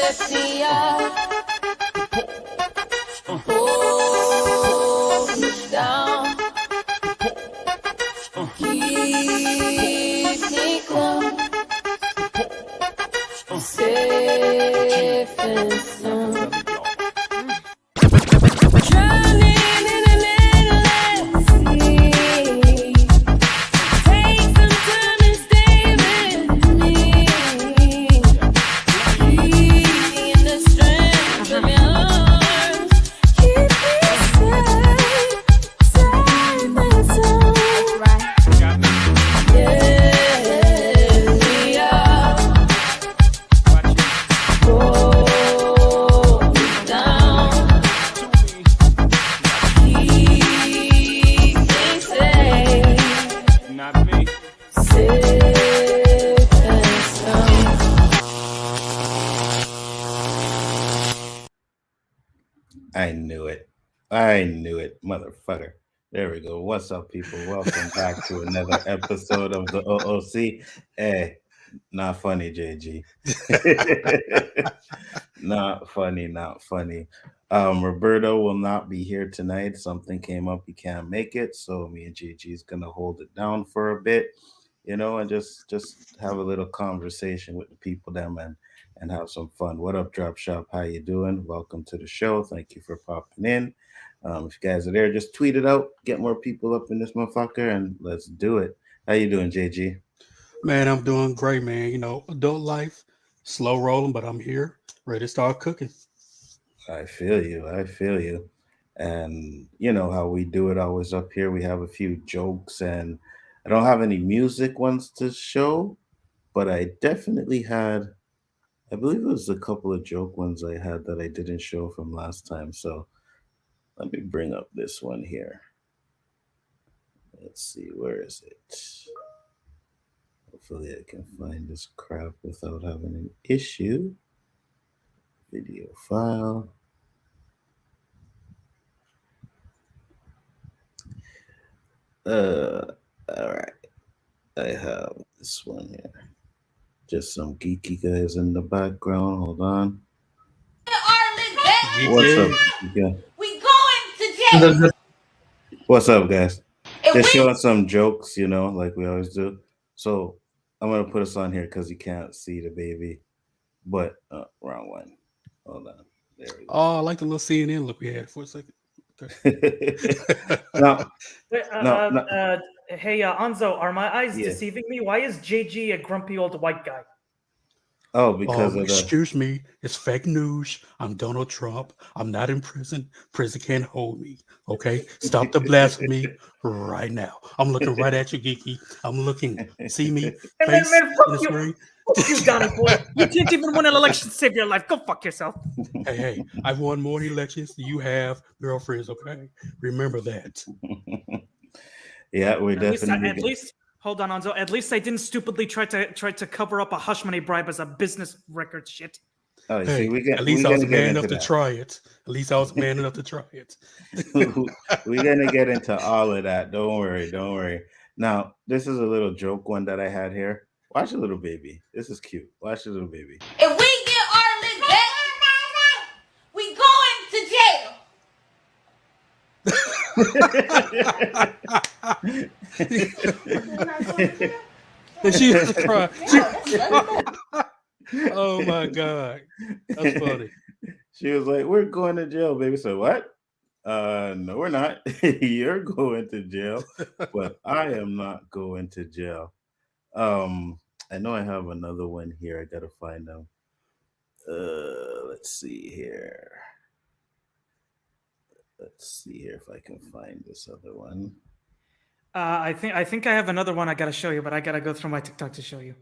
lift me up, hold me down, keep me close, safe and sound. Drowning in an endless sea. Take some time and stay with me. Keep me in the strength of your arms. Keep me safe, safe and sound. Lift me up, hold me down, keep me safe, Not me. safe and sound. I knew it. I knew it, motherfucker. There we go. What's up, people? Welcome back to another episode of the O.O.C. Hey, not funny, JG. Not funny, not funny. Roberto will not be here tonight. Something came up, he can't make it. So me and JG is gonna hold it down for a bit, and just have a little conversation with the people them and have some fun. What up, Drop Shop? How you doing? Welcome to the show. Thank you for popping in. If you guys are there, just tweet it out. Get more people up in this motherfucker, and let's do it. How you doing, JG? Man, I'm doing great, man. You know, adult life, slow rolling, but I'm here, ready to start cooking. I feel you. I feel you. And you know how we do it always up here. We have a few jokes, and I don't have any music ones to show, but I definitely had, I believe it was a couple of joke ones I had that I didn't show from last time. So let me bring up this one here. Let's see, where is it? Hopefully I can find this crap without having an issue. Video file. All right. I have this one here. Just some geeky guys in the background. Hold on. What's up? Yeah. We going to jail. What's up, guys? And Just we showing some jokes, like we always do. So I'm gonna put us on here because you can't see the baby. But wrong one. Hold on. There we go. Oh, I like the little CNN look we had for a second. No, Wait, no. Hey, Anzo, are my eyes Yeah. deceiving me? Why is JG a grumpy old white guy? Oh, because of the. Excuse me, it's fake news. I'm Donald Trump. I'm not in prison. Prison can't hold me. Okay, stop the blasphemy right now. I'm looking right at you, Geeky. I'm looking. See me Hey, man, face man, in fuck the you. screen. Fuck you, Donnie boy. You can't even win an election to save your life. Go fuck yourself. Hey, I've won more elections than you have girlfriends. Okay, remember that. Yeah, we're At definitely. least, hold on, Anzo. At least I didn't stupidly try to cover up a hush money bribe as a business record shit. Oh, you Hey, see, at least I was gonna get man into enough to that. try it. At least I was man enough to try it. We're gonna get into all of that. Don't worry, don't worry. Now, this is a little joke one that I had here. Watch a little baby. This is cute. Watch a little baby. if we get our lick back, we going to jail. And she used to cry. Oh my god, that's funny. She was like, "We're going to jail, baby." So what? No, we're not. You're going to jail, but I am not going to jail. I know I have another one here. I gotta find them. Let's see here. Let's see here if I can find this other one. I think I have another one I gotta show you, but I gotta go through my TikTok to show you.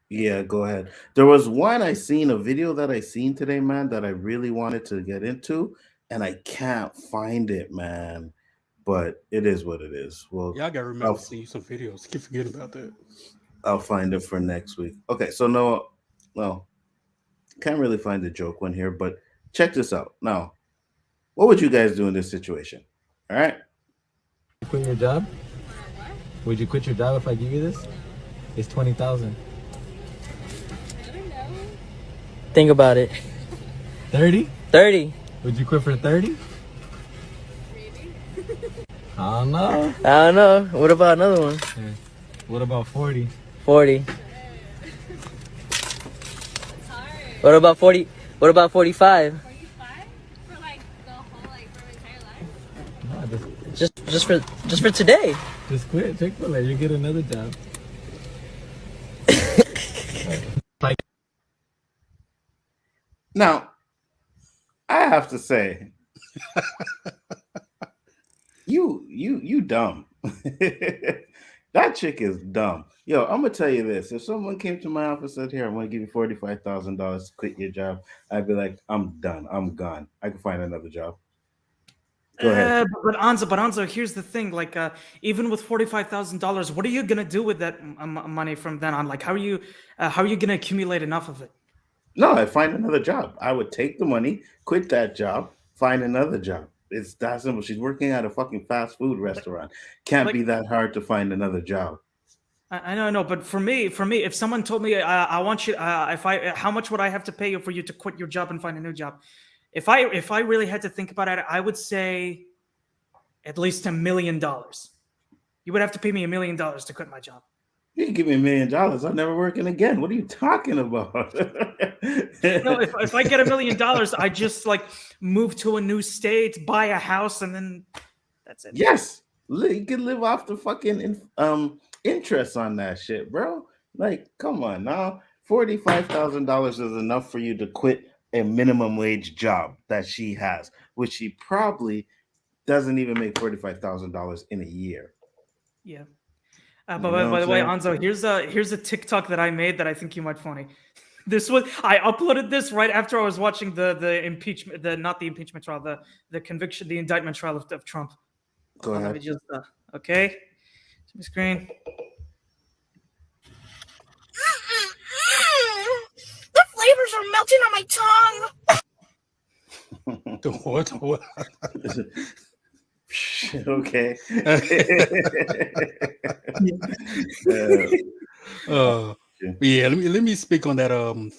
Yeah, go ahead. There was one I seen, a video that I seen today, man, that I really wanted to get into, and I can't find it, man. But it is what it is. Well, Yeah, I gotta remember to see some videos. Keep forgetting about that. I'll find it for next week. Okay, so can't really find the joke one here, but check this out. Now, what would you guys do in this situation? All right. Quit your job? Would you quit your job if I give you this? It's 20,000. think about it. 30? 30. Would you quit for 30? I don't know. I don't know. What about another one? Yeah. What about 40? 40. What about 40? What about 45? 45? For like the whole, like, for my entire life? No, Just for today. just quit Chick-fil-A. You get another job. Like, Now, I have to say, you dumb. That chick is dumb. Yo, I'm gonna tell you this. If someone came to my office and said, "Here, I'm gonna give you $45,000 to quit your job," I'd be like, "I'm done. I'm gone. I can find another job." Go ahead. But Anzo, here's the thing. Like, even with $45,000, what are you gonna do with that money from then on? Like, how are you gonna accumulate enough of it? No, I'd find another job. I would take the money, quit that job, find another job. It's that simple. She's working at a fucking fast food restaurant. Can't be Like, that hard to find another job. I know, but for me, if someone told me, I want you, how much would I have to pay you for you to quit your job and find a new job? If I really had to think about it, I would say at least $1 million. You would have to pay me $1 million to quit my job. You can give me $1 million. I'm never working again. What are you talking about? No, if I get $1 million, I just like move to a new state, buy a house, and then that's it. Yes, you can live off the fucking interest on that shit, bro. Like, come on now. $45,000 is enough for you to quit a minimum wage job that she has, which she probably doesn't even make $45,000 in a year. Yeah. You But know what by I'm the way, saying? Anzo, here's a TikTok that I made that I think you might funny. I uploaded this right after I was watching the impeachment, not the impeachment trial, the conviction, the indictment trial of Trump. Go Hold on, let me ahead. just okay. See my screen. The flavors are melting on my tongue. What? Okay. Yeah, let me speak on that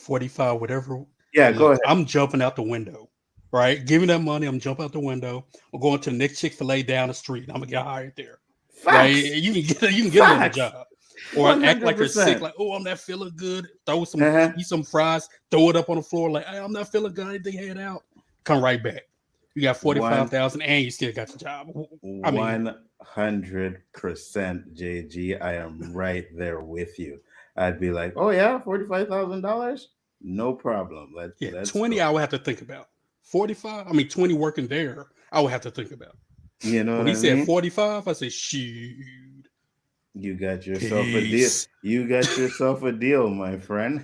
45 whatever. Yeah, go Look, ahead. I'm jumping out the window. Right? Give me that money, I'm jumping out the window. I'm going to the next Chick-fil-A down the street. I'm gonna get hired there. Right? Facts. You can get another Facts. job. Or act like you're sick, 100%. like, oh, I'm not feeling good. Throw some Uh-huh. eat some fries, throw it up on the floor, like, hey, I'm not feeling good. Anything head out. Come right back. You got 45,000 and you still got the job. I mean, 100% JG. I am right there with you. I'd be like, oh yeah, $45,000? No problem. yeah, Let's 20 go. I would have to think about. 45, I mean 20 working there, I would have to think about. You know When what he I said mean? 45, I said, shoot. You got yourself a deal. Peace. You got yourself a deal, my friend.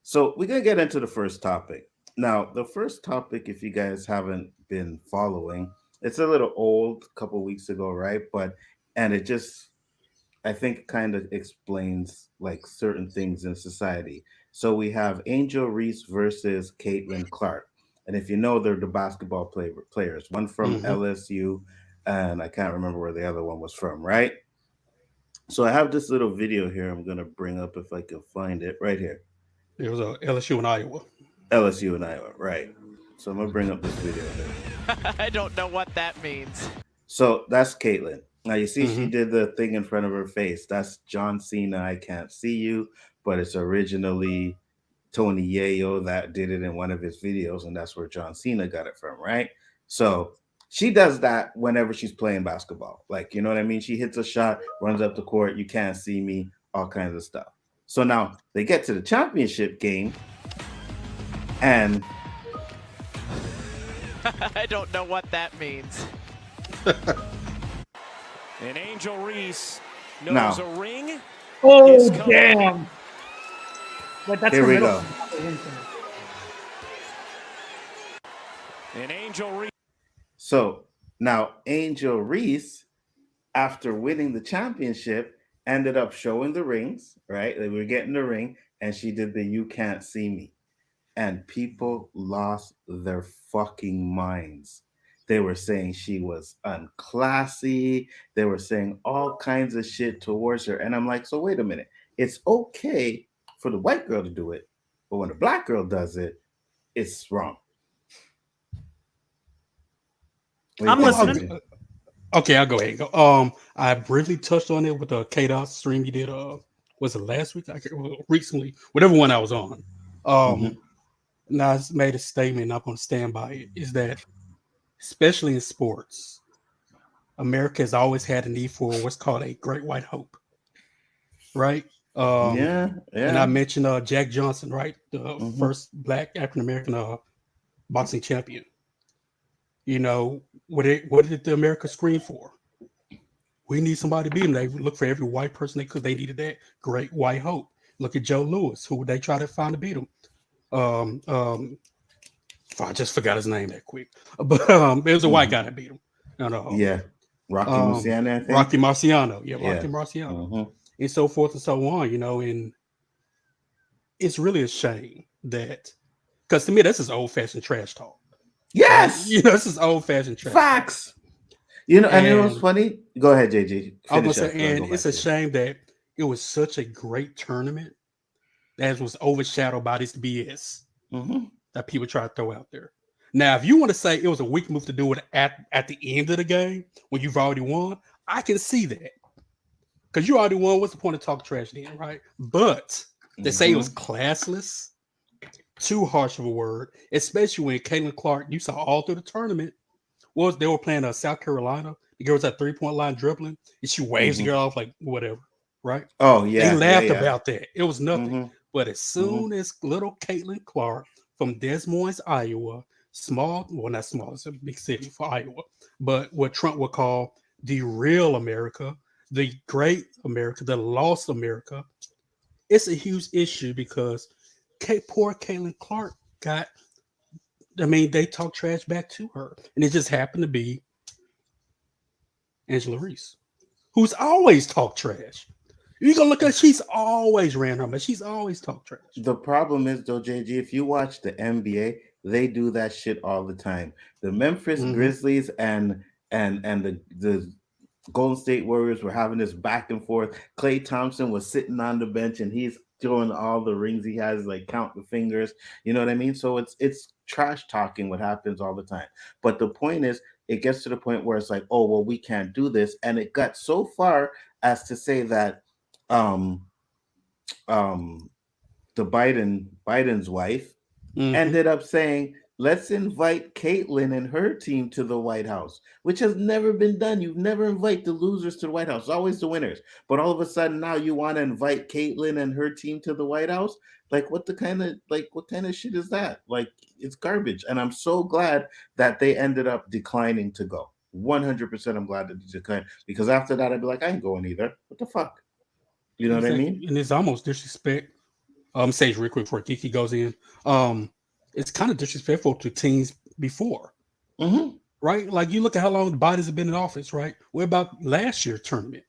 So we're gonna get into the first topic. Now, the first topic, if you guys haven't been following, it's a little old, a couple weeks ago, right? And it just, I think, kind of explains like certain things in society. So we have Angel Reese versus Caitlin Clark, and if you know, they're the basketball players. One from Mhm. LSU, and I can't remember where the other one was from, right? So I have this little video here. I'm gonna bring up if I can find it right here. It was a LSU in Iowa. LSU and Iowa, right? So I'm gonna bring up this video here. I don't know what that means. So that's Caitlyn. Now you see she Mhm. did the thing in front of her face. That's John Cena. I can't see you, but it's originally Tony Yayo that did it in one of his videos, and that's where John Cena got it from, right? So she does that whenever she's playing basketball. Like, you know what I mean? She hits a shot, runs up the court, you can't see me, all kinds of stuff. So now they get to the championship game, and I don't know what that means. And Angel Reese knows Now. a ring. Oh is coming. damn! Like, that's Here her we middle go. And Angel Reese. So now Angel Reese, after winning the championship, ended up showing the rings, right? They were getting the ring, and she did the "You Can't See Me." And people lost their fucking minds. They were saying she was unclassy. They were saying all kinds of shit towards her. And I'm like, so wait a minute. It's okay for the white girl to do it, But when a black girl does it, it's wrong. What do you I'm think, listening. JJ? Okay, I'll go ahead and go. I briefly touched on it with the K-Dots stream you did. Was it last week? Recently, whatever one I was on. Now I made a statement. And I'm going to stand by it. Is that especially in sports, America has always had a need for what's called a great white hope, right? Yeah. And I mentioned Jack Johnson, right, the first Black African American boxing champion. You know, what did the America scream for? We need somebody to beat him. They look for every white person they could. They needed that great white hope. Look at Joe Louis, who they try to find to beat him. I just forgot his name that quick, but it was a white guy that beat him. Yeah, Rocky Marciano, I think. Rocky Marciano, Rocky Marciano, and so forth and so on. You know, and it's really a shame that, because to me, this is old-fashioned trash talk. Yes, you know, this is old-fashioned trash facts. Talk. You know, and you know what's funny? Go ahead, JJ. I was gonna say, and it's a shame that it was such a great tournament that was overshadowed by this BS that people try to throw out there. Now, if you want to say it was a weak move to do it at the end of the game when you've already won, I can see that. Because you already won, what's the point of talking trash then, right? But to say it was classless, too harsh of a word, especially when Caitlin Clark, you saw all through the tournament, they were playing South Carolina. The girl was at 3-point line dribbling, and she waves the girl off like whatever, right? Oh, yeah. They laughed about that. It was nothing. But as soon as little Caitlin Clark from Des Moines, Iowa, not small, it's a big city for Iowa, but what Trump would call the real America, the great America, the lost America, it's a huge issue because poor Caitlin Clark they talk trash back to her. And it just happened to be Angela Reese, who's always talked trash. You gonna look at she's always ran her, but she's always talked trash. The problem is though, JG, if you watch the NBA, they do that shit all the time. The Memphis Grizzlies and the Golden State Warriors were having this back and forth. Klay Thompson was sitting on the bench and he's throwing all the rings he has, like count the fingers. You know what I mean? So it's trash talking what happens all the time. But the point is, it gets to the point where it's like, oh, well, we can't do this. And it got so far as to say that the Biden's wife ended up saying, let's invite Caitlyn and her team to the White House, which has never been done. You've never invite the losers to the White House, always the winners. But all of a sudden now you want to invite Caitlyn and her team to the White House? Like what kind of shit is that? Like it's garbage. And I'm so glad that they ended up declining to go. 100% I'm glad that they declined, because after that I'd be like, I ain't going either. What the fuck? You know what I mean? And it's almost disrespect. Sage real quick before Kiki goes in. It's kind of disrespectful to teams before, right? Like you look at how long the Bidens have been in office, right? What about last year's tournament?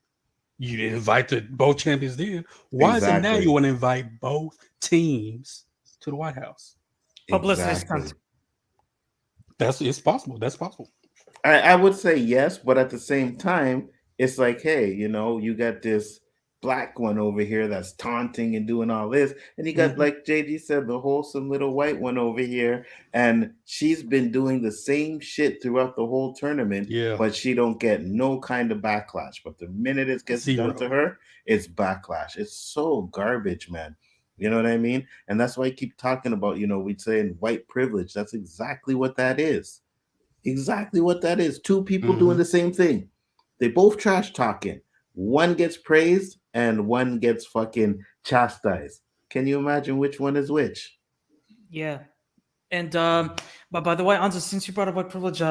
You didn't invite both champions then. Why is it now you want to invite both teams to the White House? Publicity stunt. It's possible. That's possible. I would say yes, but at the same time, it's like, hey, you know, you got this black one over here that's taunting and doing all this, and you got like JD said, the wholesome little white one over here, and she's been doing the same shit throughout the whole tournament, but she don't get no kind of backlash. But the minute it gets done to her, it's backlash. It's so garbage, man. You know what I mean? And that's why I keep talking about, you know, we'd say in white privilege. That's exactly what that is. Exactly what that is. Two people doing the same thing. They both trash talking. One gets praised and one gets fucking chastised. Can you imagine which one is which? Yeah. And but by the way, Anzo, since you brought up white privilege,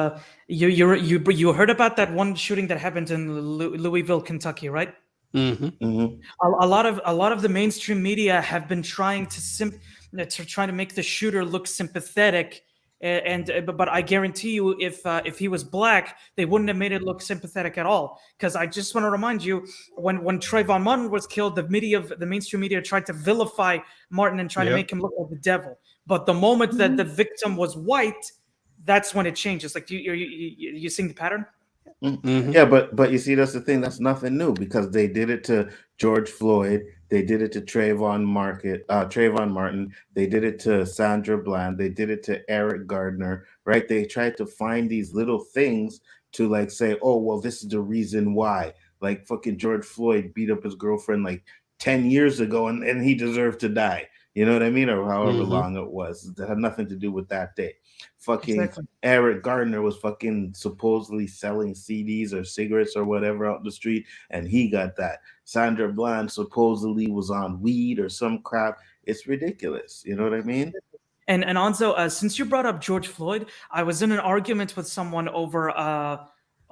you heard about that one shooting that happened in Louisville, Kentucky, right? A lot of the mainstream media have been trying to make the shooter look sympathetic. But I guarantee you, if he was black, they wouldn't have made it look sympathetic at all. Because I just want to remind you, when Trayvon Martin was killed, the mainstream media tried to vilify Martin and try to make him look like the devil. But the moment that the victim was white, that's when it changes. Like you seeing the pattern? Yeah, but you see, that's the thing. That's nothing new, because they did it to George Floyd. They did it to Trayvon Martin. They did it to Sandra Bland. They did it to Eric Gardner, right? They tried to find these little things to like say, oh, well, this is the reason why. Like fucking George Floyd beat up his girlfriend like 10 years ago and he deserved to die. You know what I mean? Or however Mm-hmm. long it was. That had nothing to do with that day. Fucking Exactly. Eric Gardner was fucking supposedly selling CDs or cigarettes or whatever out the street, and he got that. Sandra Bland supposedly was on weed or some crap. It's ridiculous. You know what I mean? And Anzo, since you brought up George Floyd, I was in an argument with someone over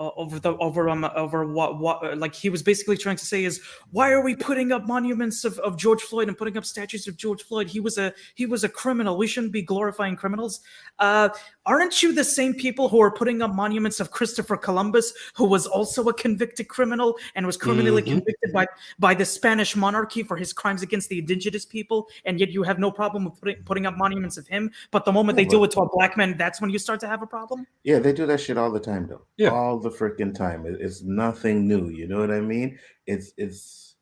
what like he was basically trying to say is, why are we putting up monuments of George Floyd and putting up statues of George Floyd? He was a criminal. We shouldn't be glorifying criminals. Aren't you the same people who are putting up monuments of Christopher Columbus, who was also a convicted criminal and was criminally Mm-hmm. convicted by the Spanish monarchy for his crimes against the indigenous people, and yet you have no problem with putting up monuments of him, but the moment Yeah, they do but it to a black man, that's when you start to have a problem? yeah, they do that shit all the time, though. Yeah. All the freaking time. It's nothing new. You know what I mean? It's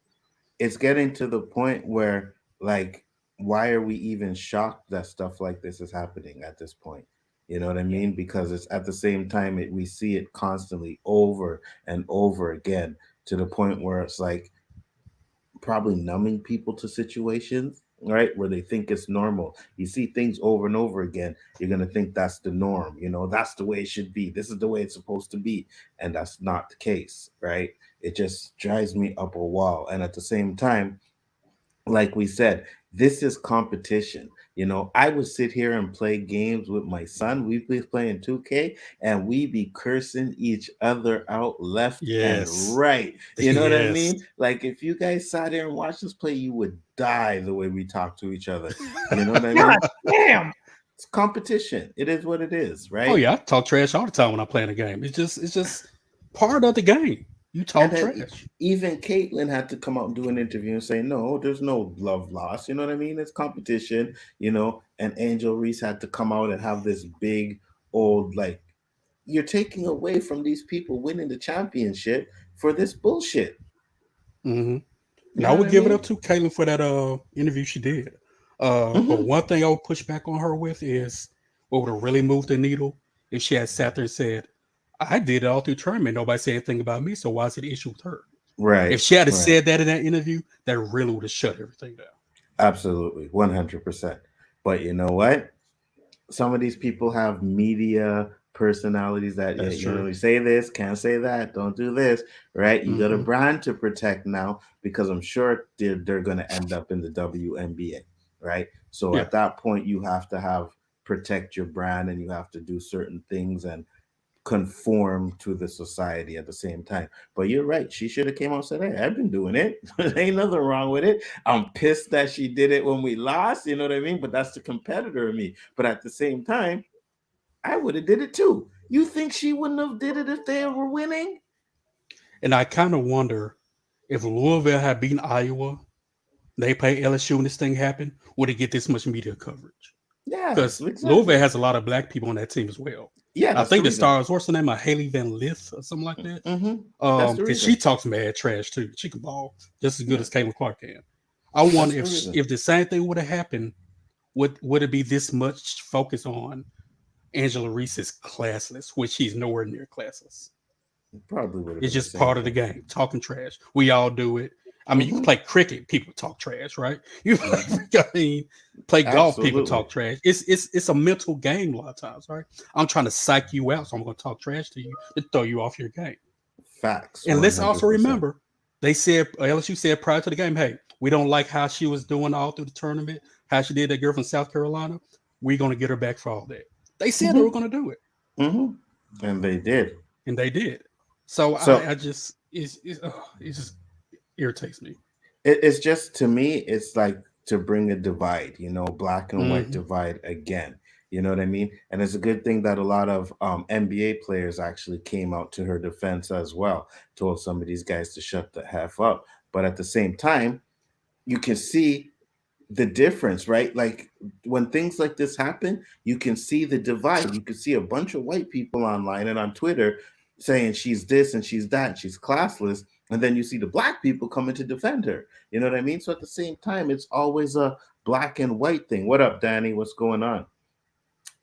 getting to the point where like, why are we even shocked that stuff like this is happening at this point? You know what I mean? Because it's at the same time we see it constantly over and over again to the point where it's like probably numbing people to situations, right? Where they think it's normal. You see things over and over again, you're going to think that's the norm. You know, that's the way it should be. This is the way it's supposed to be. And that's not the case, right? It just drives me up a wall. And at the same time, like we said, this is competition. You know, I would sit here and play games with my son. We'd be playing 2K and we be cursing each other out left and Yes. right. You know what I Yes. mean? Like if you guys sat there and watched us play, you would die the way we talk to each other. You know what I mean? Damn. It's competition. It is what it is, right? Oh yeah, I talk trash all the time when I'm playing a game. It's just part of the game. You talk And then trash. even Caitlyn had to come out and do an interview and say, no, there's no love lost. You know what I mean? It's competition, you know. And Angel Reese had to come out and have this big old, like, you're taking away from these people winning the championship for this bullshit. Mm-hmm. You And I know would what I give it mean? up to Caitlin for that interview she did. But Mhm. one thing I would push back on her with is what would have really moved the needle if she had sat there and said, I did it all through tournament. Nobody said anything about me, so why is it an issue with her? If Right, she had right. said that in that interview, that really would have shut everything down. Absolutely, 100%. But you know what? Some of these people have media personalities that That's you know, true. you say this, can't say that, don't do this, right? You got a Mm-hmm. brand to protect now because I'm sure they're going to end up in the WNBA, right? So Yeah. at that point, you have to have protect your brand and you have to do certain things and conform to the society at the same time. But you're right. She should have came out and said, hey, I've been doing it. Ain't nothing wrong with it. I'm pissed that she did it when we lost. You know what I mean? But that's the competitor in me. But at the same time, I would have did it too. You think she wouldn't have did it if they were winning? And I kind of wonder if Louisville had beaten Iowa, they played LSU and this thing happened, would it get this much media coverage? Yeah, Because Louisville exactly. has a lot of black people on that team as well. Yeah, I that's think the the reason. stars, what's the name of Haley Van Lith or something like that? That's the Because she reason. talks mad trash too. She can ball just as good Yeah, as Caitlin Clark can. I that's wonder the reason. if the same thing would have happened, would it be this much focus on Angela Reese's classless, which she's nowhere near classless. It probably would have It's been the just same part of the thing. game, talking trash. We all do it. I mean, you can Mhm. play cricket, people talk trash, right? You, I mean, play golf, people Absolutely. talk trash. It's a mental game a lot of times, right? I'm trying to psych you out, so I'm going to talk trash to you to throw you off your game. Facts. And let's also 100%. remember, they said LSU said prior to the game, "Hey, we don't like how she was doing all through the tournament, how she did that girl from South Carolina. We're going to get her back for all that." They said they were going to do it, And they did. and they did. So So I just it just irritates me. it's just, to me, it's like to bring a divide, you know, black and white Mhm. divide again. You know what I mean? And it's a good thing that a lot of NBA players actually came out to her defense as well, told some of these guys to shut the F up. But at the same time, you can see the difference, right? Like when things like this happen, you can see the divide. You can see a bunch of white people online and on Twitter saying she's this and she's that, and she's classless. And then you see the black people coming to defend her. You know what I mean? So at the same time, it's always a black and white thing. What up, Danny? What's going on?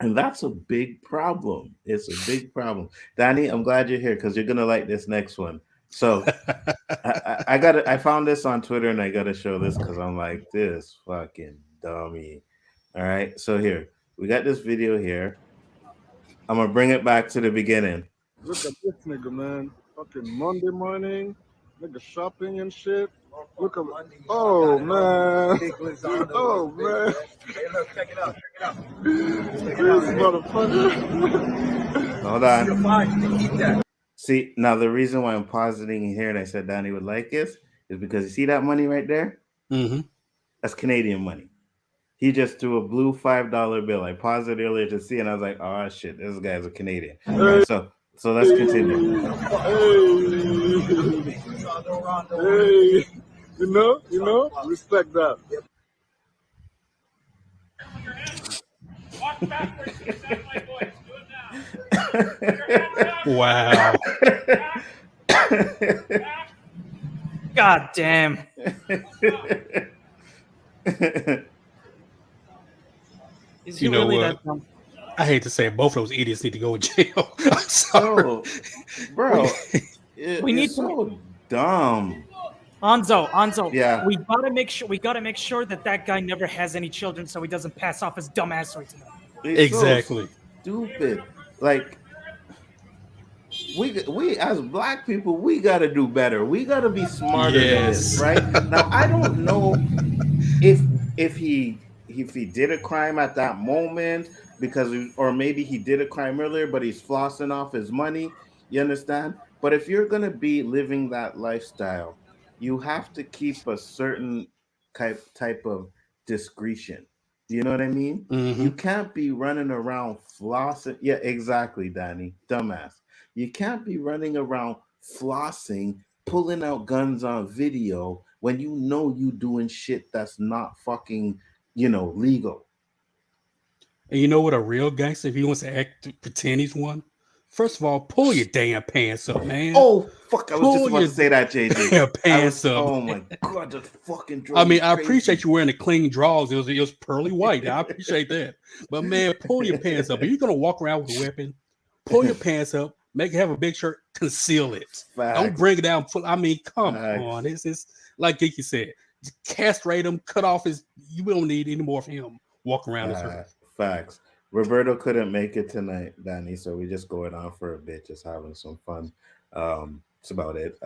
And that's a big problem. It's a big problem. Danny, I'm glad you're here because you're gonna like this next one. So I found this on Twitter and I gotta show this because I'm like, this fucking dummy. All right. So here, we got this video here. I'm gonna bring it back to the beginning. Look at this nigga, man. Fucking Monday morning, nigga shopping and shit. Look at oh man, oh man. Hey, look, check it out, check it out. This motherfucker. Hold on. Keep that. See, now the reason why I'm positing here and I said Danny would like this is because you see that money right there? Mm-hmm. That's Canadian money. He just threw a blue $5 bill. I paused it earlier to see, and I was like, "Oh shit, this guy's a Canadian." Right, so let's continue. Hey, you know, respect that. Wow. God damn. Is he You know really what? that dumb? I hate to say it, both of those idiots need to go in jail. I'm sorry. Oh, bro, We need it's so dumb. Anzo. Yeah. We gotta make sure that guy never has any children, so he doesn't pass off his dumb assery to them. It's Exactly. so stupid. Like we as black people, we gotta do better. We gotta be smarter than this, Yes. right? Now I don't know if he did a crime at that moment or maybe he did a crime earlier, but he's flossing off his money. You understand? But if you're gonna be living that lifestyle, you have to keep a certain type of discretion. You know what I mean? Mm-hmm. You can't be running around flossing. Yeah, exactly, Danny. Dumbass. You can't be running around flossing, pulling out guns on video when you know you doing shit that's not fucking, legal. And you know what? A real gangster, if he wants to pretend he's one, first of all, pull your damn pants up, man. Oh fuck! I was just Pull about to say that, JJ. Damn pants up. Oh my god, that fucking drove I mean, me I crazy. appreciate you wearing the clean drawers. It was pearly white. I appreciate that. But man, pull your pants up. If you're gonna walk around with a weapon, pull your pants up. Have a big shirt. Conceal it. Facts. Don't bring it down. I mean, come Facts. on. It's like Geeky said. Just castrate him. Cut off his. You don't need any more of him walking around this earth. Facts. Roberto couldn't make it tonight, Danny, so we just going on for a bit, just having some fun. That's about it.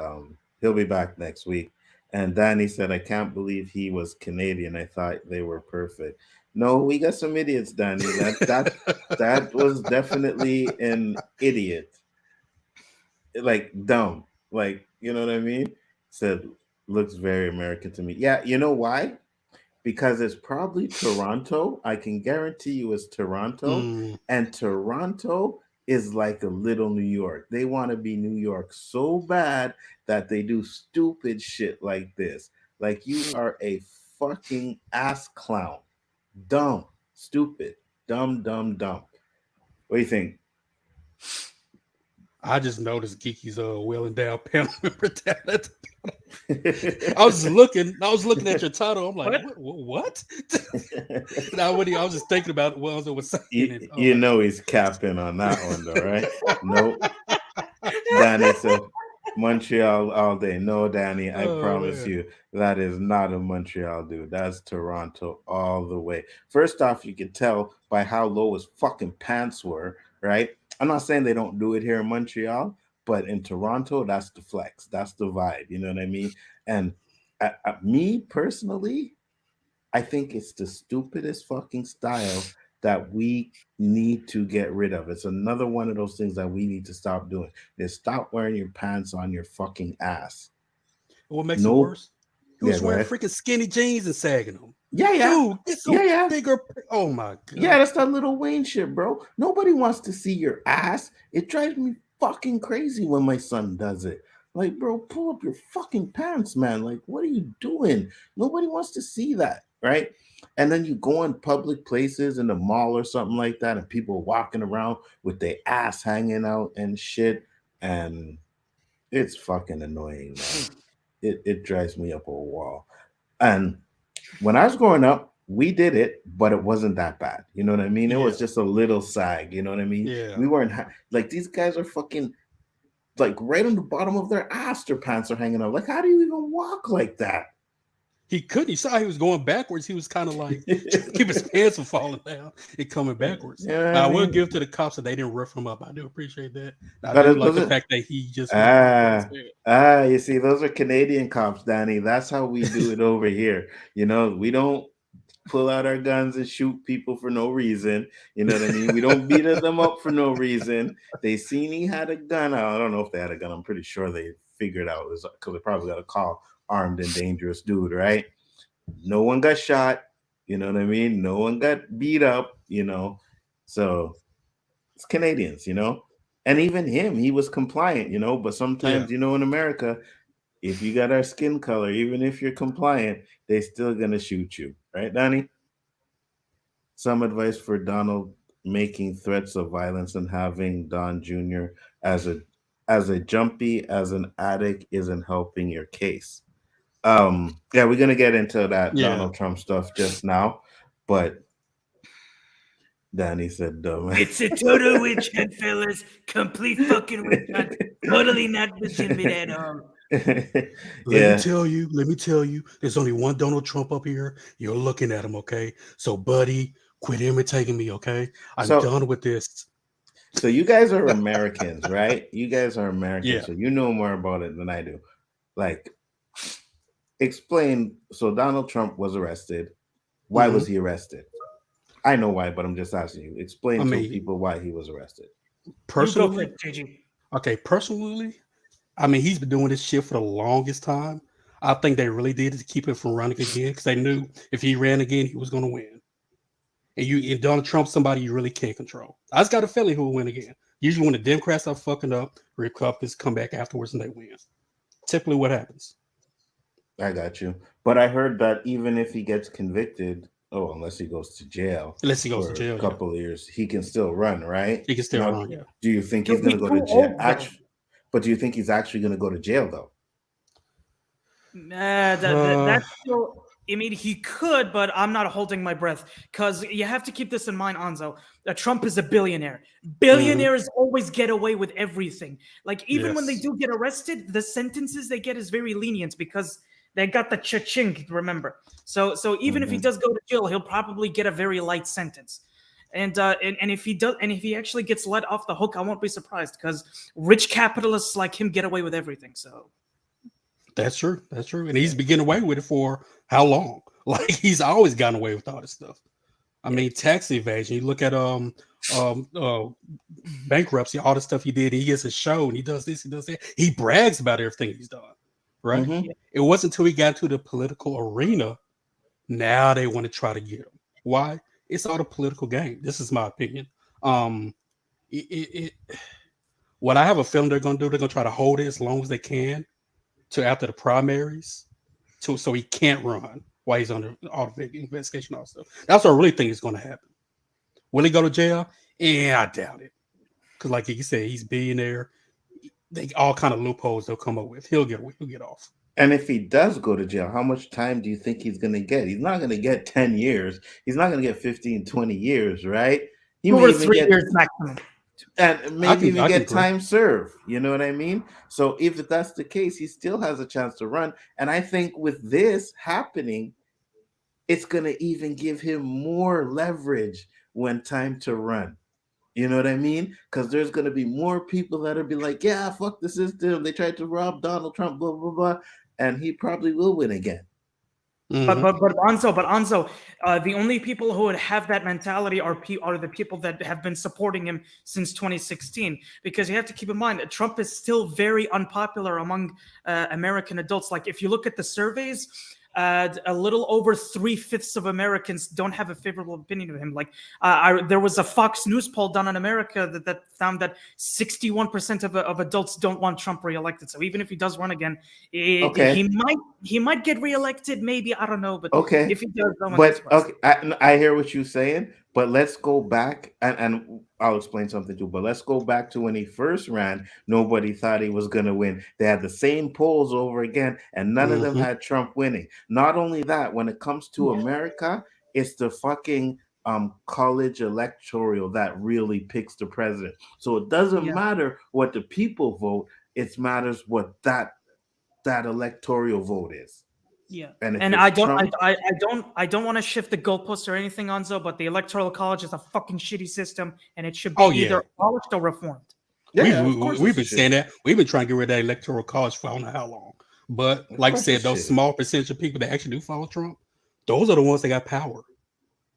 He'll be back next week. And Danny said, I can't believe he was Canadian. I thought they were perfect. No, we got some idiots, Danny. That was definitely an idiot. Like dumb. Like, you know what I mean? Said looks very American to me. Yeah, you know why? Because it's probably Toronto. I can guarantee you it's Toronto. And Toronto is like a little New York. They want to be New York so bad that they do stupid shit like this. Like, you are a fucking ass clown. Dumb. Stupid. Dumb. What do you think? I just noticed Geeky's well endowed panel member talent. I was looking at your title. I'm like, what? Now, I was just thinking about what I was saying. You know he's capping on that one, though, right? Nope. Danny said Montreal all day. No, Danny, I promise you that is not a Montreal dude. That's Toronto all the way. First off, you can tell by how low his fucking pants were, right? I'm not saying they don't do it here in Montreal, but in Toronto, that's the flex. That's the vibe. You know what I mean? And me personally, I think it's the stupidest fucking style that we need to get rid of. It's another one of those things that we need to stop doing. Is stop wearing your pants on your fucking ass. What makes it worse? He was wearing freaking freaking skinny jeans and sagging them. Yeah. Dude, get some bigger. Oh my god. Yeah, that's that little Wayne shit, bro. Nobody wants to see your ass. It drives me fucking crazy when my son does it. Like, bro, pull up your fucking pants, man. Like, what are you doing? Nobody wants to see that, right? And then you go in public places in the mall or something like that, and people walking around with their ass hanging out and shit. And It's fucking annoying, man. It drives me up a wall. And when I was growing up, we did it, but it wasn't that bad. You know what I mean? It Yeah. was just a little sag. You know what I mean? Yeah. We weren't like these guys are fucking like right on the bottom of their ass. Their pants are hanging out. Like, how do you even walk like that? He couldn't. You saw he was going backwards. He was kind of like trying to keep his pants from falling down and coming backwards. Yeah, I I will mean, give to the cops that they didn't rough him up. I do appreciate that. I but do it like the doesn't. fact that he just went with his head. You see, those are Canadian cops, Danny. That's how we do it over here. You know, we don't pull out our guns and shoot people for no reason. You know what I mean? We don't beat them up for no reason. They seen he had a gun. I don't know if they had a gun. I'm pretty sure they figured out it was because they probably got a call, armed and dangerous dude, right? No one got shot. You know what I mean? No one got beat up, you know. So it's Canadians, you know. And even him, he was compliant, you know. But sometimes, you know, in America, if you got our skin color, even if you're compliant, they still gonna shoot you, right, Donnie? Some advice for Donald making threats of violence and having Don Jr. as a jumpy as an addict isn't helping your case. Yeah, we're gonna get into that Donald Trump stuff just now, but Danny said dumb. It's a total witch hunt, fellas. Complete fucking witch hunt. Totally not legitimate at all. Let me tell you, there's only one Donald Trump up here. You're looking at him, okay? So, buddy, quit imitating me, okay? I'm done with this. So you guys are Americans, right? You guys are Americans, Yeah. so you know more about it than I do. Like, explain. So Donald Trump was arrested. Why was he arrested? I know why, but I'm just asking you. Explain to people why he was arrested. Personally, personally, I mean, he's been doing this shit for the longest time. I think they really did it to keep him from running again because they knew if he ran again, he was going to win. And Donald Trump's somebody you really can't control. I just got a feeling who will win again. Usually when the Democrats are fucking up, Republicans come back afterwards and they win. Typically what happens. I got you. But I heard that even if he gets convicted, unless he goes to jail. Unless he goes to jail, a couple of years, he can still run, right? He can still run, yeah. Do you think he's going to go to jail? But do you think he's actually going to go to jail, though? That's still. I mean, he could, but I'm not holding my breath because you have to keep this in mind, Nzo. Trump is a billionaire. Billionaires always get away with everything. Like, even when they do get arrested, the sentences they get is very lenient because they got the cha-ching, remember. So even if he does go to jail, he'll probably get a very light sentence. And if he does, and if he actually gets let off the hook, I won't be surprised because rich capitalists like him get away with everything. So that's true. That's true. And he's been getting away with it for how long? Like, he's always gotten away with all this stuff. I mean, tax evasion. You look at bankruptcy, all the stuff he did. He gets a show and he does this, he does that. He brags about everything he's done. Right? It wasn't until he got to the political arena. Now they want to try to get him. Why? It's all a political game. This is my opinion. What I have a feeling they're going to do, they're going to try to hold it as long as they can to after the primaries, so he can't run while he's under all the investigation, all stuff. That's what I really think is going to happen. Will he go to jail? Yeah, I doubt it. Because, like you said, he's a billionaire. They all kind of loopholes they'll come up with. He'll get away. He'll get off. And if he does go to jail, how much time do you think he's going to get? He's not going to get 10 years. He's not going to get 15, 20 years, right? He may even 3 years maximum. And maybe even get time served. You know what I mean? So if that's the case, he still has a chance to run. And I think with this happening, it's going to even give him more leverage when time to run. You know what I mean? Because there's going to be more people that'll be like, yeah, fuck the system. They tried to rob Donald Trump, blah, blah, blah. And he probably will win again. But Nzo, the only people who would have that mentality are the people that have been supporting him since 2016. Because you have to keep in mind, Trump is still very unpopular among American adults. Like, if you look at the surveys, a little over 3/5 of Americans don't have a favorable opinion of him. Like, there was a Fox News poll done in America that found that 61% of adults don't want Trump reelected. So even if he does run again, he might get reelected. Maybe, I don't know. But if he does, I hear what you're saying. But let's go back, and I'll explain something too. But let's go back to when he first ran. Nobody thought he was going to win. They had the same polls over again, and none of them had Trump winning. Not only that, when it comes to America, it's the fucking college electoral that really picks the president. So it doesn't matter what the people vote; it matters what that electoral vote is. Yeah, And if and it's Trump, I don't want to shift the goalposts or anything, Onzo, but the electoral college is a fucking shitty system, and it should be Oh, yeah. either abolished or reformed. We've been saying that. We've been trying to get rid of that electoral college for I don't know how long. But like I said, those small percentage of people that actually do follow Trump, those are the ones that got power.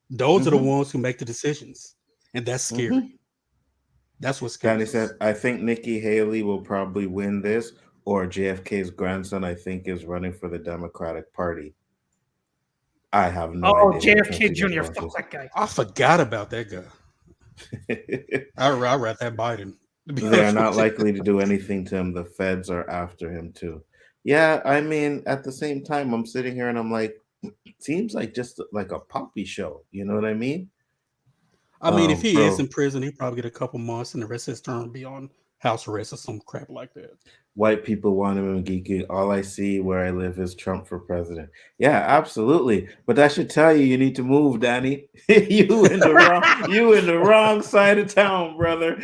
Those are the ones who make the decisions, and that's scary. That's what scares Danny us. said, I think Nikki Haley will probably win this, or JFK's grandson, I think, is running for the Democratic Party. I have no idea. JFK Jr. Fuck that guy. I forgot about that guy. I read that Biden. They are not likely to do anything to him. The feds are after him too. Yeah, I mean, at the same time, I'm sitting here and I'm like, seems like just like a poppy show. You know what I mean? I mean, if he is in prison, he'll probably get a couple months, and the rest of his term be on house arrest or some crap like that. White people want him in geeky. All I see where I live is Trump for president. Yeah, absolutely. But that should tell you need to move, Danny. you in the wrong side of town, brother.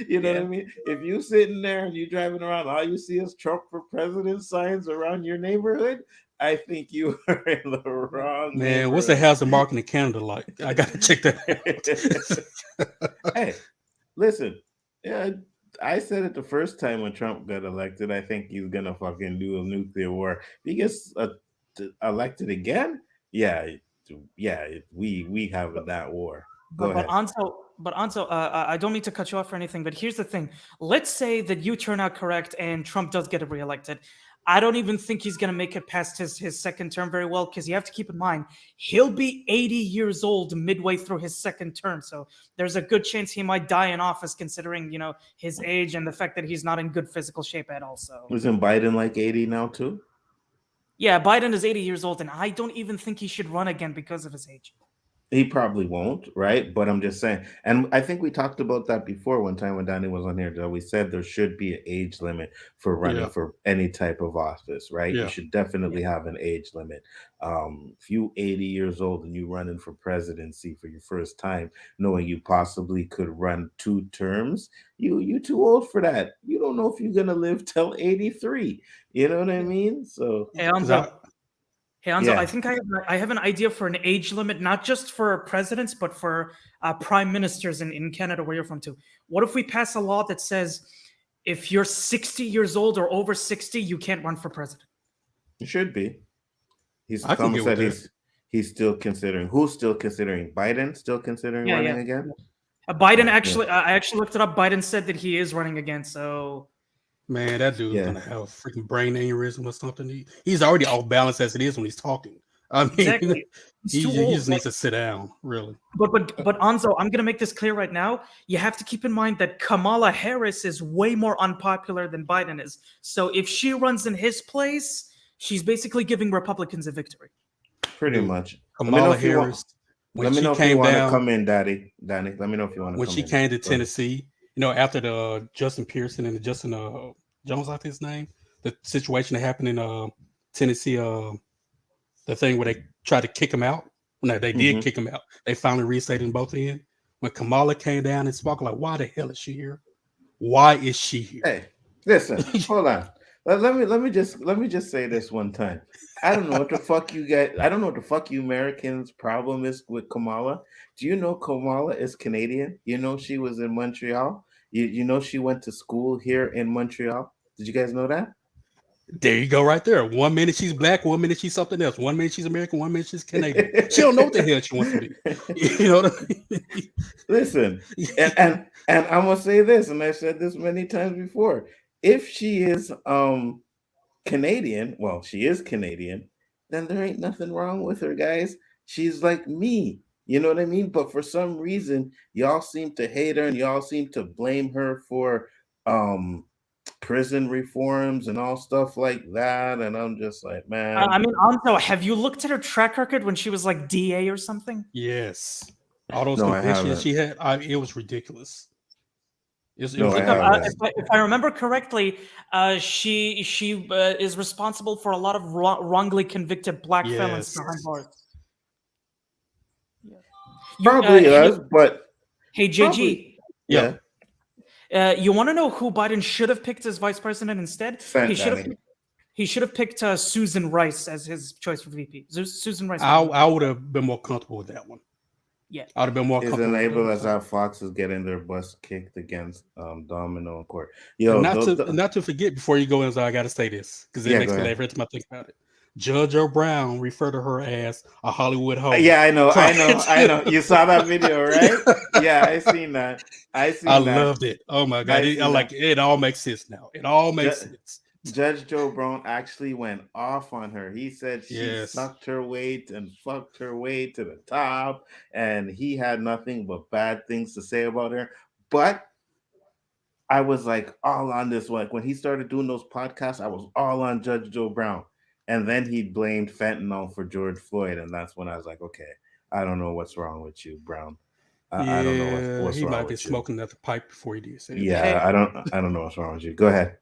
You know what I mean? If you sitting there and you driving around, all you see is Trump for president signs around your neighborhood, I think you are in the wrong. Man, what's the housing market in Canada like? I gotta check that out. Hey, listen, yeah. I said it the first time when Trump got elected. I think he's gonna fucking do a nuclear war. If he gets elected again, we have that war. Go ahead. Anzo, I don't mean to cut you off or anything, but here's the thing. Let's say that you turn out correct and Trump does get reelected. I don't even think he's going to make it past his second term very well, because you have to keep in mind, he'll be 80 years old midway through his second term. So there's a good chance he might die in office, considering, his age and the fact that he's not in good physical shape at all. So isn't Biden like 80 now too? Yeah, Biden is 80 years old, and I don't even think he should run again because of his age. He probably won't, right? But I'm just saying, and I think we talked about that before one time when Danny was on here, that we said there should be an age limit for running for any type of office, right? You should definitely have an age limit. If you 80 years old and you running for presidency for your first time, knowing you possibly could run 2 terms, you too old for that. You don't know if you're gonna live till 83. You know what I mean? So Hey, Anzo, I think I have an idea for an age limit, not just for presidents, but for prime ministers in Canada, where you're from too. What if we pass a law that says if you're 60 years old or over 60, you can't run for president? It should be. He's still considering. Who's still considering? Biden still considering running again? Biden I actually looked it up. Biden said that he is running again. So. Man, that dude's gonna have a freaking brain aneurysm or something. He's already off balance as it is when he's talking. I mean, exactly. he just needs to sit down, really. But Anzo, I'm gonna make this clear right now. You have to keep in mind that Kamala Harris is way more unpopular than Biden is. So if she runs in his place, she's basically giving Republicans a victory. Pretty much. Kamala Harris. Let me know if you want to come in, Danny. Let me know if you want to. When she came to Tennessee. After the Justin Pearson and the Justin Jones, I think his name, the situation that happened in Tennessee, the thing where they tried to kick him out. No, they did kick him out. They finally restated in both ends. When Kamala came down and spoke, like, why the hell is she here? Why is she here? Hey, listen, hold on. Let me just say this one time. I don't know what the fuck you guys. I don't know what the fuck you Americans' problem is with Kamala. Do you know Kamala is Canadian? You know she was in Montreal. You know she went to school here in Montreal. Did you guys know that? There you go, right there. 1 minute she's black, 1 minute she's something else. 1 minute she's American, 1 minute she's Canadian. She don't know what the hell she wants to be. You know what I mean? Listen, and I'm gonna say this, and I've said this many times before. If she is Canadian, well, she is Canadian, then there ain't nothing wrong with her, guys. She's like me. You know what I mean? But for some reason, y'all seem to hate her and y'all seem to blame her for prison reforms and all stuff like that. And I'm just like, man, I mean, Anzo, have you looked at her track record when she was like DA or something? Yes. All those No, I convictions haven't. she had, it was ridiculous. It No, was I Look up, ridiculous. haven't. if I remember correctly, she is responsible for a lot of wrongly convicted black felons Yes. behind bars. Probably Hey, us, but hey, probably, JG, Yeah. you want to know who Biden should have picked as vice president instead? Sent He should have Danny. he should have picked Susan Rice as his choice for VP. Susan Rice. I would have been more comfortable with that one. Yeah. I would have been more Is comfortable with enabled that. as how Fox is getting their butts kicked against Domino in court. And Yo, not to forget before you go in, I got to say this because it Yeah, makes go me laugh ahead. every time I think about it. Judge O'Brown referred to her as a Hollywood hoe. Yeah, I know. prior to- You saw that video, right? Yeah, I seen that. I loved it. Oh my god! I like it. It all makes sense now. It all makes sense. Judge Joe Brown actually went off on her. He said she Yes. sucked her weight and fucked her way to the top, and he had nothing but bad things to say about her. But I was like all on this one. Like when he started doing those podcasts, I was all on Judge Joe Brown. And then he blamed fentanyl for George Floyd, and that's when I was like, okay, I don't know what's wrong with you, Brown. I don't know what's he wrong might be with you. smoking another pipe before he did say Yeah, Hey. I don't know what's wrong with you. Go ahead.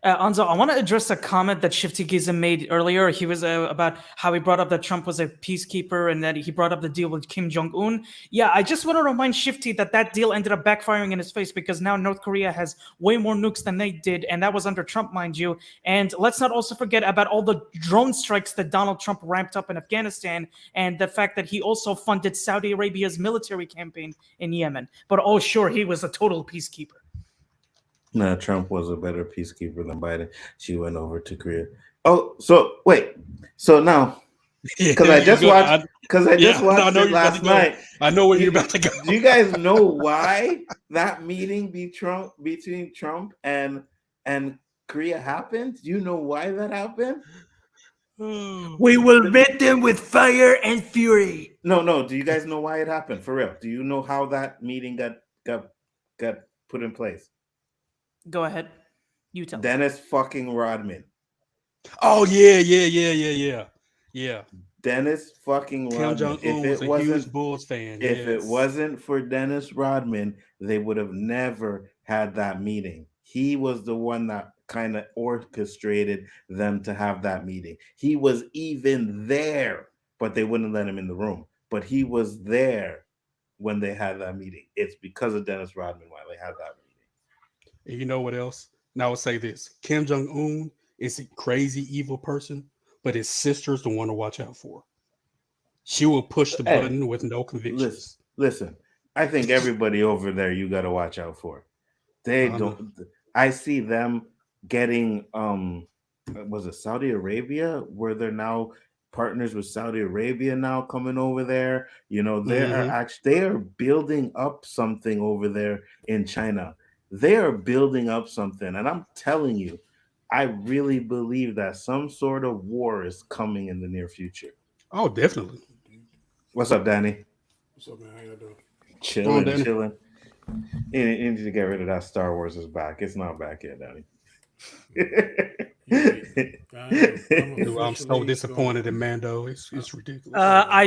Anzo, I want to address a comment that Shifty Giza made earlier. He was about how he brought up that Trump was a peacekeeper and that he brought up the deal with Kim Jong-un. Yeah, I just want to remind Shifty that deal ended up backfiring in his face because now North Korea has way more nukes than they did, and that was under Trump, mind you. And let's not also forget about all the drone strikes that Donald Trump ramped up in Afghanistan and the fact that he also funded Saudi Arabia's military campaign in Yemen. But oh, sure, he was a total peacekeeper. No, Trump was a better peacekeeper than Biden. She went over to Korea. Oh, so wait. So now, because I just watched it last night. I know where you're about to go. Do you guys know why that meeting between Trump and Korea happened? Do you know why that happened? We will meet them with fire and fury. No. Do you guys know why it happened? For real? Do you know how that meeting got put in place? Go ahead. You tell us. Dennis fucking Rodman. Oh yeah. Dennis fucking Kim Rodman. Jong-un was a huge Bulls fan. If it wasn't for Dennis Rodman, they would have never had that meeting. He was the one that kind of orchestrated them to have that meeting. He was even there, but they wouldn't let him in the room. But he was there when they had that meeting. It's because of Dennis Rodman why they had that meeting. And you know what else? Now I will say this: Kim Jong-un is a crazy, evil person, but his sister's the one to watch out for. She will push the button with no convictions. Listen, I think everybody over there you got to watch out for. They don't. I see them getting was it Saudi Arabia where they're now partners with Saudi Arabia now coming over there. You know, they are building up something over there in China. They are building up something, and I'm telling you, I really believe that some sort of war is coming in the near future. Oh, definitely. What's up, Danny? What's up, man? How y'all doing? Chilling. You need to get rid of that Star Wars is back. It's not back yet, Danny. I'm so disappointed in Mando. It's ridiculous. I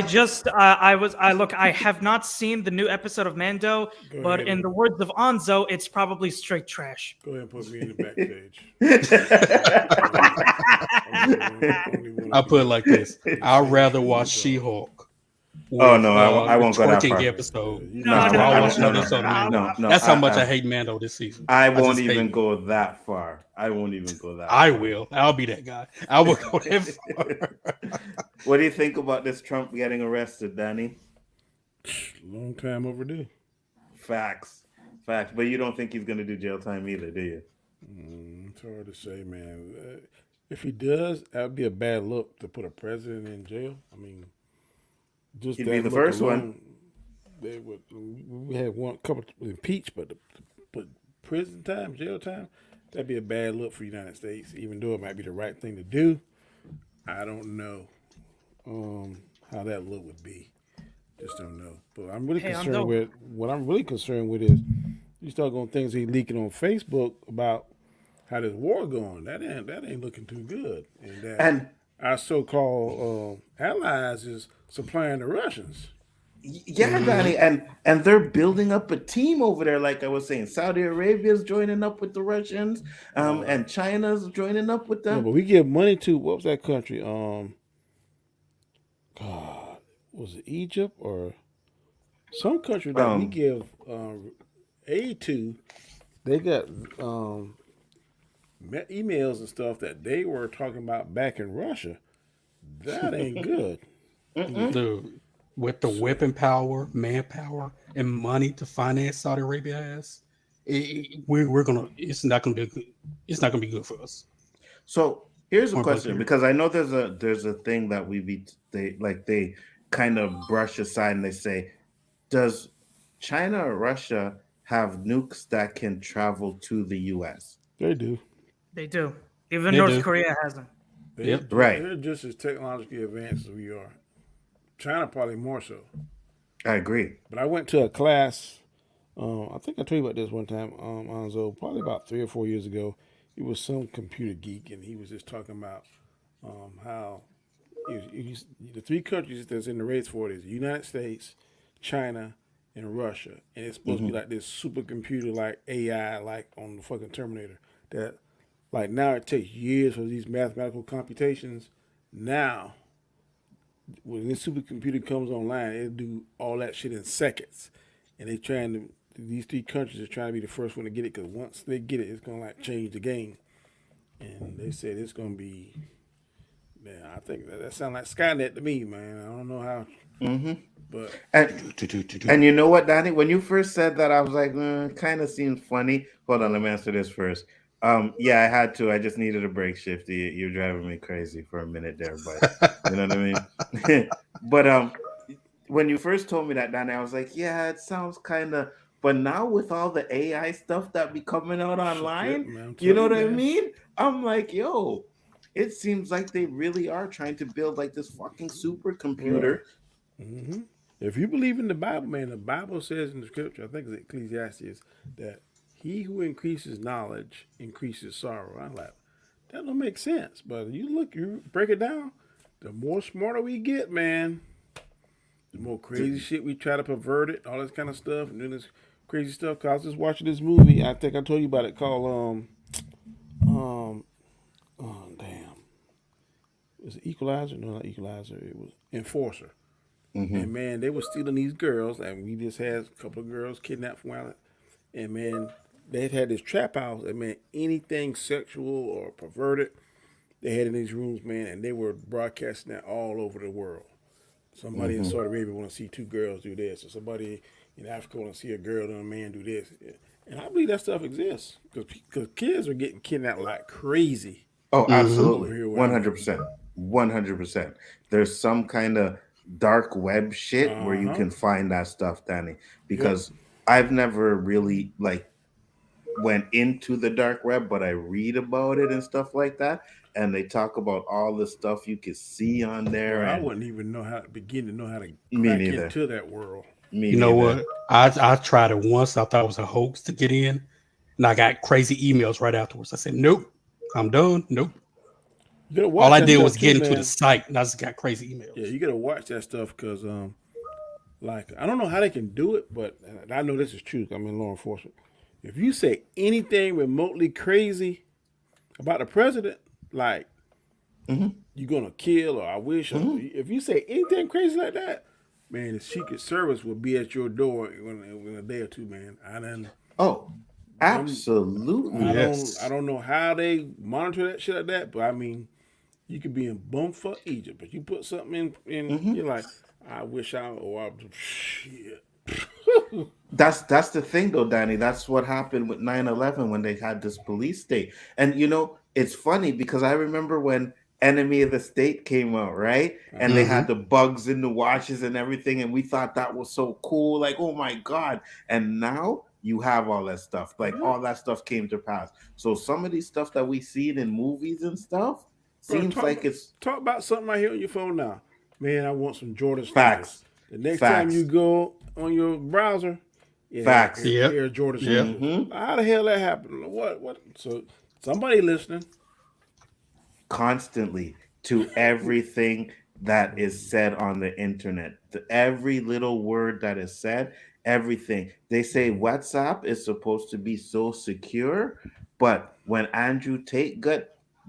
have not seen the new episode of Mando, but in the words of Anzo, it's probably straight trash. Go ahead and put me in the backstage. I'll put it like this: I'd rather watch She-Hulk. Oh no, I won't go that far. Episode. No. That's how much I hate Mando this season. I won't even go that far. I will. I'll be that guy. I will go that far. What do you think about this Trump getting arrested, Danny? Long time overdue. Facts. But you don't think he's going to do jail time either, do you? It's hard to say, man. If he does, that would be a bad look to put a president in jail. I mean, just he'd be the first one. They would. We had one couple impeached, but prison time, jail time, that'd be a bad look for the United States. Even though it might be the right thing to do, I don't know how that look would be. Just don't know. But I'm really concerned with what I'm really concerned with is you start going things he leaking on Facebook about how this war going. That ain't looking too good. And that And our so-called allies is supplying the Russians. yeah, Danny, and they're building up a team over there. Like I was saying, Saudi Arabia's joining up with the Russians, and China's joining up with No, them. but we give money to what was that country? God, was it Egypt or some country that we give aid to? They got emails and stuff that they were talking about back in Russia. That ain't good. With the weapon power, manpower, and money to finance Saudi Arabia has, we're gonna. It's not gonna be good. It's not gonna be good for us. So here's a Point blank question, period. because I know there's a thing that they kind of brush aside and they say, does China or Russia have nukes that can travel to the U.S.? They do. They do. Even They North do. Korea has them. Yep. Right. They're just as technologically advanced as we are. China probably more so. I agree. But I went to a class. I think I told you about this one time, Nzo, probably about 3 or 4 years ago. It was some computer geek, and he was just talking about how the three countries that's in the race for it is the United States, China, and Russia. And it's supposed to be like this supercomputer, like AI, like on the fucking Terminator. That, like, now it takes years for these mathematical computations. Now, when this supercomputer comes online, it'll do all that shit in seconds. And these three countries are trying to be the first one to get it, because once they get it, it's gonna like change the game. And they said it's gonna be, man, I think that sounds like Skynet to me, man. I don't know how, but And you know what, Danny? When you first said that, I was like, kind of seems funny. Hold on, let me answer this first. Yeah, I had to. I just needed a break, Shifty. You're driving me crazy for a minute there, but you know what I mean. But when you first told me that, Danny, I was like, yeah, it sounds kind of. But now with all the AI stuff that be coming out online, man, you know what I man. mean? I'm like, yo, it seems like they really are trying to build like this fucking supercomputer. Mm-hmm. If you believe in the Bible, man, the Bible says in the scripture, I think it's Ecclesiastes, that he who increases knowledge increases sorrow. I'm like, that don't make sense. But you break it down, the more smarter we get, man, the more crazy shit we try to pervert it, all this kind of stuff, and doing this crazy stuff. Cause I was just watching this movie, I think I told you about it, called oh damn, was it Equalizer? No, not Equalizer. It was Enforcer. And man, they were stealing these girls, and we just had a couple of girls kidnapped from out. And man, they had this trap house, and man, anything sexual or perverted, they had in these rooms, man, and they were broadcasting that all over the world. Somebody in Saudi Arabia want to see two girls do this, or somebody in Africa want to see a girl and a man do this. And I believe that stuff exists, because kids are getting kidnapped like crazy. Oh, absolutely. 100%. 100%. There's some kind of dark web shit where you can find that stuff, Danny. Because I've never really went into the dark web, but I read about it and stuff like that. And they talk about all the stuff you can see on there. Well, I and wouldn't even know how to begin to know how to Me crack neither. into that world. Me You know neither. what? I tried it once. I thought it was a hoax to get in, and I got crazy emails right afterwards. I said, "Nope, I'm done. Nope." You gotta watch All I that did stuff was too, get into man. the site, and I just got crazy emails. Yeah, you gotta watch that stuff, because like, I don't know how they can do it, but I know this is true. I'm in law enforcement. If you say anything remotely crazy about the president, like you're gonna kill, or I wish, or if you say anything crazy like that, man, the Secret Service will be at your door in a day or two, man. Oh, absolutely. I don't know how they monitor that shit like that, but I mean, you could be in bumfuck Egypt, but you put something in you're like, I wish shit. That's the thing though, Danny. That's what happened with 9/11 when they had this police state. And you know, it's funny because I remember when Enemy of the State came out, right? And they had the bugs in the watches and everything, and we thought that was so cool, like, oh my God. And now you have all that stuff. Like all that stuff came to pass. So some of these stuff that we see in movies and stuff seems like it's talk about something right here on your phone now. Man, I want some Jordan facts. sneakers. The next Facts. time you go on your browser, Facts. Air Jordan sneakers. Mhm. How the hell that happened? What? So Somebody listening. Constantly to everything that is said on the internet. Every little word that is said, everything. They say WhatsApp is supposed to be so secure, but when Andrew Tate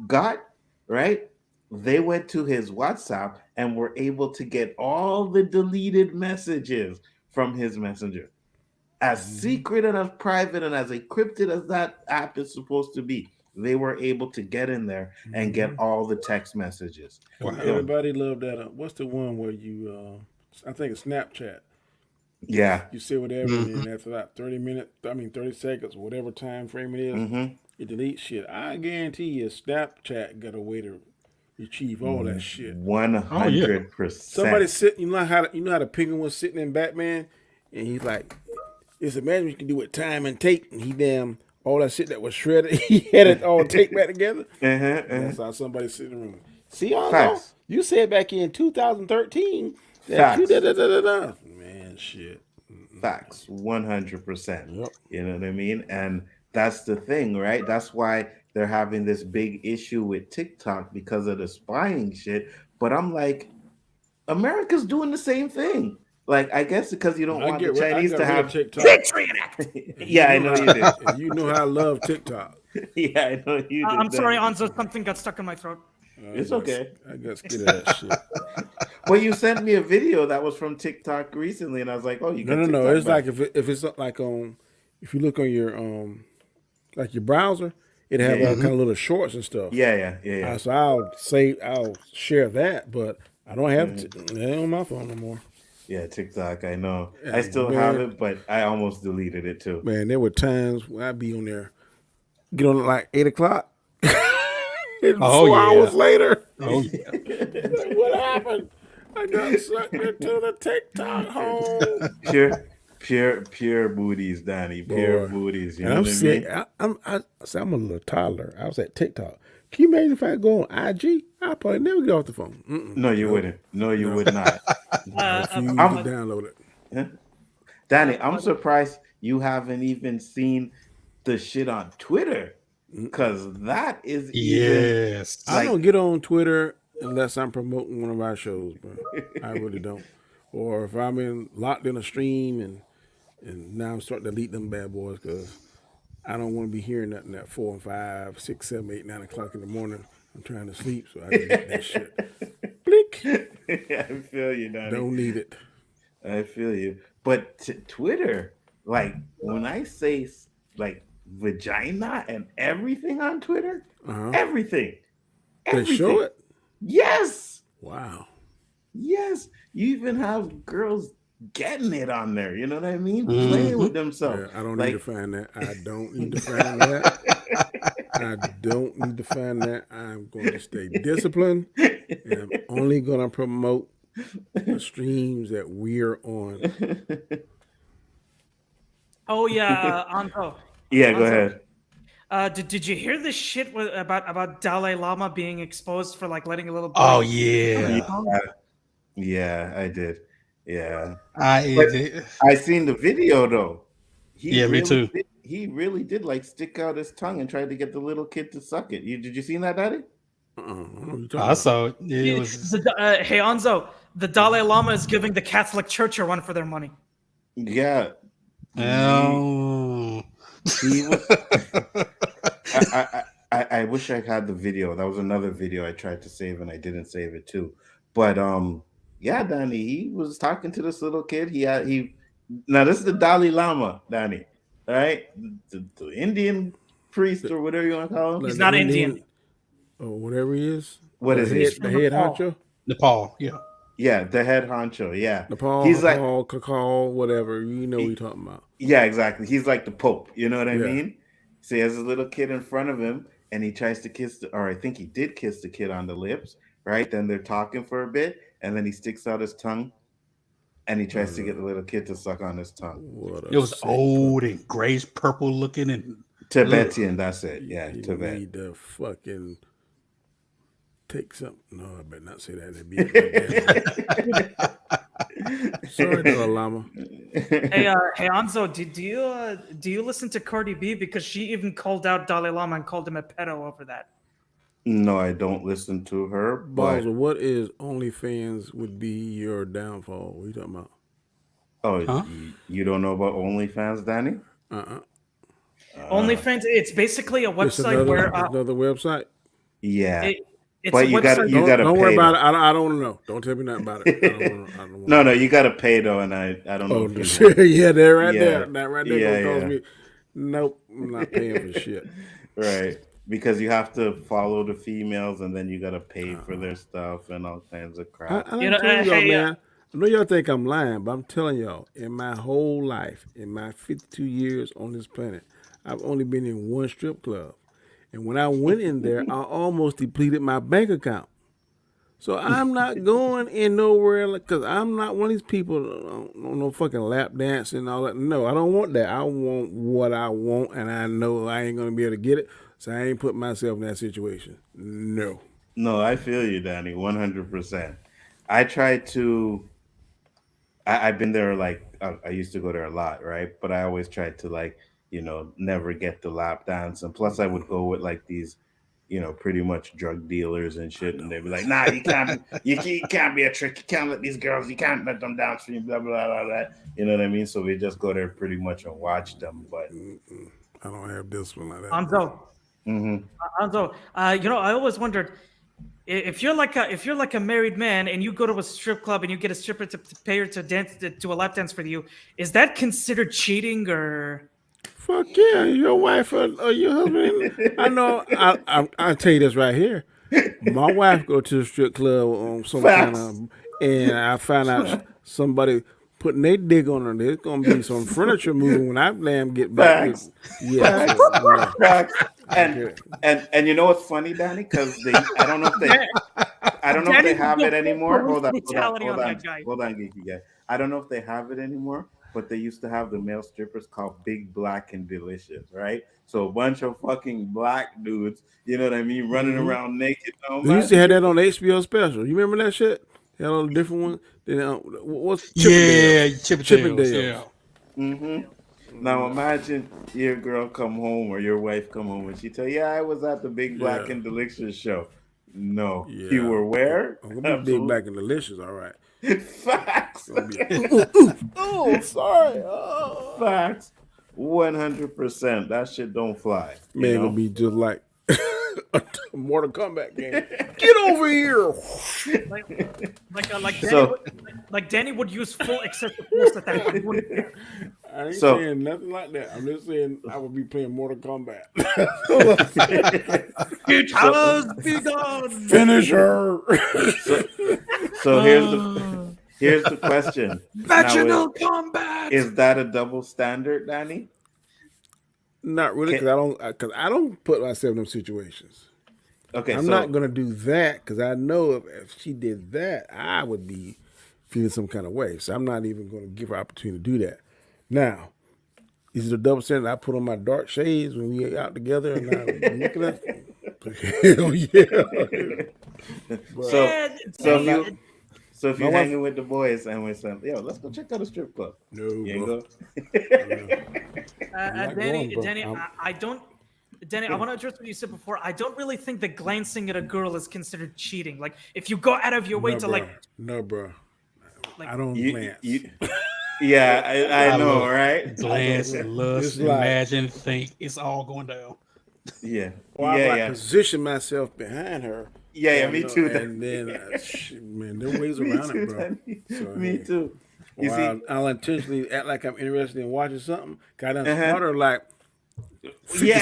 got right, they went to his WhatsApp and were able to get all the deleted messages from his messenger. As secret and as private and as encrypted as that app is supposed to be, they were able to get in there and get all the text messages. Wow. Everybody loved that. What's the one where you? I think it's Snapchat. Yeah. You say whatever, and then after that 30 seconds, whatever time frame it is, it deletes shit. I guarantee you, Snapchat got a way to retrieve all that shit. 100%. Somebody sitting, you know how the penguin was sitting in Batman, and he's like, "It's imagine you can do with time and tape," and he damn all that shit that was shredded, he had it all taped back together. That's how somebody sitting in the room. See, Nzo, you said back in 2013 that you da-da-da-da-da. Man, shit. Facts, 100%. Yep. You know what I mean? And that's the thing, right? That's why they're having this big issue with TikTok because of the spying shit. But I'm like, America's doing the same thing. Like, I guess because you don't want the Chinese to have TikTok. Yeah, I know you did. And you know how I love TikTok. Yeah, I know you did. I'm sorry, Nzo. Something got stuck in my throat. It's okay. I got scared of that shit. Well, you sent me a video that was from TikTok recently, and I was like, "Oh, you got TikTok no. It's back. like if it's like if you look on your like your browser, it have all kind of little shorts and stuff. Yeah. So I'll share that, but I don't have it on my phone no more. Yeah, TikTok. I know. I still have it, but I almost deleted it too. Man, there were times when I'd be on there, get on at like 8:00. 4 hours later. Oh yeah. What happened? I got sucked into the TikTok hole. Pure booties, Donnie. Pure booties. You know what I mean? I'm a little toddler. I was at TikTok. Can you imagine if I go on IG? I'd probably never get off the phone. No, you wouldn't. No, you would not. I refuse to download it. Yeah. Danny, I'm surprised you haven't even seen the shit on Twitter. Because that is yes. I don't get on Twitter unless I'm promoting one of our shows, bro. I really don't. Or if I'm locked in a stream and now I'm starting to delete them bad boys because I don't want to be hearing nothing at 4 and 5, 6, 7, 8, 9 o'clock in the morning. I'm trying to sleep, so I delete that shit. Blink. Yeah, I feel you, Donnie. Don't need it. I feel you. But Twitter, like when I say like vagina and everything on Twitter, everything. They show it? Yes. Wow. Yes. You even have girls getting it on there. You know what I mean? Playing with themselves. Yeah, I don't need to find that. I don't need to find that. I don't need to find that. I'm going to stay disciplined, and I'm only going to promote the streams that we're on. Oh yeah, Nzo. Yeah, go ahead. Did you hear this shit about Dalai Lama being exposed for like letting a little boy? Oh yeah. Yeah, I did. Yeah. I seen the video though. Me too. He really did like stick out his tongue and tried to get the little kid to suck it. Did you see that, Daddy? I saw it. Yeah, it was... Hey Nzo, the Dalai Lama is giving the Catholic Church a run for their money. Yeah. Oh. He was, I wish I had the video. That was another video I tried to save and I didn't save it too. But yeah, Danny, he was talking to this little kid. Now this is the Dalai Lama, Danny, all right? The Indian priest or whatever you want to call him. He's not Indian. Or whatever he is. What is he? The head honcho? Nepal, yeah. Yeah, the head honcho, yeah. Nepal, he's Nepal, like cacao, whatever. You know what you're talking about. Yeah, exactly. He's like the Pope. You know what I mean? So he has a little kid in front of him, and he tries to kiss or I think he did kiss the kid on the lips, right? Then they're talking for a bit, and then he sticks out his tongue, and he tries to get the little kid to suck on his tongue. It was old and grayish purple looking and Tibetan. That's it. Yeah, you Tibet. Need to fucking take something. No, I better not say that. Sorry, Dalai Lama. Hey, Anzo, do you listen to Cardi B because she even called out Dalai Lama and called him a pedo over that? No, I don't listen to her, but Balzer, what is OnlyFans would be your downfall? What are you talking about? oh, Huh? you don't know about OnlyFans, Danny? Uh-uh. OnlyFans, it's basically a It's website where another website. Yeah, it, it's a but website. you gotta Don't worry pay about though. it. I don't want to know. Don't tell me nothing about it. I don't want to. I don't want No, to no, know. you gotta pay though, and I don't know Oh, if you want. yeah, that right Yeah, there. That right there yeah, gonna cause yeah. me. Nope, I'm not paying for shit. Right, because you have to follow the females, and then you gotta pay for their stuff and all kinds of crap. I You done know, told y'all, hey, man. I know y'all think I'm lying, but I'm telling y'all, in my whole life, in my 52 years on this planet, I've only been in one strip club. And when I went in there, I almost depleted my bank account. So I'm not going in nowhere because I'm not one of these people on no fucking lap dance and all that. No, I don't want that. I want what I want, and I know I ain't gonna be able to get it. So I ain't put myself in that situation. No. No, I feel you, Danny, 100%. I try to. I've been there like I used to go there a lot, right? But I always tried to like never get the lap dance, and plus I would go with like these pretty much drug dealers and shit, and they'd be like, "Nah, you can't be a trick. You can't let these girls. You can't let them dance for you." Blah blah blah blah. You know what I mean? So we just go there pretty much and watch them. But I don't have discipline like that. Anzo, mhm. Anzo, I always wondered if you're like a married man and you go to a strip club and you get a stripper to pay her to dance to a lap dance for you, is that considered cheating or? Fuck yeah, your wife or your husband. I know. I'll tell you this right here. My wife go to the strip club on some kind Facts. of, and I find out somebody putting their dick on her. There's gonna be some furniture moving when I damn get back. Facts. Yeah, Facts. so, no. Facts. And Okay. and you know what's funny, Danny? Because I don't know if they Danny have would it go full anymore. police Hold on, brutality on that guy. hold on, geeky guy. I don't know if they have it anymore, but they used to have the male strippers called Big Black and Delicious, right? So a bunch of fucking black dudes, you know what I mean, running Mm-hmm. around naked. Oh They my used to have that on HBO special. You remember that shit? They had all the different ones. Then what's Yeah, Chippendales? Chippendales. Yeah. Mm-hmm. Now imagine your girl come home or your wife come home and she tell you, "Yeah, I was at the Big Black Yeah, and Delicious show." No, you yeah. were where? I'm gonna be big, Absolutely. black, and delicious. All right. Facts. Gonna be oh, sorry. Facts. 100%. That shit don't fly. You Man, gonna know. be just like a Mortal Kombat game. Get over here. Like So Danny would use full excessive force at that point. Wouldn't he? I ain't so saying nothing like that. I'm just saying I would be playing Mortal Kombat. It has begun. Finish her. so so here's the question. Now Vaginal combat. is that a double standard, Danny? Not really, Can, because I don't put myself in them situations. okay, I'm not so gonna do that because I know if she did that, I would be feeling some kind of way. So I'm not even gonna give her opportunity to do that. Now, is it a double standard? I put on my dark shades when we out together and I'm looking at. Hell yeah! so Yeah, so if Danny, you so if My you're wife- hanging with the boys and we're saying, "Yo, let's go check out a strip club," No, you ain't bro. go. not Danny, going, bro. Danny, I don't. Danny, I want to address what you said before. I don't really think that glancing at a girl is considered cheating. Like, if you go out of your way No, to bro. like, No, bro. like I don't You, glance. yeah, I know, love right? glance, It's lust, like- imagine, think. It's all going down. Yeah, Or I yeah, like yeah, position myself behind her. yeah. you Me know, too. And then, man, there are ways around it, bro. Danny. So, Me hey. too. You Or see, I'll intentionally act like I'm interested in watching something. I done Uh-huh. spot her like 50 Yes.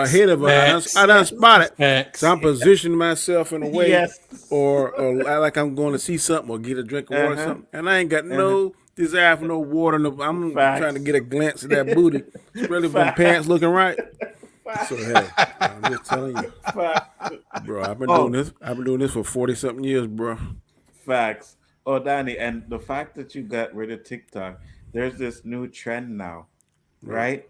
feet ahead of her. I done spot it. Facts. So I'm positioning myself in a way, Yes. or act like I'm going to see something or get a drink of water or Uh-huh. something. And I ain't got no desire for no water. No, I'm Facts. trying to get a glance at that booty, especially if my Facts. pants looking right. So hey, I'm just telling you, bro. I've been doing this. I've been doing this for 40-something years, bro. Facts. Oh, Danny, and the fact that you got rid of TikTok, there's this new trend now, right?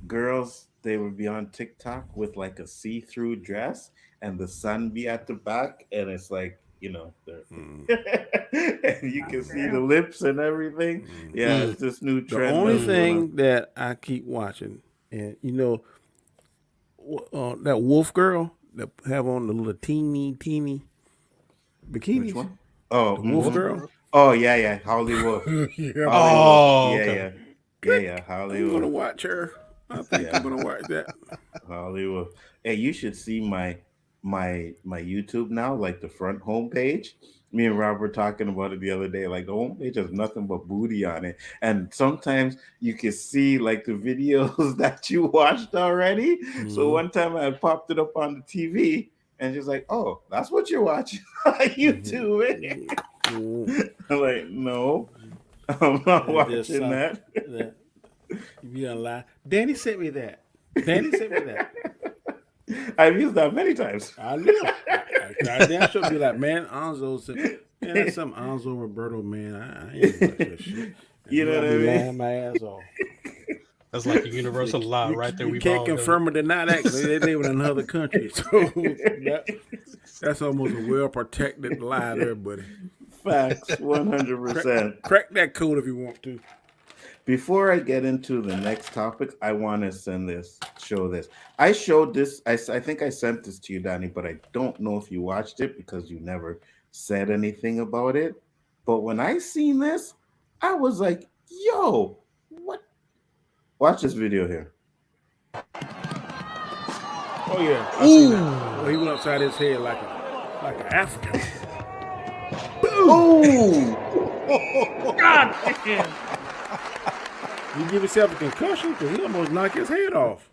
Girls, they would be on TikTok with like a see-through dress and the sun be at the back, and it's like, you know, and you can see the lips and everything. Yeah, it's this new The trend. only that's going on. thing that I keep watching, and you know, that wolf girl that have on the little teeny bikinis. Which one? Oh, The wolf mhm. girl. Oh yeah, Hollywood. Yeah. Hollywood. Oh, Yeah, okay. yeah, I'm gonna Hollywood. watch her. I think I'm gonna watch that. Hollywood. Hey, you should see my YouTube now, like the front homepage. Me and Rob were talking about it the other day. Like the homepage has nothing but booty on it, and sometimes you can see like the videos that you watched already. So one time I had popped it up on the TV, and she's like, "Oh, that's what you're watching on YouTube." I'm like, "No, I'm not watching that." You don't lie. Danny sent me that. Danny sent me that. I've used that many times. I know. I damn sure be like, man, Nzo said, man, that's some Nzo Roberto, man. I ain't watch that shit. You know what I be mean? lying my ass off. That's like a universal lie right there. You We've can't all confirm or deny that because they live in another country. So that's almost a well protected lie there, buddy. Facts, 100%. Crack that code if you want to. Before I get into the next topic, I want to show this. I showed this. I think I sent this to you, Danny, but I don't know if you watched it because you never said anything about it. But when I seen this, I was like, "Yo, what?" Watch this video here. Oh yeah, I seen that. Well, he went upside his head like an African. Boom! God damn. You give yourself a concussion because he almost knocked his head off.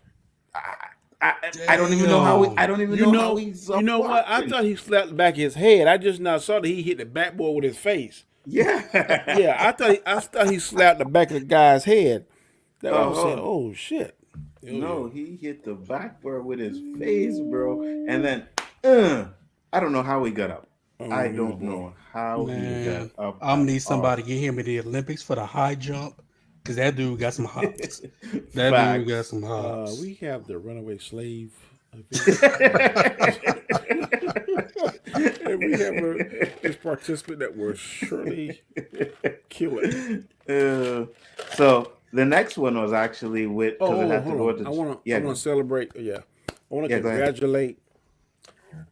I don't even know how. I don't even know how he's. You know what? I thought he slapped the back of his head. I just now saw that he hit the backboard with his face. Yeah, yeah. I thought he slapped the back of the guy's head. That was saying, oh shit. No, he hit the backboard with his face, bro. And then, I don't know how he got up. I don't know how he got up. I'm gonna need somebody to get him in the Olympics for the high jump. Because that dude got some hops. Dude got some hops. We have the runaway slave. And we have this participant that will surely kill it. So the next one was actually with. I want to celebrate. I want to congratulate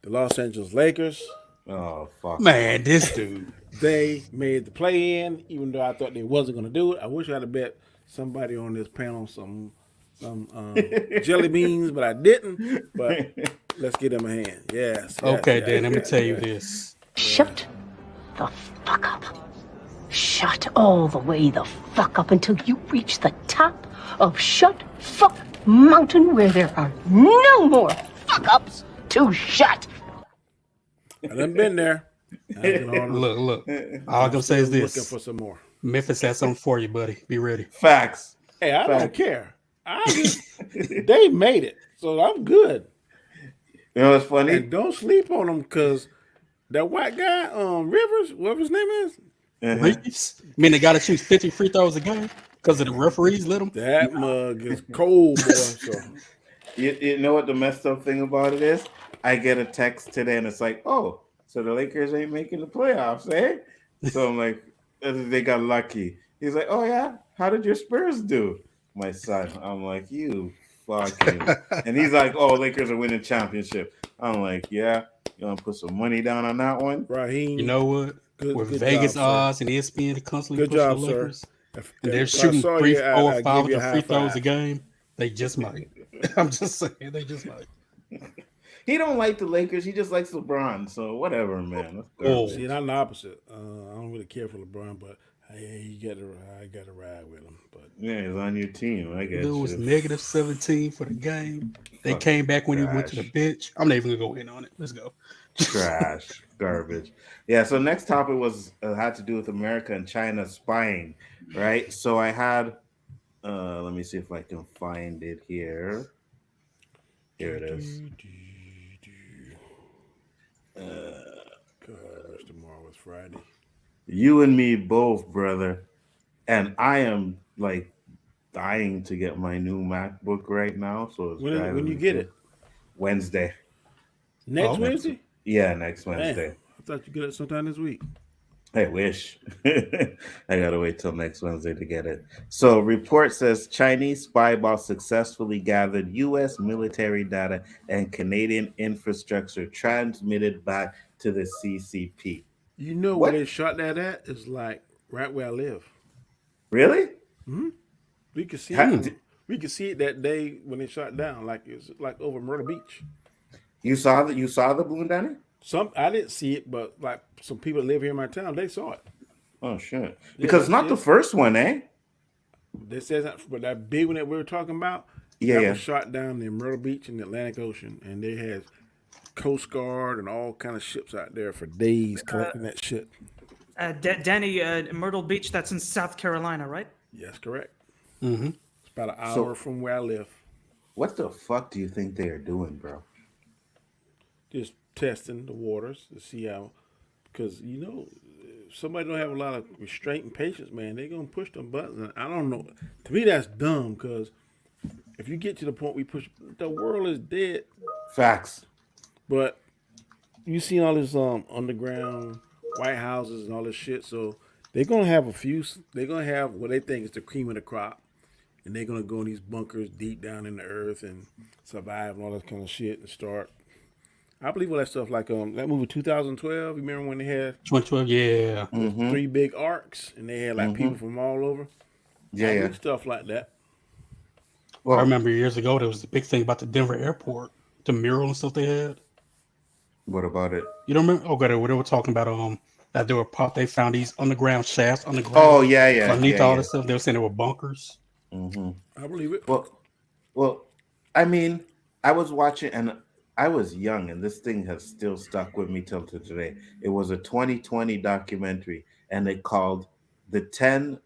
the Los Angeles Lakers. Oh fuck, man, this dude. They made the play-in, even though I thought they wasn't going to do it. I wish I'd have bet somebody on this panel some jelly beans, but I didn't. But let's give them a hand. Yes. Okay, Dan, let me tell you this. Shut the fuck up. Shut all the way the fuck up until you reach the top of Shut Fuck Mountain where there are no more fuck-ups to shut. I done been there. Look. All I'm gonna say is this: looking for some more. Memphis has something for you, buddy. Be ready. Facts. Hey, I don't care. They made it, so I'm good. You know what's funny? And don't sleep on them because that white guy, Rivers, whatever his name is. Reese. I mean, they got to shoot 50 free throws a game because of the referees let them. That mug is cold, boy. So. You know what the messed up thing about it is? I get a text today and it's like, oh, so the Lakers ain't making the playoffs, eh? So I'm like, they got lucky. He's like, oh yeah, how did your Spurs do? My son. I'm like, you fucking. And he's like, oh, Lakers are winning championship. I'm like, yeah, you want to put some money down on that one? Raheem. You know what? With Vegas odds and ESPN constantly pushing the Lakers, and they're shooting 3, 4, 500 free throws a game. They just might. I'm just saying, they just might. He don't like the Lakers. He just likes LeBron. So whatever, man. See, I'm the opposite. I don't really care for LeBron, but I got to ride with him. But yeah, he's on your team. I guess it was -17 for the game. They came back when he went to the bench. I'm not even gonna go in on it. Let's go. Trash, garbage. Yeah. So next topic was had to do with America and China spying, right? So I had. Let me see if I can find it here. Here it is. Gosh, tomorrow is Friday. You and me both, brother. And I am like dying to get my new MacBook right now. So it's when you get it? Wednesday. Next Wednesday? Yeah, next Wednesday. I thought you get it sometime this week. I wish. I gotta wait till next Wednesday to get it. So, report says Chinese spy ball successfully gathered U.S. military data and Canadian infrastructure transmitted back to the CCP. You know where What? they shot that at? Is like right where I live. Really? Hmm. We could see Ha- it. We could see it that day when they shot down. Like it's like over Myrtle Beach. You saw the balloon, Danny? Some I didn't see it, but like some people that live here in my town, they saw it. Oh shit! Because Yeah, not the first one, eh? They says that, but that big one that we were talking about, Yeah, that yeah. was shot down in Myrtle Beach in the Atlantic Ocean, and they had Coast Guard and all kind of ships out there for days collecting that shit. Danny, Myrtle Beach, that's in South Carolina, right? Yes, correct. Mm-hmm. It's about an hour from where I live. What the fuck do you think they are doing, bro? Just testing the waters to see how, because you know, if somebody don't have a lot of restraint and patience, man, they're gonna push them buttons. And I don't know. To me, that's dumb. Because if you get to the point we push, the world is dead. Facts. But you see all this underground White Houses and all this shit, so they're gonna have a few. They're gonna have what they think is the cream of the crop, and they're gonna go in these bunkers deep down in the earth and survive and all that kind of shit and start. I believe all that stuff, like that movie 2012. You remember when they had 2012, yeah. Mm-hmm. 3 big arcs and they had like people from all over? Yeah, yeah. Stuff like that. Well, I remember years ago there was a big thing about the Denver airport, the mural and stuff they had. What about it? You don't remember? Oh, God, they were talking about that they found these underground shafts underground. Oh yeah. Underneath all this stuff, they were saying they were bunkers. Mm-hmm. I believe it. Well, I mean, I was watching and I was young, and this thing has still stuck with me till today. It was a 2020 documentary, and it called the 10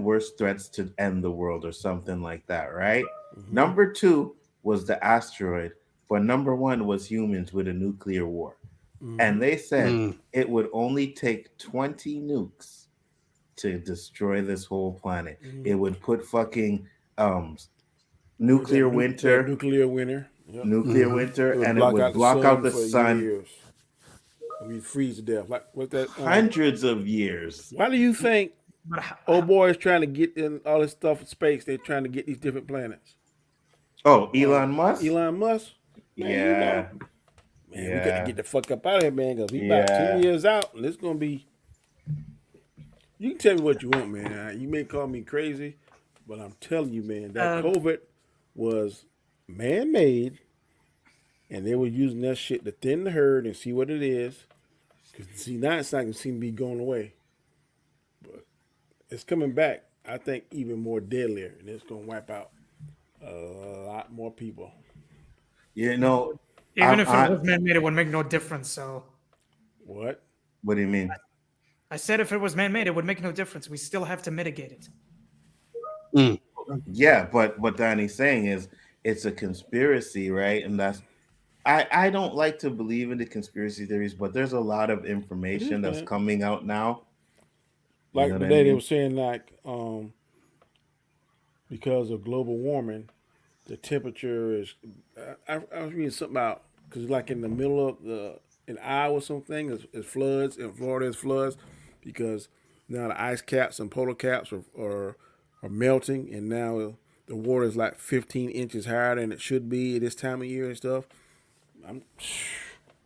worst threats to end the world, or something like that, right? Mm-hmm. Number 2 was the asteroid, but number 1 was humans with a nuclear war. Mm-hmm. And they said it would only take 20 nukes to destroy this whole planet. Mm-hmm. It would put fucking nuclear winter, yep. nuclear winter, and it would block out the sun. Years. We freeze to death. Like what's that? Hundreds of years. Why do you think old boy is trying to get in all this stuff in space? They're trying to get these different planets. Oh, Elon Musk. Elon Musk. Man, yeah. Man, we got to get the fuck up out of here, man, because we about 2 years out, and it's gonna be. You can tell me what you want, man. You may call me crazy, but I'm telling you, man, that COVID was man-made, and they were using that shit to thin the herd and see what it is. Because see, now it's not gonna seem to be going away, but it's coming back. I think even more deadlier, and it's gonna wipe out a lot more people. You know, even if it was man-made, it would make no difference. So, what? What do you mean? I said if it was man-made, it would make no difference. We still have to mitigate it. Yeah, but what Danny's saying is it's a conspiracy, right? And that's I don't like to believe in the conspiracy theories, but there's a lot of information that's coming out now. Like today, they were saying like because of global warming, the temperature is. I was reading something about because like in the middle of in Iowa something is floods, in Florida is floods because now the ice caps and polar caps are melting, and now the water is like 15 inches higher than it should be at this time of year and stuff.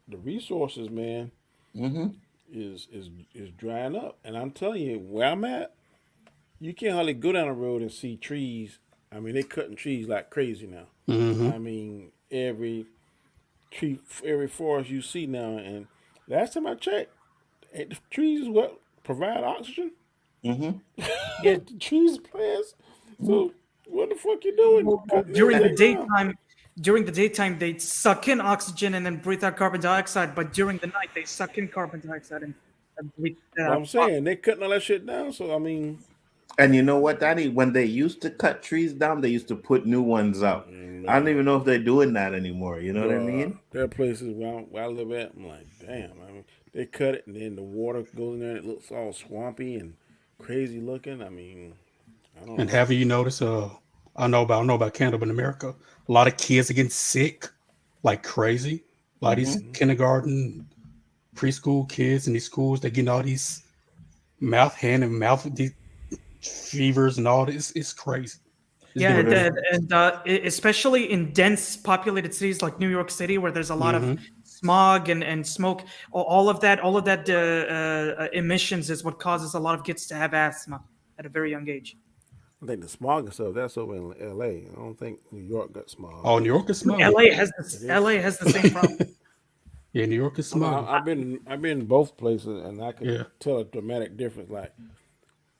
The resources, man, is drying up, and I'm telling you, where I'm at, you can't hardly go down the road and see trees. I mean, they cutting trees like crazy now. I mean, every tree, every forest you see now, and last time I checked, the trees is what provide oxygen. Yeah, the trees, plants. So what the fuck you doing? During the daytime, they suck in oxygen and then breathe out carbon dioxide. But during the night, they suck in carbon dioxide and breathe out. I'm saying they cutting all that shit down. So I mean, and you know what, Danny? When they used to cut trees down, they used to put new ones up. I don't even know if they're doing that anymore. You know what I mean? There are places where I live at. I'm like, damn. I mean, they cut it and then the water goes in there and it looks all swampy and crazy looking. I mean, I don't know. And have you noticed? I don't know about Canada, but in America, a lot of kids are getting sick like crazy. A lot of these kindergarten, preschool kids in these schools, they're getting all these hand and mouth fevers and all this. It's crazy. Yeah, and especially in dense populated cities like New York City, where there's a lot of smog and smoke, all of that emissions is what causes a lot of kids to have asthma at a very young age. I think the smog and stuff, that's over in L.A. I don't think New York got smog. Oh, New York is smog. LA has the same problem. Yeah, New York is smog. I've been in both places, and I can tell a dramatic difference. Like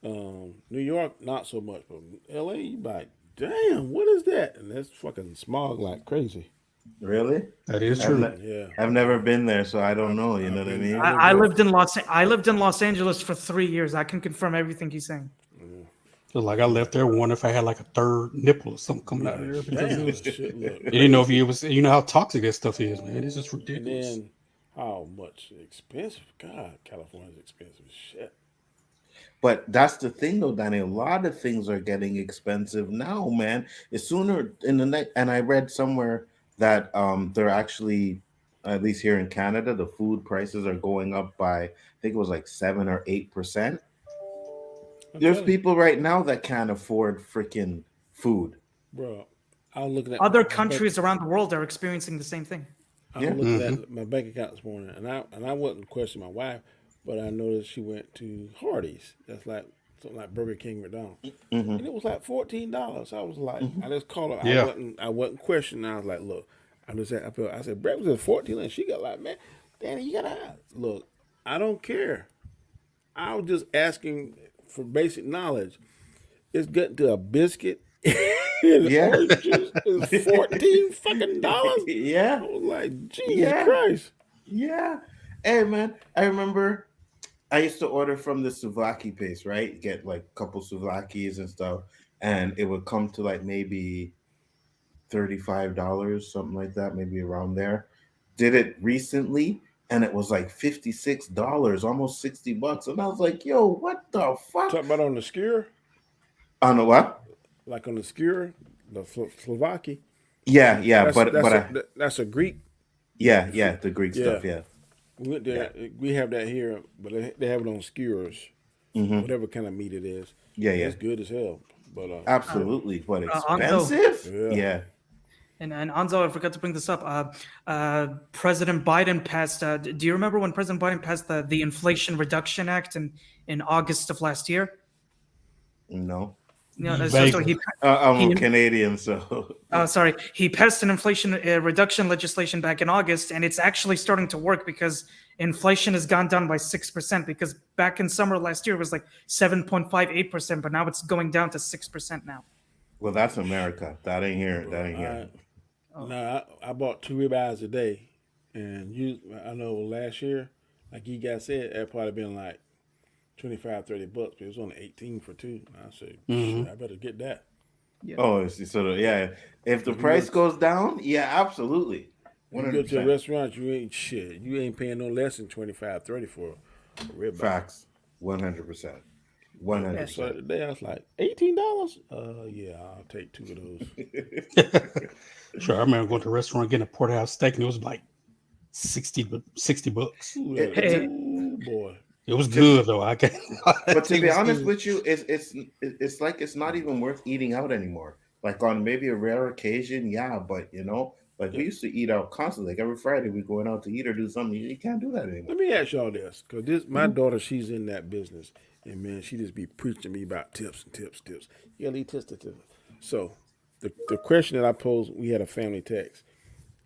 New York, not so much, but L.A., you like, damn, what is that? And that's fucking smog like crazy. Really? That is true. I've never been there, so I don't know. You know what I mean? I lived in Los Angeles for 3 years. I can confirm everything he's saying. So like I left there wondering if I had like a third nipple or something coming out of there because it was, you didn't know if it was, you know how toxic that stuff is, man. It's just ridiculous. And then how much expensive? God, California's expensive as shit. But that's the thing, though, Danny. A lot of things are getting expensive now, man. It's sooner in the next. And I read somewhere that they're actually, at least here in Canada, the food prices are going up by, I think it was like 7 or 8%. There's people right now that can't afford freaking food. Bro, I was looking at other countries around the world are experiencing the same thing. I was looking at my bank account this morning, and I wasn't questioning my wife, but I noticed she went to Hardee's. That's like something like Burger King, McDonald's, and it was like $14. I was like, I just called her. Yeah. I wasn't questioning. I was like, look, I said breakfast is $14, and she got like, man, Danny, you gotta look. I don't care. I was just asking for basic knowledge. It's getting to a biscuit and orange juice is $14 fucking dollars. Yeah. I was like, Jesus Christ. Yeah. Hey man, I remember I used to order from the souvlaki place, right? Get like a couple souvlakis and stuff, and it would come to like maybe $35, something like that, maybe around there. Did it recently, and it was like $56, almost $60. And I was like, yo, what the fuck? Talking about on the skewer? On the what? Like on the skewer, the Slovaki. Yeah, that's a Greek. Yeah, the Greek stuff, yeah. We went there, we have that here, but they have it on skewers, whatever kind of meat it is. Yeah. It's good as hell. But absolutely, but expensive? Yeah. And Anzo, I forgot to bring this up. President Biden passed. Do you remember when President Biden passed the Inflation Reduction Act in August of last year? No. No, I'm Canadian, so. Sorry, he passed an inflation reduction legislation back in August, and it's actually starting to work because inflation has gone down by 6%. Because back in summer last year it was like 7.58%, but now it's going down to 6% now. Well, that's America. That ain't here. That ain't here. No, I bought 2 ribeyes a day, and I know last year, like you guys said, it probably been like $25-$30, but it was only 18 for 2. I said, shit, I better get that. Yeah. Oh, it's sort of If the price goes down, absolutely. When you go to a restaurant, you ain't paying no less than $25-$30 for a ribeye. Facts, 100%. 100%. So today I was like, $18? Yeah, I'll take 2 of those. Sure, I remember going to a restaurant getting a porterhouse steak, and it was like $60. Ooh, boy. It was good though. But to be honest with you, it's like it's not even worth eating out anymore. Like on maybe a rare occasion, but we used to eat out constantly. Like every Friday, we going out to eat or do something. You can't do that anymore. Let me ask y'all this, because my daughter, she's in that business, and man, she just be preaching to me about tips and tips. You gotta eat tips. So the question that I posed, we had a family text,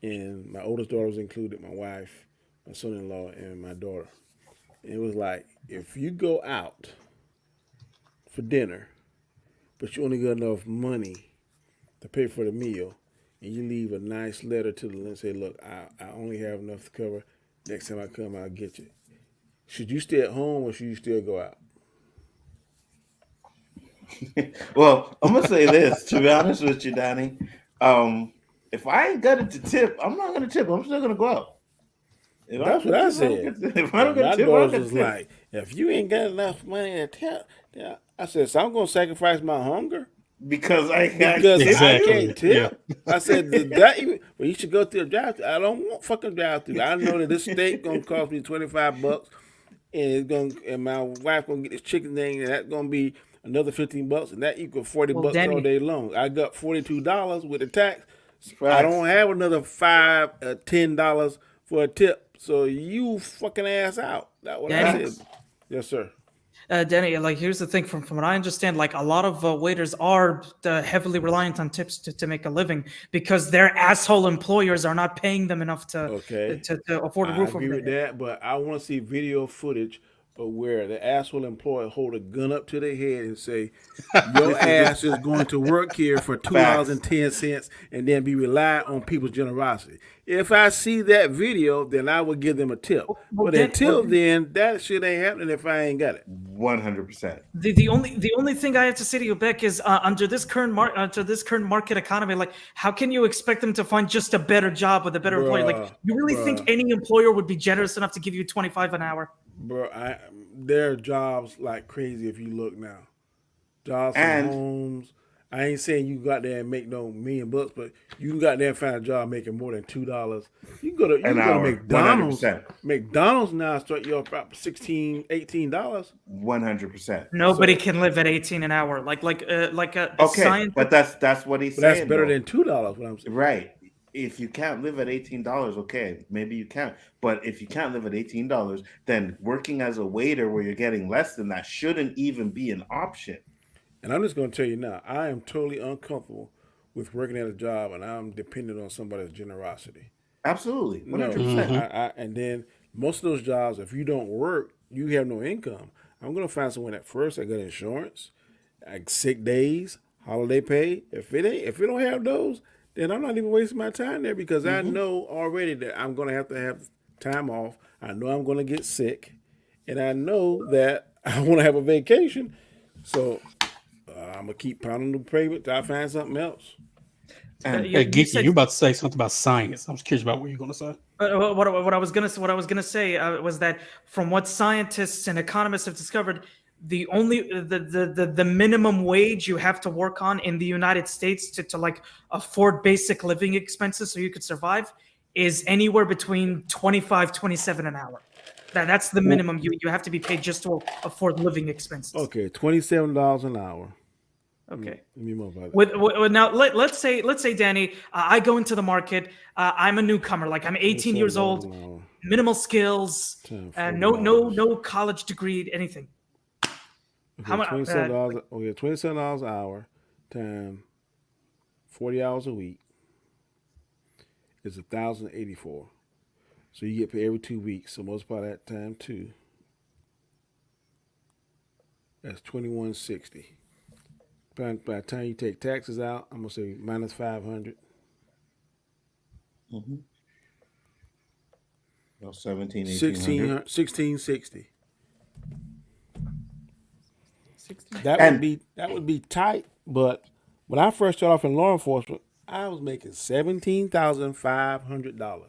and my oldest daughter was included, my wife, my son-in-law, and my daughter. It was like, if you go out for dinner, but you only got enough money to pay for the meal, and you leave a nice letter to them and say, look, I only have enough to cover. Next time I come, I'll get you. Should you stay at home or should you still go out? Well, I'm going to say this, to be honest with you, Danny. If I ain't got it to tip, I'm not going to tip. I'm still going to go out. That's what I said. If I don't get tip, my daughter was like, if you ain't got enough money to tip, I said, so I'm going to sacrifice my hunger? because I can't Because Exactly. I can't tip. I said that even well, you should go through a drive-thru. I don't want fucking drive-thru. I know that this steak gonna cost me $25, and my wife gonna get this chicken thing, and that's gonna be another $15, and that equals $40 Well, all Danny- day long. I got $42 with the tax. I Facts. don't have another $5, $10 for a tip. So you fucking ass out. That's what I Danny? said. Yes, sir. Danny, like here's the thing. From what I understand, like a lot of waiters are heavily reliant on tips to make a living because their asshole employers are not paying them enough to afford a I roof agree over with their head. that, but I want to see video footage of where the asshole employer hold a gun up to their head and say, "Your ass is going to work here for $2.10 and then be reliant on people's generosity." If I see that video, then I will give them a tip. But until then, that shit ain't happening if I ain't got it. 100%. The only thing I have to say to you, Beck, is under this current market economy, like how can you expect them to find just a better job with a better employee? Like you really think any employer would be generous enough to give you $25 an hour? Bro, there are jobs like crazy if you look now. Jobs from homes. I ain't saying you go out there and make no $1,000,000, but you can go out there and find a job making more than $2. You can go to McDonald's. 100%. McDonald's now start you off about $16, $18. 100%. Nobody can live at 18 an hour. Like a Okay, scientist. but that's what he's But saying. that's better though. than $2. What I'm saying. Right. If you can't live at $18, okay, maybe you can. But if you can't live at $18, then working as a waiter where you're getting less than that shouldn't even be an option. And I'm just going to tell you now, I am totally uncomfortable with working at a job and I'm dependent on somebody's generosity. Absolutely, 100%. No, and then most of those jobs, if you don't work, you have no income. I'm going to find someone at first. I got insurance, like sick days, holiday pay. If it don't have those, then I'm not even wasting my time there because I know already that I'm going to have time off. I know I'm going to get sick, and I know that I want to have a vacation. So I'm gonna keep pounding the pavement till I find something else. And Hey, Geeky, you about to say something about science? I was curious about what you're gonna say. What I was gonna say was that from what scientists and economists have discovered, the minimum wage you have to work on in the United States to like afford basic living expenses so you could survive is anywhere between 25, 27 an hour. That's the minimum you have to be paid just to afford living expenses. Okay, $27 an hour. Okay. Let me move about With now, let's say, Danny, I go into the market. I'm a newcomer. Like I'm 18 years old, minimal skills, no college degree, anything. Okay, How much? $27. $27 an hour, time 40 hours a week is $1,084. So you get paid every 2 weeks. So multiply that time 2. That's $2,160. By the time you take taxes out, I'm gonna say minus $500. Mm-hmm. Well, 1660. That would be tight. But when I first started off in law enforcement, I was making $17,500.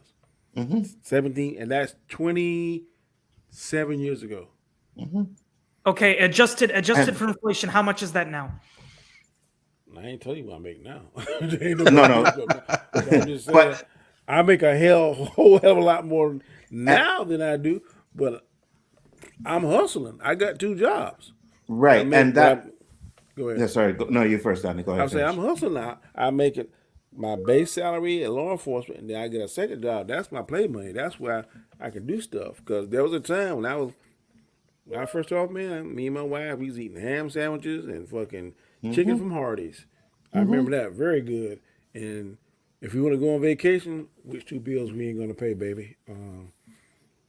17, and that's 27 years ago. Okay, adjusted for inflation. How much is that now? I ain't telling you what I make now. No. I'm just saying, I make a whole hell of a lot more now than I do, but I'm hustling. I got 2 jobs. Right, and that. Go ahead. Yeah, sorry. No, you first, Danny. Go ahead. I'm saying I'm hustling now. I make it my base salary at law enforcement, and then I get a second job. That's my play money. That's where I can do stuff. Because there was a time when I first started off, man, me and my wife, we was eating ham sandwiches and fucking chicken from Hardee's. I remember that very good. And if we want to go on vacation, which 2 bills we ain't gonna pay, baby?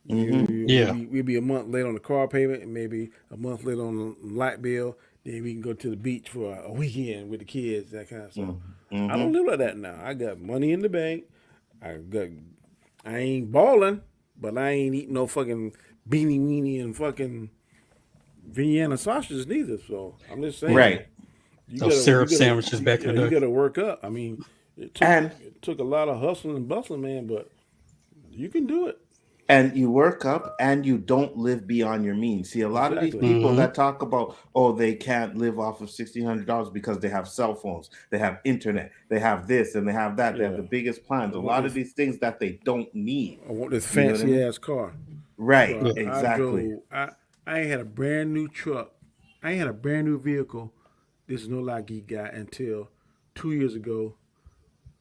We'll be a month late on the car payment and maybe a month late on the light bill. Then we can go to the beach for a weekend with the kids, that kind of stuff. I don't live like that now. I got money in the bank. I ain't balling, but I ain't eating no fucking beanie weenie and fucking Vienna sausages neither. So I'm just saying, right? Those syrup sandwiches back in the day. You got to work up. I mean, it took a lot of hustling and bustling, man, but you can do it. and you work up and you don't live beyond your means. See, a lot of these Exactly. people that talk about, oh, they can't live off of $1,600 because they have cell phones, they have internet, they have this and they have that, they have the biggest plans. I A want lot of this- these things that they don't need. I want this You know what I fancy mean? ass car. Right, So exactly. I ain't had a brand new truck. I ain't had a brand new vehicle. This is no lie, geek guy, until 2 years ago.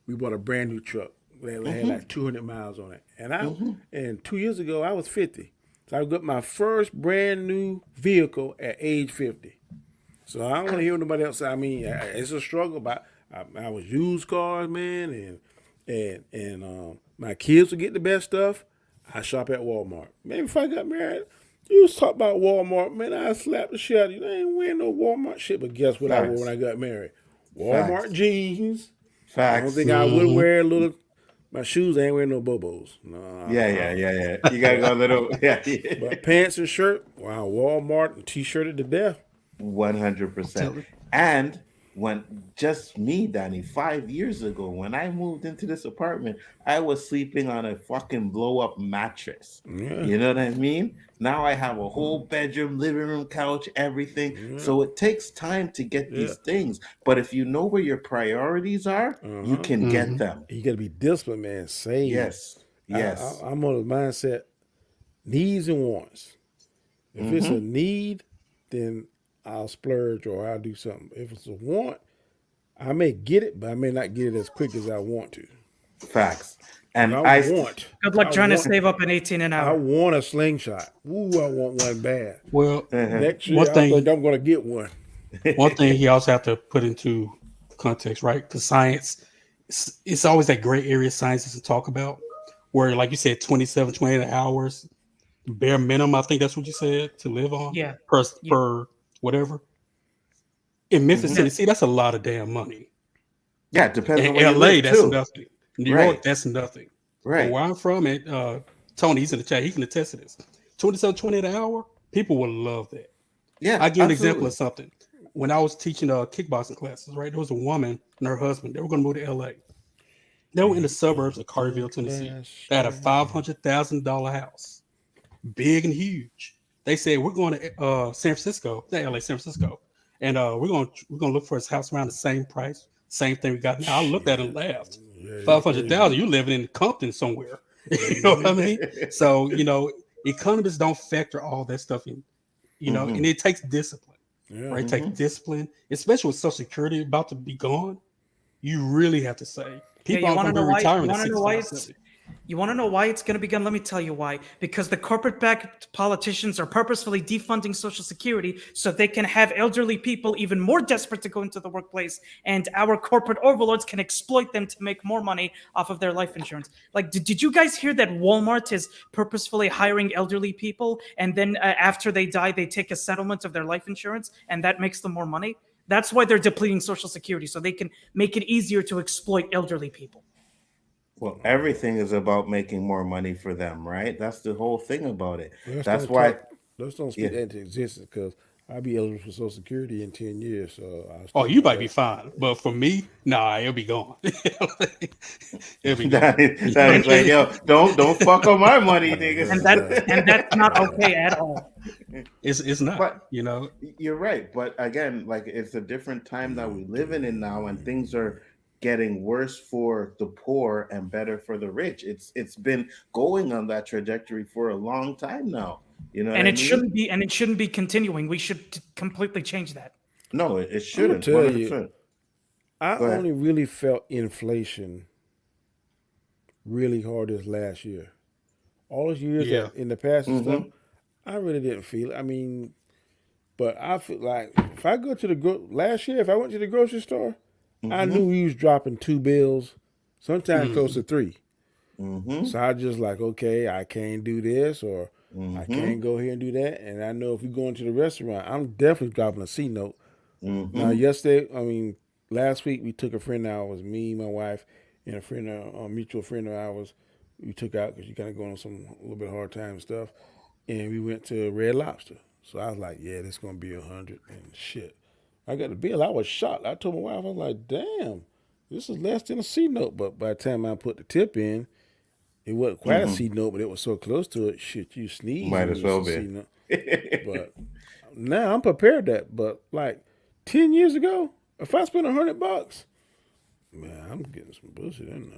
We bought a brand new truck. It had like 200 miles on it. And 2 years ago, I was 50. So I got my first brand new vehicle at age 50. So I don't want to hear nobody else say, I mean, it's a struggle, but I was used cars, man, and my kids would get the best stuff. I shop at Walmart. Maybe if I got married, you was talking about Walmart, man, I slapped the shit out of you. I ain't wearing no Walmart shit, but guess what I wore when I got married? Walmart jeans. I don't think I would wear my shoes. I ain't wearing no Bobos. No. Yeah. You gotta go a little, But pants and shirt, wow, Walmart and t-shirted to death. 100%. And when just me, Danny, 5 years ago, when I moved into this apartment, I was sleeping on a fucking blow up mattress. Yeah. You know what I mean? Now I have a whole bedroom, living room, couch, everything. Yeah. So it takes time to get these things. But if you know where your priorities are, you can get them. You got to be disciplined, man. Save. Yes. I'm on the mindset, needs and wants. If it's a need, then I'll splurge or I'll do something. If it's a want, I may get it, but I may not get it as quick as I want to. Facts. And good luck trying to save up an 18 an hour. I want a slingshot. Ooh, I want one bad. Well, next year I think I'm going to get one. One thing he also have to put into context, right? Because science, it's always that gray area science doesn't talk about, where, like you said, 28 hours, bare minimum, I think that's what you said, to live on. Yeah. Per whatever. In Memphis, Tennessee, that's a lot of damn money. Yeah, it depends on in where LA, you live, that's too. nothing. New York, that's nothing. Right. But where I'm from, Tony, he's in the chat. He can attest to this. 27, 28 an hour, people will love that. Yeah, I give an example of something. When I was teaching kickboxing classes, right, there was a woman and her husband. They were going to move to LA. They were in the suburbs of Carterville, Tennessee. They had a $500,000 house, big and huge. They said, we're going to San Francisco, not LA, San Francisco, and we're going to look for his house around the same price, same thing we got now. I looked at it and laughed. 500,000, you living in Compton somewhere. You know what I mean? So, economists don't factor all that stuff in, and it takes discipline, right? It takes discipline, especially with Social Security about to be gone. You really have to say, people aren't going to be retiring at 65, 70. You want to know why it's going to be gone? Let me tell you why. Because the corporate-backed politicians are purposefully defunding Social Security so they can have elderly people even more desperate to go into the workplace, and our corporate overlords can exploit them to make more money off of their life insurance. Like, did you guys hear that Walmart is purposefully hiring elderly people, and then after they die, they take a settlement of their life insurance, and that makes them more money? That's why they're depleting Social Security, so they can make it easier to exploit elderly people. Well, everything is about making more money for them, right? That's the whole thing about it. That's why. Let's don't speak that into existence, because I'll be eligible for Social Security in 10 years. So you might be fine, but for me, nah, it'll be gone. It'll be gone. That is like, yo, don't fuck on my money, niggas. And that's not okay at all. It's not. But you're right. But again, like, it's a different time that we live in now, and things are getting worse for the poor and better for the rich. It's been going on that trajectory for a long time now. You know, and it shouldn't be continuing. We should completely change that. No, it shouldn't. I'm tell you, I only really felt inflation really hard this last year. All those years in the past and stuff, I really didn't feel it. I mean, but I feel like if I go to last year, if I went to the grocery store, I knew we was dropping 2 bills, sometimes close to 3. So I just like, okay, I can't do this, or I can't go here and do that. And I know if we go into the restaurant, I'm definitely dropping a C note. Now, last week we took a friend of ours, me, my wife, and a mutual friend of ours. We took out because you kind of going on a little bit hard time and stuff. And we went to Red Lobster. So I was like, yeah, this is going to be 100 and shit. I got the bill. I was shocked. I told my wife, I was like, damn, this is less than a C note. But by the time I put the tip in, It wasn't quite a C note, but it was so close to it. Shit, you sneeze. Might and as it's well a C be. note. But now I'm prepared that. But like 10 years ago, if I spent $100, man, I'm getting some pussy then.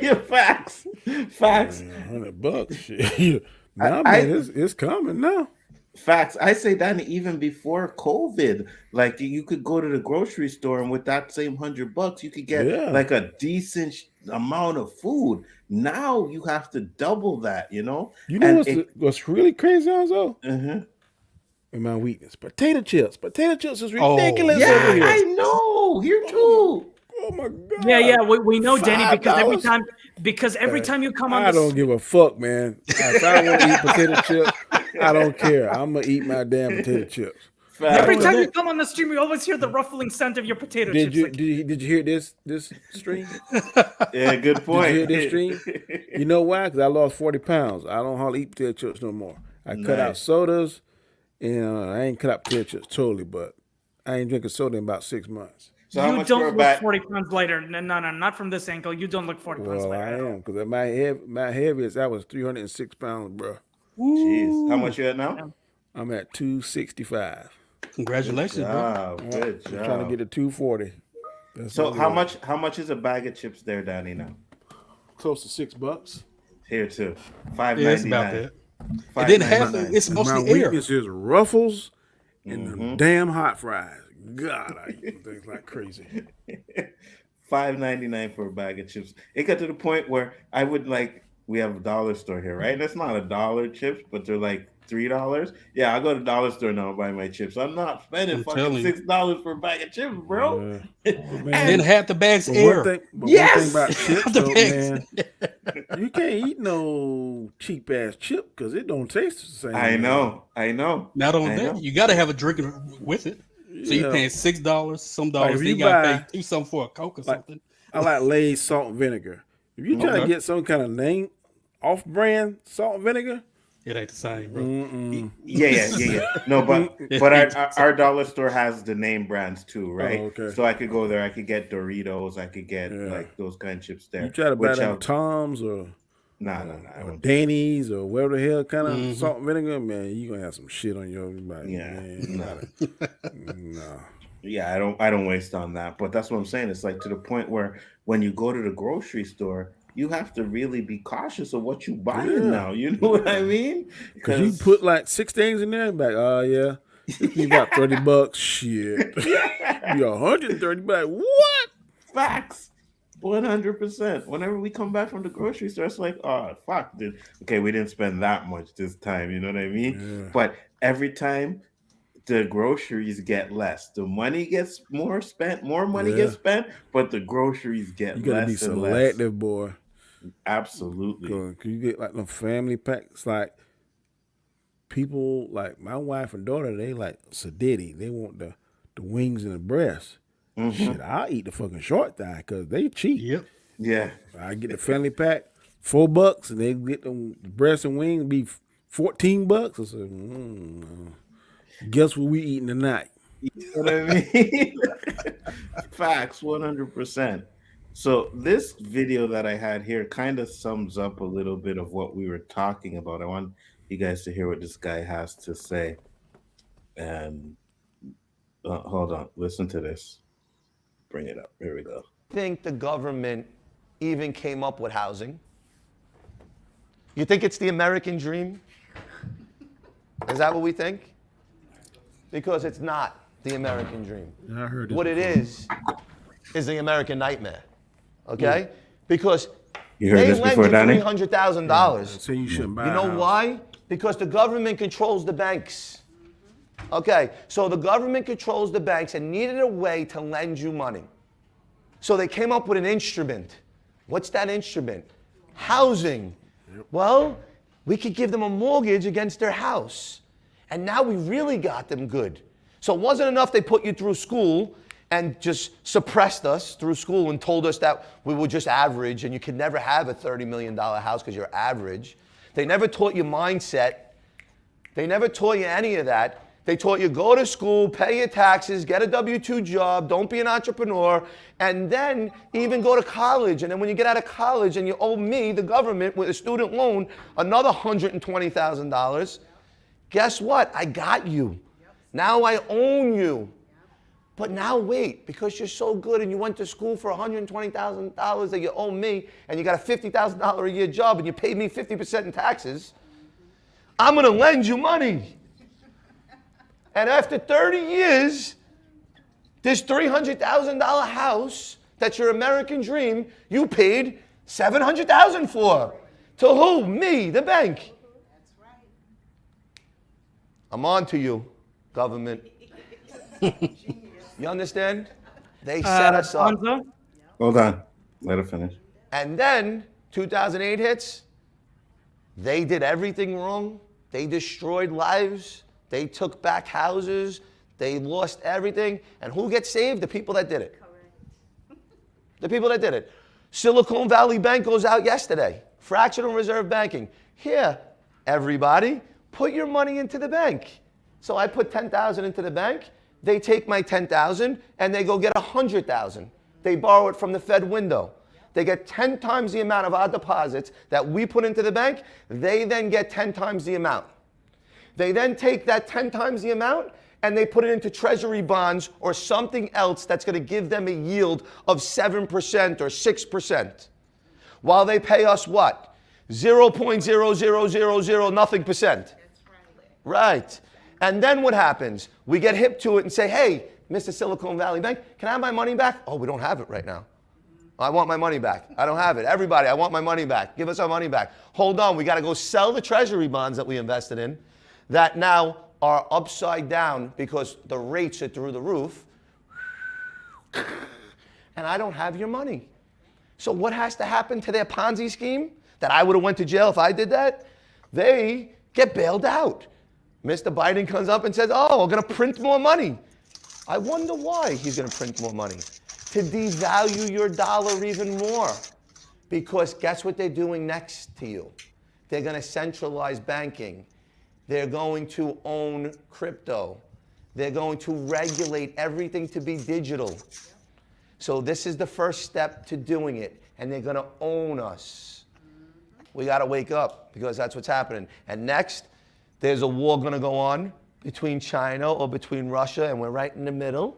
Yeah, facts. Facts. Man, $100, shit. Now, man, it's coming now. Facts. I say that even before COVID, like you could go to the grocery store and with that same $100, you could get like a decent amount of food. Now you have to double that, you know. You know what's really crazy, Nzo? Mm-hmm. My weakness, potato chips. Potato chips is ridiculous yeah, over here. I know. Here too. Oh my god. Yeah, we know, Danny, $5? because every time you come on I don't give a fuck, man. If I want to eat potato chips, I don't care. I'm gonna eat my damn potato chips. Every time you come on the stream, we always hear the ruffling scent of your potato chips. Did you hear this stream? Yeah, good point. Did you hear this stream? You know why? Because I lost 40 pounds. I don't hardly eat potato chips no more. I cut out sodas, and I ain't cut out potato chips totally, but I ain't drinking soda in about 6 months. So you don't look 40 pounds lighter. No, not from this angle. You don't look 40 pounds lighter. Well, I am, because my heaviest, I was 306 pounds, bro. Jeez. How much you at now? I'm at 265. Congratulations, bro. Good job. I'm trying to get to 240. So how much is a bag of chips there, Danny, now? Close to $6. Here too. $5.99. Yeah, it's about that. And then half of it's mostly my air. weakness is Ruffles and the damn hot fries. God, I eat things like crazy. $5.99 for a bag of chips. It got to the point where I would we have a dollar store here, right? That's not $1 chips, but they're like $3. Yeah, I go to the dollar store now and buy my chips. I'm not spending fucking $6 for a bag of chips, bro. And then half the bag's air. One thing about chips, though, man, you can't eat no cheap ass chip because it don't taste the same. I know. Not only that, you got to have a drink with it. So you're paying $6, some dollars. Like you got to pay something for a Coke or something. I like Lay's salt and vinegar. If you try to get some kind of name off-brand salt and vinegar, it ain't the same, bro. Yeah. No, but our dollar store has the name brands too, right? Oh, okay. So I could go there. I could get Doritos. I could get like those kind of chips there. you try to buy them Tom's or or Danny's or whatever the hell kind of salt and vinegar, man, you gonna have some shit on your body. No. Yeah, I don't waste on that. But that's what I'm saying. It's like to the point where when you go to the grocery store, you have to really be cautious of what you buying now. You know what I mean? Because you put like 6 things in there, like, oh yeah, it's about $30. Shit, you're 130 back. What? Facts. 100%. Whenever we come back from the grocery store, it's like, oh fuck, dude. Okay, we didn't spend that much this time. You know what I mean? Yeah. But every time the groceries get less, the money gets more spent, more money gets spent, but the groceries get less. You gotta be selective, boy. Absolutely. Cause you get like the family packs, like people like my wife and daughter, they like sedity. They want the wings and the breast. Shit, I'll eat the fucking short thigh because they cheap. Yep. Yeah. I get the family pack, $4, and they get the breast and wings be $14. I said, guess what we eating tonight? You know what I mean? Facts, 100%. So this video that I had here kind of sums up a little bit of what we were talking about. I want you guys to hear what this guy has to say. And hold on, listen to this. Bring it up. Here we go. Think the government even came up with housing? You think it's the American dream? Is that what we think? Because it's not the American dream. Yeah, I heard it. What it is the American nightmare. Okay? Because you heard they this lend before, you Danny? $300,000. So you shouldn't buy You know why? Because the government controls the banks. Okay, so the government controls the banks and needed a way to lend you money. So they came up with an instrument. What's that instrument? Housing. Well, we could give them a mortgage against their house. And now we really got them good. So it wasn't enough they put you through school and just suppressed us through school and told us that we were just average and you could never have a $30 million house because you're average. They never taught you mindset. They never taught you any of that. They taught you go to school, pay your taxes, get a W-2 job, don't be an entrepreneur, and then even go to college. And then when you get out of college and you owe me, the government, with a student loan, another $120,000, guess what? I got you. Now I own you. But now wait, because you're so good and you went to school for $120,000 that you owe me, and you got a $50,000 a year job and you paid me 50% in taxes, I'm going to lend you money. And after 30 years, this $300,000 house that's your American dream, you paid $700,000 for. To who? Me, the bank. I'm on to you, government. You understand? They set us up. Hold on. Let her finish. And then 2008 hits. They did everything wrong. They destroyed lives. They took back houses. They lost everything. And who gets saved? The people that did it. The people that did it. Silicon Valley Bank goes out yesterday. Fractional reserve banking. Here, everybody, put your money into the bank. So I put $10,000 into the bank. They take my $10,000 and they go get $100,000. They borrow it from the Fed window. They get 10 times the amount of our deposits that we put into the bank. They then get 10 times the amount. They then take that 10 times the amount and they put it into treasury bonds or something else that's going to give them a yield of 7% or 6%. While they pay us what? 0.0000 nothing percent. Right. And then what happens? We get hip to it and say, hey, Mr. Silicon Valley Bank, can I have my money back? Oh, we don't have it right now. I want my money back. I don't have it. Everybody, I want my money back. Give us our money back. Hold on, we got to go sell the treasury bonds that we invested in that now are upside down because the rates are through the roof. And I don't have your money. So what has to happen to their Ponzi scheme that I would have went to jail if I did that? They get bailed out. Mr. Biden comes up and says, oh, we're going to print more money. I wonder why he's going to print more money. To devalue your dollar even more. Because guess what they're doing next to you? They're going to centralize banking. They're going to own crypto. They're going to regulate everything to be digital. So this is the first step to doing it. And they're going to own us. We got to wake up because that's what's happening. And next, there's a war going to go on between China or between Russia, and we're right in the middle,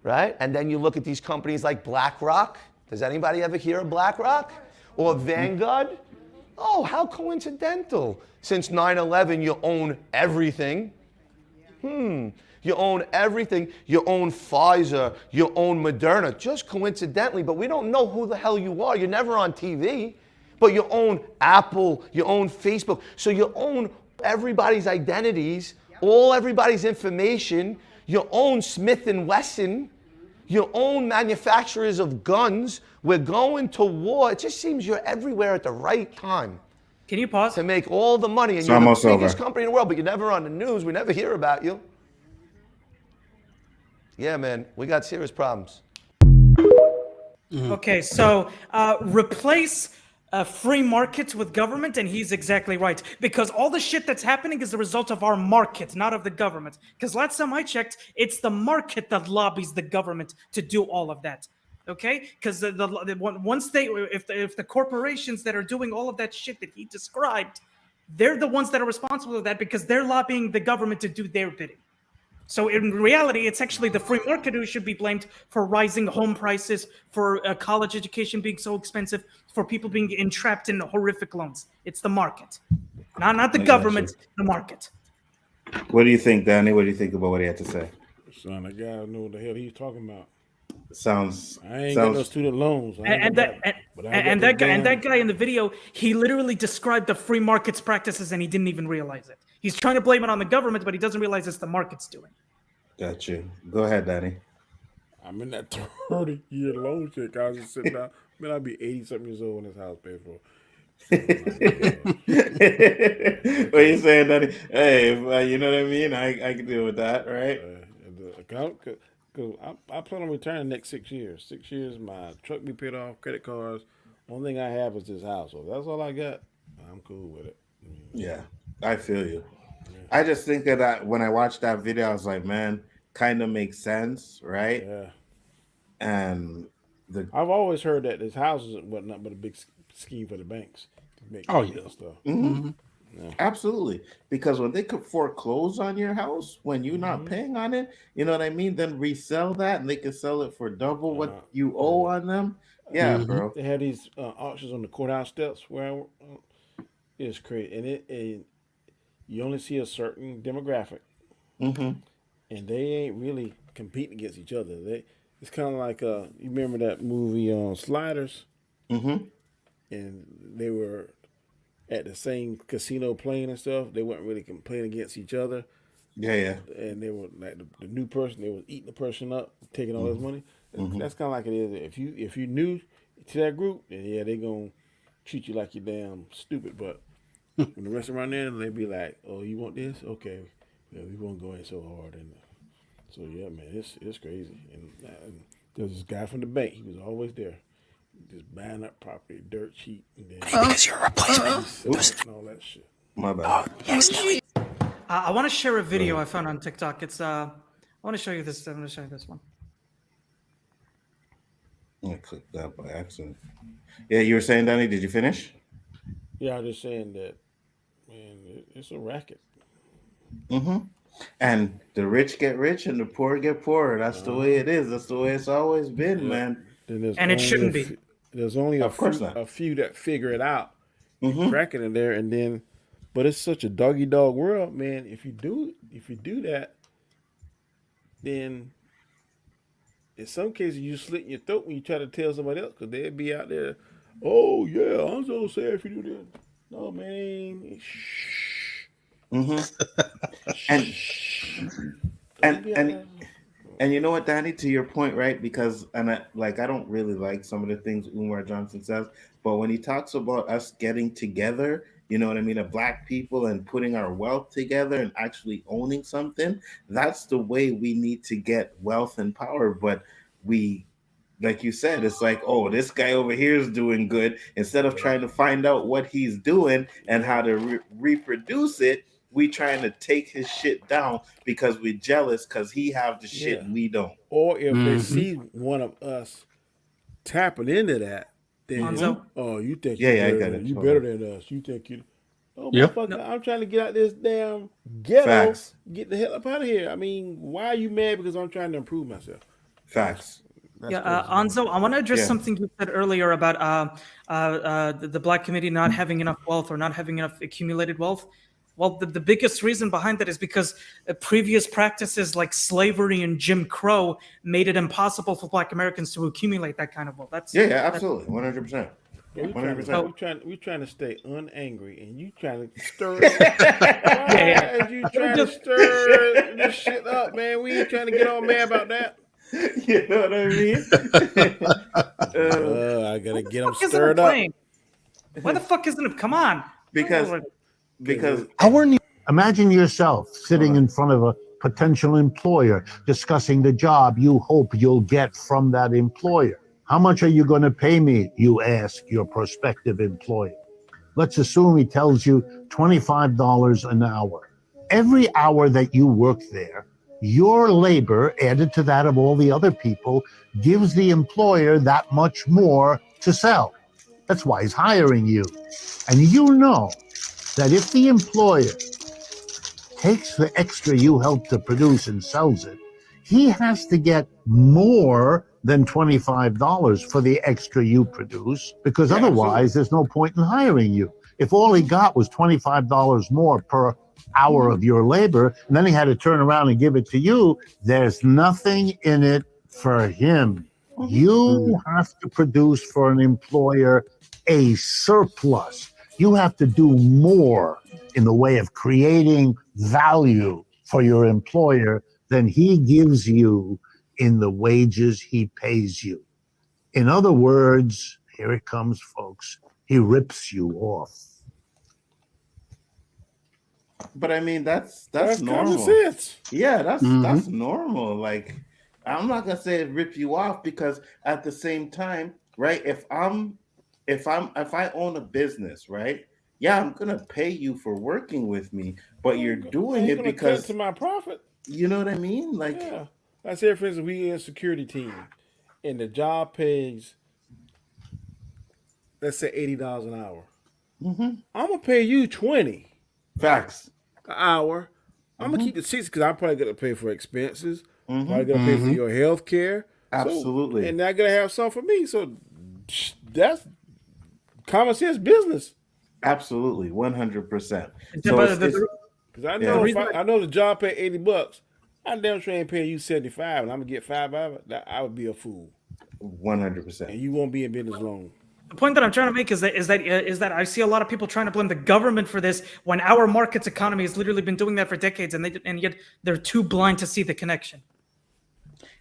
right? And then you look at these companies like BlackRock. Does anybody ever hear of BlackRock? Or Vanguard? Oh, how coincidental. Since 9/11, you own everything. You own everything. You own Pfizer. You own Moderna. Just coincidentally, but we don't know who the hell you are. You're never on TV. But you own Apple. You own Facebook. So you own everybody's identities, all everybody's information. You own Smith & Wesson. You own manufacturers of guns. We're going to war. It just seems you're everywhere at the right time. Can you pause? To make all the money. And It's you're almost the biggest over. company in the world, but you're never on the news. We never hear about you. Yeah, man, we got serious problems. Okay, so replace free markets with government, and he's exactly right. Because all the shit that's happening is the result of our market, not of the government. Because last time I checked, it's the market that lobbies the government to do all of that. Okay? Because once if the corporations that are doing all of that shit that he described, they're the ones that are responsible for that because they're lobbying the government to do their bidding. So in reality, it's actually the free market who should be blamed for rising home prices, for college education being so expensive, for people being entrapped in horrific loans. It's the market, not the government, the market. What do you think, Danny? What do you think about what he had to say? Son, that guy know what the hell he's talking about. Sounds. I ain't got no student loans. And that guy in the video, he literally described the free market's practices, and he didn't even realize it. He's trying to blame it on the government, but he doesn't realize it's the market's doing. Got you. Go ahead, Danny. I'm in that 30-year loan shit. I was just sitting down. Man, I'll be 80-something years old when this house paid for. What are you saying, Danny? Hey, you know what I mean? I can deal with that, right? The account, because I plan on retiring next 6 years. 6 years, my truck be paid off, credit cards. Only thing I have is this house. So if that's all I got, I'm cool with it. Yeah, I feel you. I just think of that when I watched that video, I was like, man, kind of makes sense, right? Yeah. And I've always heard that this house is nothing but a big scheme for the banks to make Oh, money yeah. and stuff. Mhm. Yeah. Absolutely, because when they could foreclose on your house when you're not paying on it, you know what I mean? Then resell that, and they can sell it for double what you owe on them. Yeah, bro. They have these auctions on the courthouse steps where it's crazy, and you only see a certain demographic, Mm-hmm. and they ain't really competing against each other. It's kind of like you remember that movie Sliders, Mm-hmm. and they were at the same casino playing and stuff. They weren't really playing against each other. Yeah. And they were like the new person. They was eating the person up, taking all his money. Mhm. That's kind of like it is. If you new to that group, then yeah, they gonna treat you like you're damn stupid. But when the rest around there, they be like, "Oh, you want this? Okay, yeah, we won't go in so hard." And so yeah, man, it's crazy. And there's this guy from the bank. He was always there, just buying up property, dirt cheap, and then Because you're a replacement. and all that shit. My bad. Yes, Nelly. I want to share a video I found on TikTok. It's I want to show you this. I'm going to show you this one. I clicked that by accident. Yeah, you were saying, Danny, did you finish? Yeah, I'm just saying that, man, it's a racket. Mm-hmm. And the rich get rich and the poor get poorer. That's the way it is. That's the way it's always been, man. And it shouldn't be. There's only a few that figure it out, crack it in there, and then. But it's such a doggy dog world, man. If you do that, then in some cases you slit your throat when you try to tell somebody else because they'd be out there. Oh yeah, I'm so sad if you do that. No man, shh. And you know what, Danny, to your point, right? Because I don't really like some of the things Umar Johnson says, but when he talks about us getting together, you know what I mean, of Black people and putting our wealth together and actually owning something, that's the way we need to get wealth and power. But we, like you said, it's like, oh, this guy over here is doing good. Instead of trying to find out what he's doing and how to reproduce it, we trying to take his shit down because we're jealous because he have the shit and we don't. Or if they see one of us tapping into that, then you think you better than us. You think you motherfucker, I'm trying to get out this damn ghetto. Facts. Get the hell up out of here. I mean, why are you mad because I'm trying to improve myself? Facts. Anzo, I want to address something you said earlier about the Black community not having enough wealth or not having enough accumulated wealth. Well, the biggest reason behind that is because previous practices like slavery and Jim Crow made it impossible for Black Americans to accumulate that kind of wealth. Absolutely, 100%. We're trying to stay unangry, and you trying to stir. You trying to stir this shit up, man. We ain't trying to get all mad about that. You know what I mean? I gotta get them stirred up. Why the fuck isn't it? Come on. Because imagine yourself sitting in front of a potential employer discussing the job you hope you'll get from that employer. How much are you going to pay me? You ask your prospective employer. Let's assume he tells you $25 an hour. Every hour that you work there, your labor added to that of all the other people gives the employer that much more to sell. That's why he's hiring you. And you know that if the employer takes the extra you help to produce and sells it, he has to get more than $25 for the extra you produce, because otherwise there's no point in hiring you. If all he got was $25 more per hour of your labor, and then he had to turn around and give it to you, there's nothing in it for him. You have to produce for an employer a surplus. You have to do more in the way of creating value for your employer than he gives you in the wages he pays you. In other words, here it comes, folks, he rips you off. But I mean, that's normal. Common sense. Yeah, that's normal. Like, I'm not gonna say rip you off, because at the same time, right? If I own a business, right, yeah, I'm gonna pay you for working with me, but you're I doing ain't it gonna cut to because my profit. you know what I mean. Like, Yeah. I say, for instance, we in a security team, and the job pays, let's say $80 an hour. mm-hmm. I'm gonna pay you 20 Facts. an hour. I'm gonna Mm-hmm. keep the 60 because I'm probably gonna pay for expenses. Probably Mm-hmm. gonna pay for your health care. So, Absolutely. and I gotta have some for me. So that's common sense business. Absolutely. 100%. Yeah, So but it's Because I the know yeah. if reason I know the job pay $80, I damn sure ain't paying you 75, and I'm gonna get 5 out of it. I would be a fool, 100%. and you won't be in business long. the point that I'm trying to make is that I see a lot of people trying to blame the government for this when our markets economy has literally been doing that for decades, and yet they're too blind to see the connection.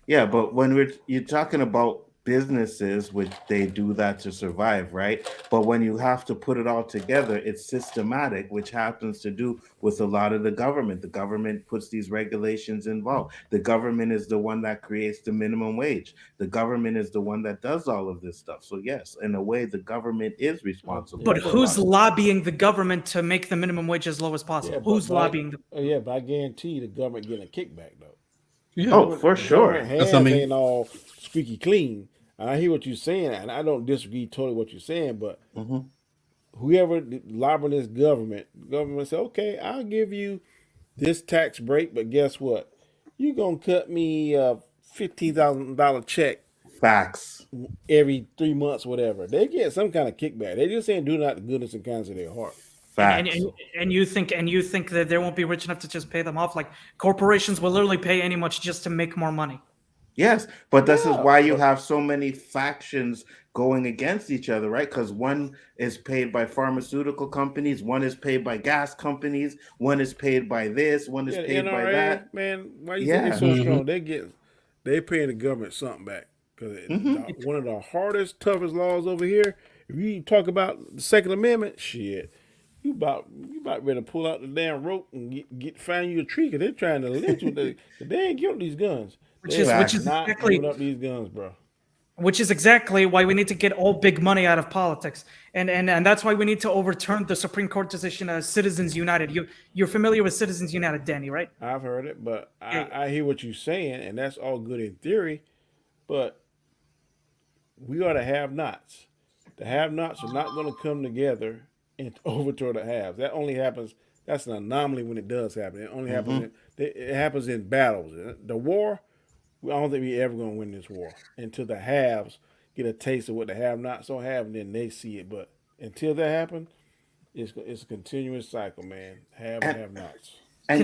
Yeah, but when you're talking about businesses, which they do that to survive, right? But when you have to put it all together, it's systematic, which happens to do with a lot of the government. The government puts these regulations involved. The government is the one that creates the minimum wage. The government is the one that does all of this stuff. So yes, in a way, the government is responsible But for a lot who's of. lobbying the government to make the minimum wage as low as possible? Who's lobbying them? But I guarantee you the government getting a kickback though. Yeah. Oh, for The government sure. That's, I hands mean, ain't all squeaky clean. And I hear what you're saying, and I don't disagree totally what you're saying. But Hmm. whoever lobbying this government say, okay, I'll give you this tax break, but guess what? You gonna cut me a $15,000 check Facts. every 3 months, whatever. They get some kind of kickback. They just saying do not the goodness and kindness of their heart. And, and and Facts. and you think that they won't be rich enough to just pay them off? Like corporations will literally pay any much just to make more money. Yes, but this is Yeah, why you but have so many factions going against each other, right? Because one is paid by pharmaceutical companies, one is paid by gas companies, one is paid by this, one is yeah, the paid by NRA, that. man, why you think they Yeah. so mhm. strong? They paying the government something back because Hmm. one of the hardest, toughest laws over here. If you talk about the Second Amendment, shit, you about ready to pull out the damn rope and find you a tree because they're trying to lynch you. They ain't giving these guns. Which They is are which is Facts. not exactly giving up these guns, bro. which is exactly why we need to get all big money out of politics, and that's why we need to overturn the Supreme Court decision as Citizens United. You're familiar with Citizens United, Danny, right? I've heard it, but Yeah. I hear what you're saying, and that's all good in theory. But we are the have-nots. The have-nots are not going to come together and overthrow the haves. That only happens. That's an anomaly when it does happen. It only happens Hmm. in it happens in battles. The war, I don't think we ever going to win this war until the haves get a taste of what the have-nots don't have, and then they see it. But until that happens, it's a continuous cycle, man. Have and And have-nots.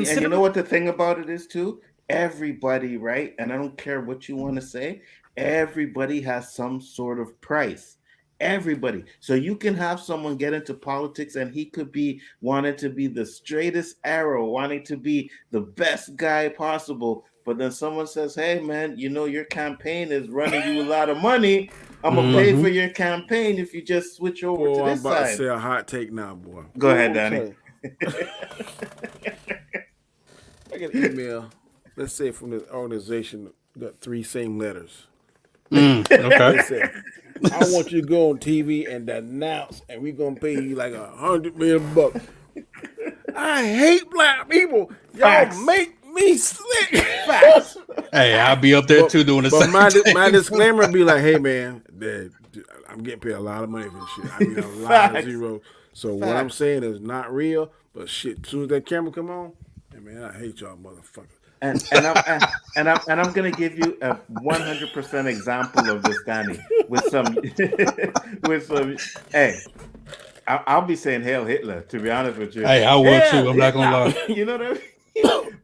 and you Consider know what the thing about it is too? Everybody, right? And I don't care what you want to say, everybody has some sort of price. Everybody. So you can have someone get into politics and he could be wanting to be the straightest arrow, wanting to be the best guy possible. But then someone says, hey man, you know, your campaign is running you a lot of money. I'm gonna But pay for Mhm. your campaign if you just switch over to boy, I'm this about to side. say a hot take now, boy. Go Ooh, ahead, I'm Danny. telling you. I get an email, let's say from this organization, got three same letters. Okay. They say, I want you to go on TV and announce, and we're gonna pay you like $100 million. I hate black people. Y'all Facts. make me sick. Facts. Hey, I'll Facts. be up there too doing the But same my thing. disclaimer be like, hey man, I'm getting paid a lot of money for this shit. I mean a lot of Facts. zeros. So what I'm Facts. saying is not real, but shit, as soon as that camera come on, hey man, I hate y'all motherfuckers. And I'm gonna give you a 100% example of this, Danny, with some with some. Hey, I'll be saying Hail Hitler, to be honest with you. Hey, I would too. Hail I'm not gonna Hitler. lie. You know what I mean?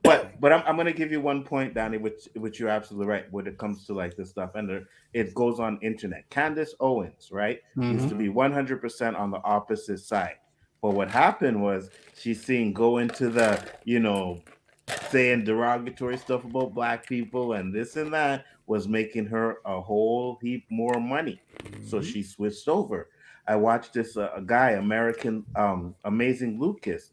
But I'm gonna give you one point, Danny, which you're absolutely right when it comes to like this stuff, and it goes on internet. Candace Owens, right, used Hmm. to be 100% on the opposite side, but what happened was she's seen go into the saying derogatory stuff about black people and this and that was making her a whole heap more money. So Mm-hmm. she switched over. I watched this a guy, American Amazing Lucas,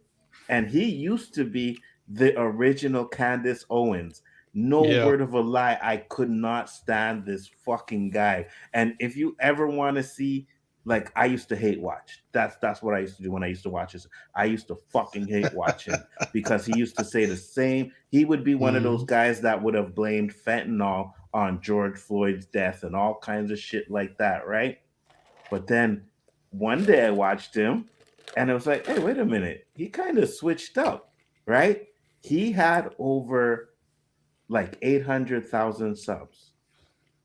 and he used to be the original Candace Owens. No Yeah. word of a lie, I could not stand this fucking guy. And if you ever want to see Like I used to hate watch. That's what I used to do when I used to watch this. I used to fucking hate watch him because he used to say the same. He would be one of those guys that would have blamed fentanyl on George Floyd's death and all kinds of shit like that, right? But then one day I watched him and it was like, hey, wait a minute. He kind of switched up, right? He had over like 800,000 subs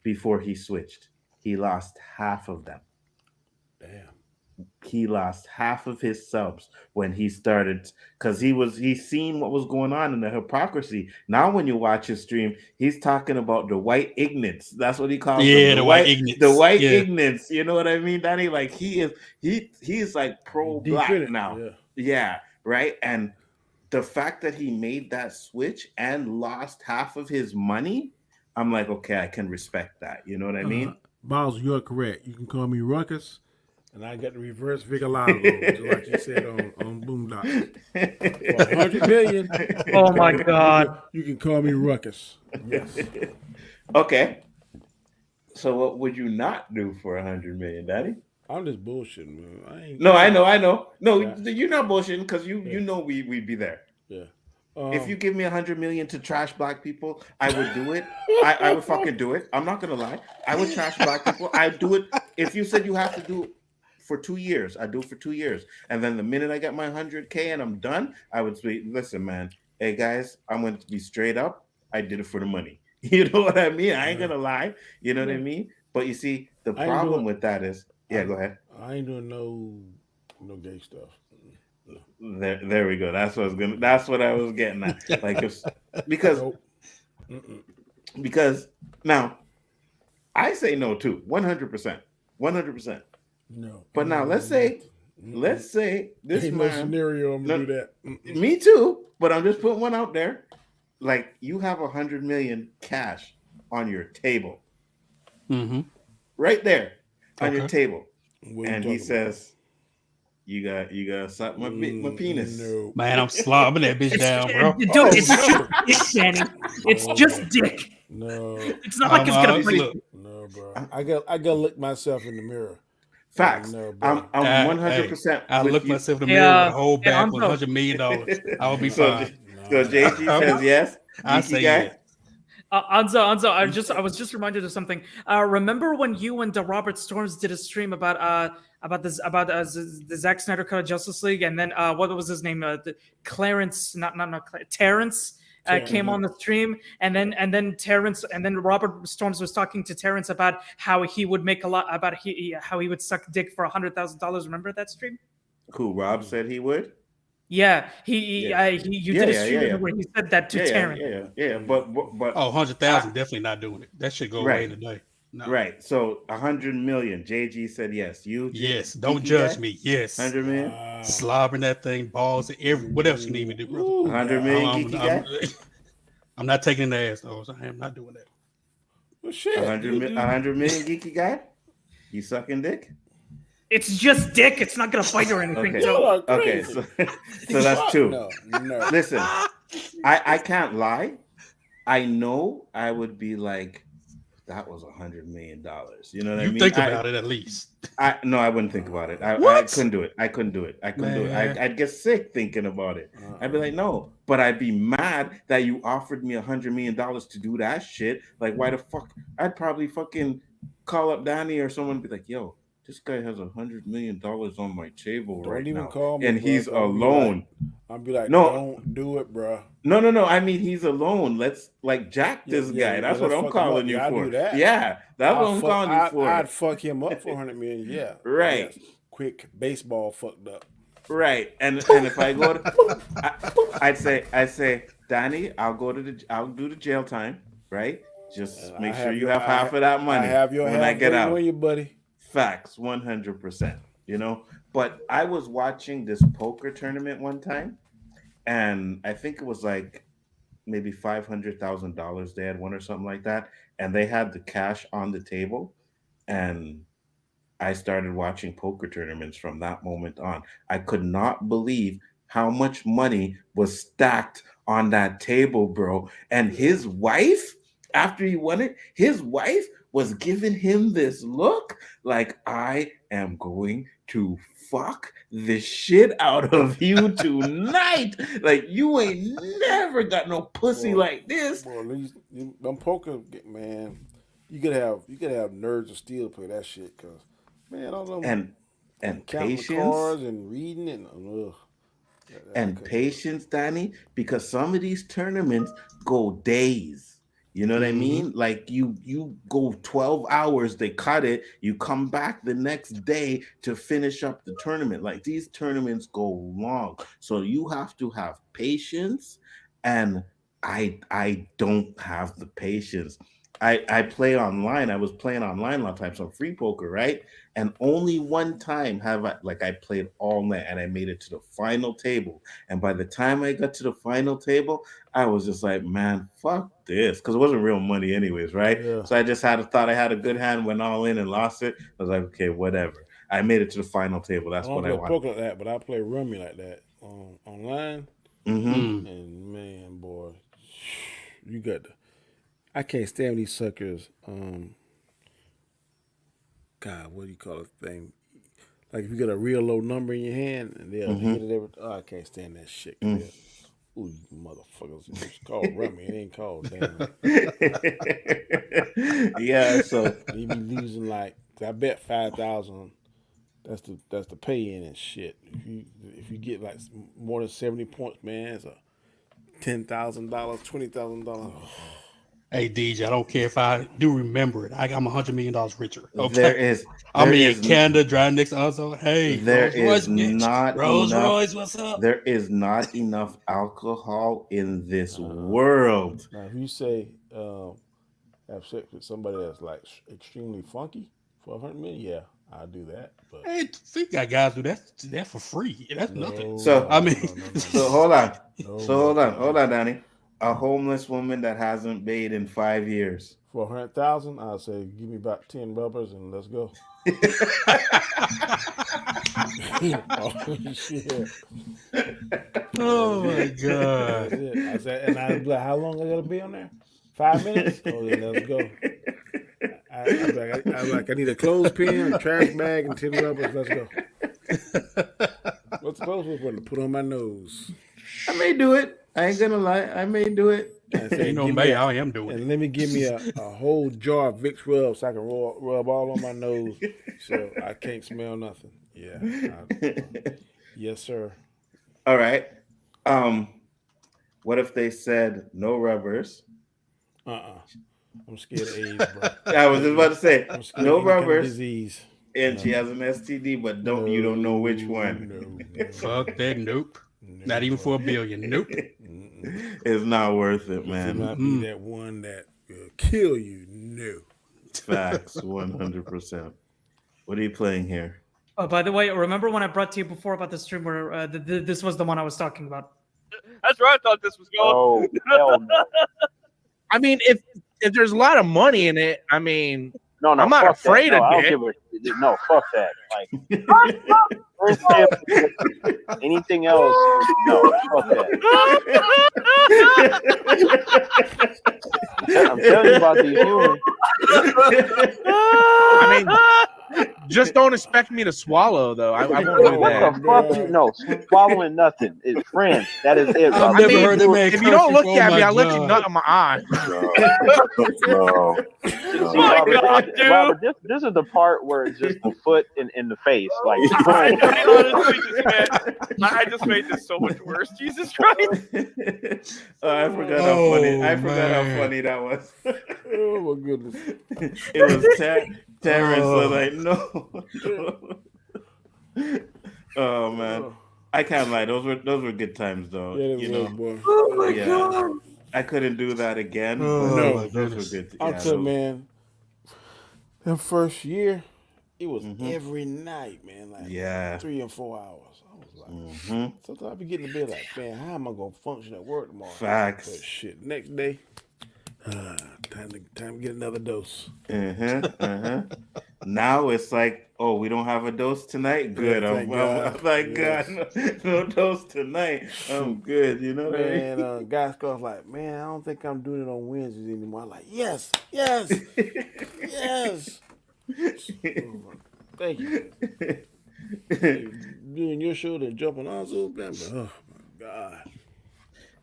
before he switched. He lost half of them. Damn. He lost half of his subs when he started because he seen what was going on in the hypocrisy. Now when you watch his stream, he's talking about the white ignorance. That's what he calls them. The white ignorance. The white ignorance. You know what I mean, Danny? Like he's like pro-black now. Yeah, right. And the fact that he made that switch and lost half of his money, I'm like, okay, I can respect that. You know what I mean? Miles, you're correct. You can call me Ruckus. And I got the reverse Vigalago, just like you said on Boondocks. For 100 million. Oh my God! You can call me Ruckus. Yes. Okay. So what would you not do for 100 million, Daddy? I'm just bullshitting, man. No, I know. No, you're not bullshitting because you know we'd be there. Yeah. If you give me 100 million to trash black people, I would do it. I would fucking do it. I'm not gonna lie. I would trash black people. I'd do it. If you said you have to do it for 2 years, I'd do it for 2 years. And then the minute I get my 100K and I'm done, I would say, listen, man, hey guys, I'm going to be straight up. I did it for the money. You know what I mean? I ain't going to lie. You know what I mean? But you see, the problem with that is, go ahead. I ain't doing no gay stuff. There we go. That's what I was getting at. Like because now I say no too, 100%. 100%. No. But now let's say this ain't man no scenario I'm gonna do that. Me too, but I'm just putting one out there. Like you have 100 million cash on your table. Right there on your table. And he says, You got something my penis. No. Man, I'm slobbing that bitch down, bro. Dude, it's just dick, Danny. It's just dick. No. It's not like it's gonna breathe. No, bro. I gotta look myself in the mirrr. Facts. No, I'm 100%. I look myself in the mirror with a whole back with $100 million. I will be fine. So JG says yes. I say yes. Nzo, I was just reminded of something. Remember when you and Robert Storms did a stream about the Zack Snyder cut of Justice League, and then what was his name? Clarence, not Terrence. Came on the stream, and then Terrence, and then Robert Storms was talking to Terrence about how he would make a lot, about how he would suck dick for $100,000. Remember that stream? Cool. Rob said he would. Yeah, you did a stream where he said that to Terrence. Yeah. But 100,000 definitely not doing it. That should go away today. No. Right. So 100 million. JG said yes. Yes. Don't judge me. Yes. 100 million. Slobbering that thing, balls, what else you need me to do, brother? 100 million. I'm not taking the ass though. So I am not doing that. Well, shit. 100 million geeky guy. You sucking dick? It's just dick. It's not gonna fight or anything. Okay. So that's two. No. Listen, I can't lie. I know I would be like, that was $100 million. You know what I mean? You think about it at least. No, I wouldn't think about it. I couldn't do it. I couldn't do it. I'd get sick thinking about it. I'd be like, no. But I'd be mad that you offered me $100 million to do that shit. Like, why the fuck? I'd probably fucking call up Danny or someone and be like, yo, this guy has $100 million on my table right now. Call me, and he's alone. I'll be like, no, don't do it, bro. No. I mean, he's alone. Let's jack this guy. That's what I'm calling you for. Yeah, that's what I'm calling you for. I'd fuck him up for $100 million. Yeah, right. Yes. Quick baseball fucked up. Right, and if I go to, I'd say, Danny, I'll do the jail time. Right, just make sure you have half of that money. I have your when I get out. On you, buddy. Facts, 100%. You know, but I was watching this poker tournament one time, and I think it was like maybe $500,000 they had won or something like that, and they had the cash on the table, and I started watching poker tournaments from that moment on. I could not believe how much money was stacked on that table, bro. And his wife, after he won it, his wife was giving him this look like, I am going to fuck the shit out of you tonight. Like, you ain't never got no pussy like this. Well, them poker, man, you could have nerds of steel play that shit, cause man, all them and counting the patience cards and reading and and patience, Danny, because some of these tournaments go days. You know what I mean? Like you go 12 hours, they cut it, you come back the next day to finish up the tournament. Like these tournaments go long. So you have to have patience, and I don't have the patience. I play online. I was playing online a lot of times on free poker, right? And only one time have I played all night and I made it to the final table. And by the time I got to the final table, I was just like, man, fuck this. Because it wasn't real money anyways, right? Yeah. So I just thought I had a good hand, went all in and lost it. I was like, okay, whatever. I made it to the final table. That's what I don't wanted. play poker like that, but I play rummy like that online. And man, boy, you got I can't stand these suckers. God, what do you call it thing? Like if you get a real low number in your hand and they'll hit it every. Oh, I can't stand that shit. Ooh, you motherfuckers! It's called rummy. It ain't called damn. Yeah, so you be losing like I bet 5,000. That's the pay in and shit. If you get like more than 70 points, man, it's a $10,000, $20,000. Hey, DJ, I don't care if I do remember it. I'm $100 million richer. Okay? I'm in Canada driving next also. Hey, there Rolls is Royce, bitch. not Rolls enough, Royce, what's up? There is not enough alcohol in this world. Now, if you say have sex with somebody that's like extremely funky for $100 million, yeah, I'll do that. But hey, we got guys do that for free. That's nothing. So I mean, so hold on. Hold on, Danny. A homeless woman that hasn't bathed in 5 years. For 100,000, I'll say give me about 10 rubbers and let's go. Oh shit! Oh my god! That's it. I said, and I'd be like, how long I gotta be on there? 5 minutes? Oh, then let's go. I need a clothespin, a trash bag, and 10 rubbers. Let's go. What's the clothespin to put on my nose? I may do it. I ain't gonna lie. I may do it. Ain't no may. I am doing it. And let me give me a whole jar of Vicks rub so I can rub all on my nose so I can't smell nothing. Yeah. Yes, sir. All right. What if they said no rubbers? I'm scared of AIDS, bro. I was just about to say no rubbers. Disease. And she has an STD, but you don't know which one. No. Fuck that. Nope. Not even for $1 billion. Nope. It's not worth it, man. It might be that one that will kill you. No. Facts, 100%. What are you playing here? Oh, by the way, remember when I brought to you before about the stream where this was the one I was talking about? That's where I thought this was going. Oh, hell no. I mean, if there's a lot of money in it, I mean, No, I'm not afraid of I it. don't give a no. Fuck that. Like anything else, no. Fuck that. I'm telling you about these humans. I mean, just don't expect me to swallow, though. I won't do What the fuck? No, swallowing nothing. It's friends. That is it. I've never heard that man. If you don't look at me, I I'll let you nut in my eye. No. Oh my God, dude. Robert, this is the part where it's just the foot in the face. Like, I just made this so much worse. Jesus Christ. I forgot how funny. I forgot how funny that was. Oh my goodness. It was Terrence was like, no. Oh man, I can't lie. Those were good times though. Yeah, you know. boy. Oh my God. I couldn't do that again. No, those were good. I'll tell you, man. That first year, it was every night, man. Like 3 and 4 hours. I was like, sometimes I be getting to bed like, man, how am I gonna function at work tomorrow? Facts. But shit, next day, time to get another dose. Now it's like, oh, we don't have a dose tonight. Good. Yeah, Thank yes. God, no dose tonight. I'm good. You know what I mean? Guys goes like, man, I don't think I'm doing it on Wednesdays anymore. I'm like, yes. Thank you. Doing your show, then jumping on so oh my God.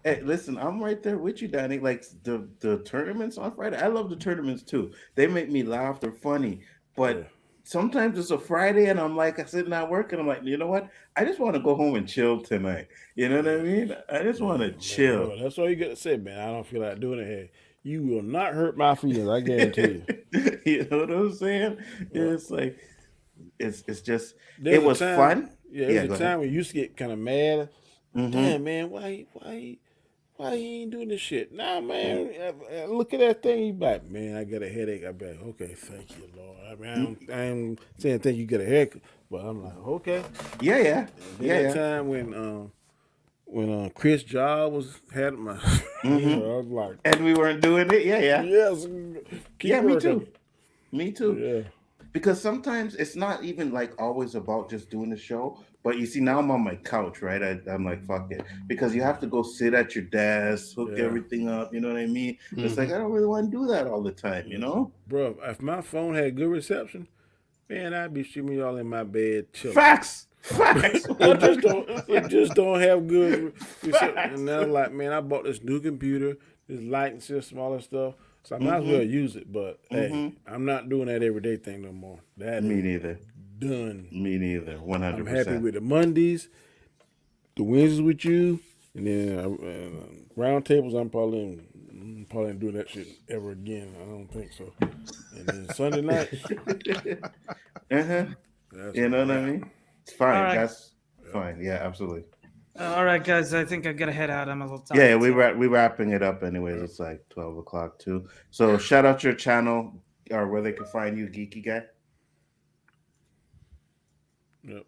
Hey, listen, I'm right there with you, Danny. Like the tournaments on Friday, I love the tournaments too. They make me laugh. They're funny, but sometimes it's a Friday and I'm like, I sitting at work and I'm like, you know what? I just want to go home and chill tonight. You know what I mean? I just want to chill. Bro, that's all you got to say, man. I don't feel like doing it. Hey, you will not hurt my feelings. I guarantee you. You know what I'm saying? It's like it's just There's it was fun. Yeah, there's a time when you used to get kind of mad. Damn, man, why he ain't doing this shit? Nah, man, look at that thing. You like, man, I got a headache. I be like, okay, thank you, Lord. I mean, I ain't saying thank you, get a headache, but I'm like, okay. Yeah. That time when Chris Job had my, I was like, and we weren't doing it. Yeah. Yes. Me too. Yeah. Because sometimes it's not even like always about just doing the show. But you see, now I'm on my couch, right? I'm like, fuck it. Because you have to go sit at your desk, hook everything up. You know what I mean? It's like, I don't really want to do that all the time, you know? Bro, if my phone had good reception, man, I'd be streaming y'all in my bed chilling. Facts. It just don't have good reception. And now, like, man, I bought this new computer, this light and shit, smaller stuff. So I might as well use it. But, hey, I'm not doing that everyday thing no more. That Me neither. Done. Me neither. 100%. I'm happy with the Mondays, the Wednesdays with you, and then round tables. I'm probably ain't doing that shit ever again. I don't think so. And then Sunday night. You know what I mean? It's fine. Right. That's fine. Yeah, absolutely. All right, guys. I think I gotta head out. I'm a little tired. Yeah, we wrapping it up anyways. It's like 12 o'clock too. So shout out your channel or where they can find you, Geeky Guy. Yep.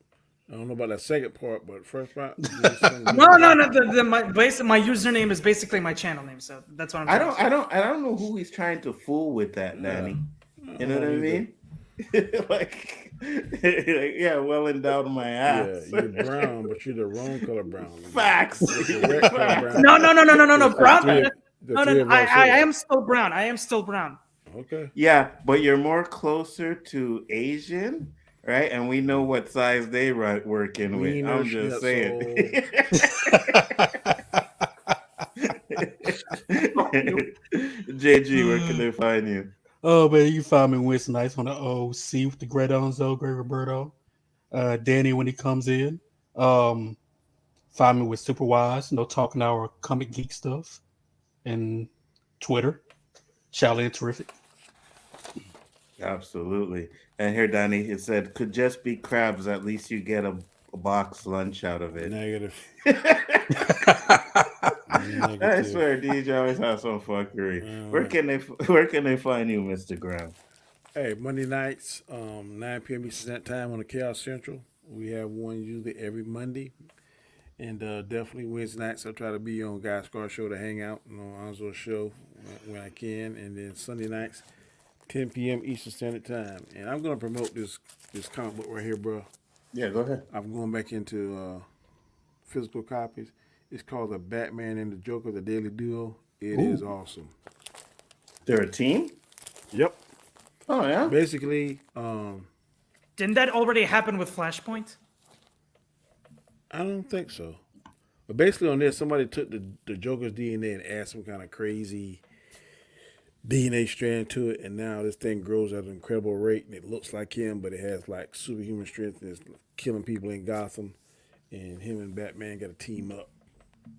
I don't know about that second part, but first part. No. My username is basically my channel name, so that's what I'm. I don't know who he's trying to fool with that, Danny. You know what I mean? like, yeah, well endowed in my ass. Yeah, you're brown, but you're the wrong color brown. Facts. No, brown. I am still brown. I am still brown. Okay. Yeah, but you're more closer to Asian. Right, and we know what size they work in with. I'm just saying. JG, where can they find you? Oh, man, you can find me Wednesday nights on the O.O.C with the great Nzo, great Roberto. Danny when he comes in. Find me with Superwise, no talking our comic geek stuff. And Twitter. Charlie and Terrific. Absolutely. And here, Danny, it said, could just be crabs. At least you get a box lunch out of it. Negative. I swear, DJ always has some fuckery. Where can they find you, Mr. Graham? Hey, Monday nights, 9 p.m. Eastern Standard Time on the Chaos Central. We have one usually every Monday. And definitely Wednesday nights, I try to be on Guy Scar Show to hang out on Nzo's show when I can. And then Sunday nights, 10 p.m. Eastern Standard Time. And I'm going to promote this comic book right here, bro. Yeah, go ahead. I'm going back into physical copies. It's called The Batman and the Joker, The Daily Duo. It is awesome. They're a team? Yep. Oh, yeah? Basically, didn't that already happen with Flashpoint? I don't think so. But basically on this, somebody took the Joker's DNA and added some kind of crazy DNA strand to it, and now this thing grows at an incredible rate, and it looks like him, but it has like superhuman strength, and it's killing people in Gotham, and him and Batman got to team up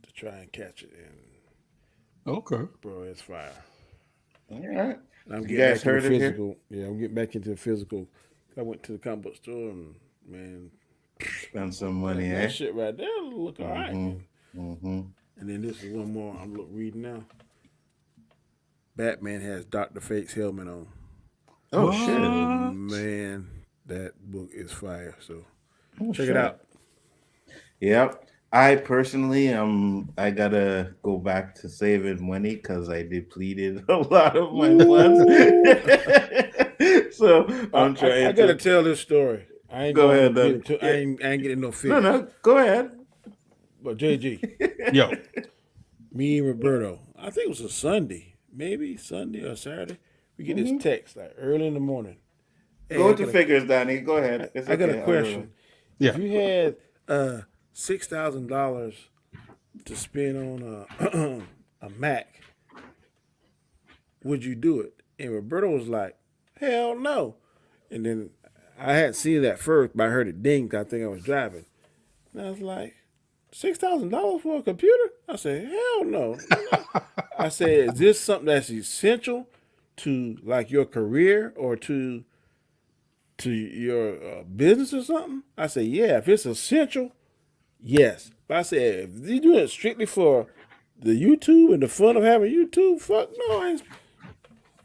to try and catch it. And okay, bro, it's fire. All right. I'm You guys heard it physical. Yeah, I'm getting back into the physical. I went to the comic book store and man, spend some money. That shit right there look all right. Mm-hmm. And then this is one more I'm reading now. Batman has Dr. Fate's helmet on. Oh, shit. Man, that book is fire. So check it out. Yep. I personally, I gotta go back to saving money because I depleted a lot of my funds. So I'm trying. I gotta tell this story. I ain't go ahead. I ain't getting no figures. No, go ahead. But JG, yo, me and Roberto, I think it was a Sunday, maybe Sunday or Saturday. We get this text like early in the morning, Go with your figures, Danny. Go ahead. It's I got okay. a question. Yeah. If you had $6,000 to spend on a Mac, would you do it? And Roberto was like, hell no. And then I hadn't seen it at first, but I heard it ding. I think I was driving. And I was like, $6,000 for a computer? I said, hell no. I said, is this something that's essential to like your career or to your business or something? I said, yeah, if it's essential, yes. But I said, if you doing it strictly for the YouTube and the fun of having YouTube, fuck no.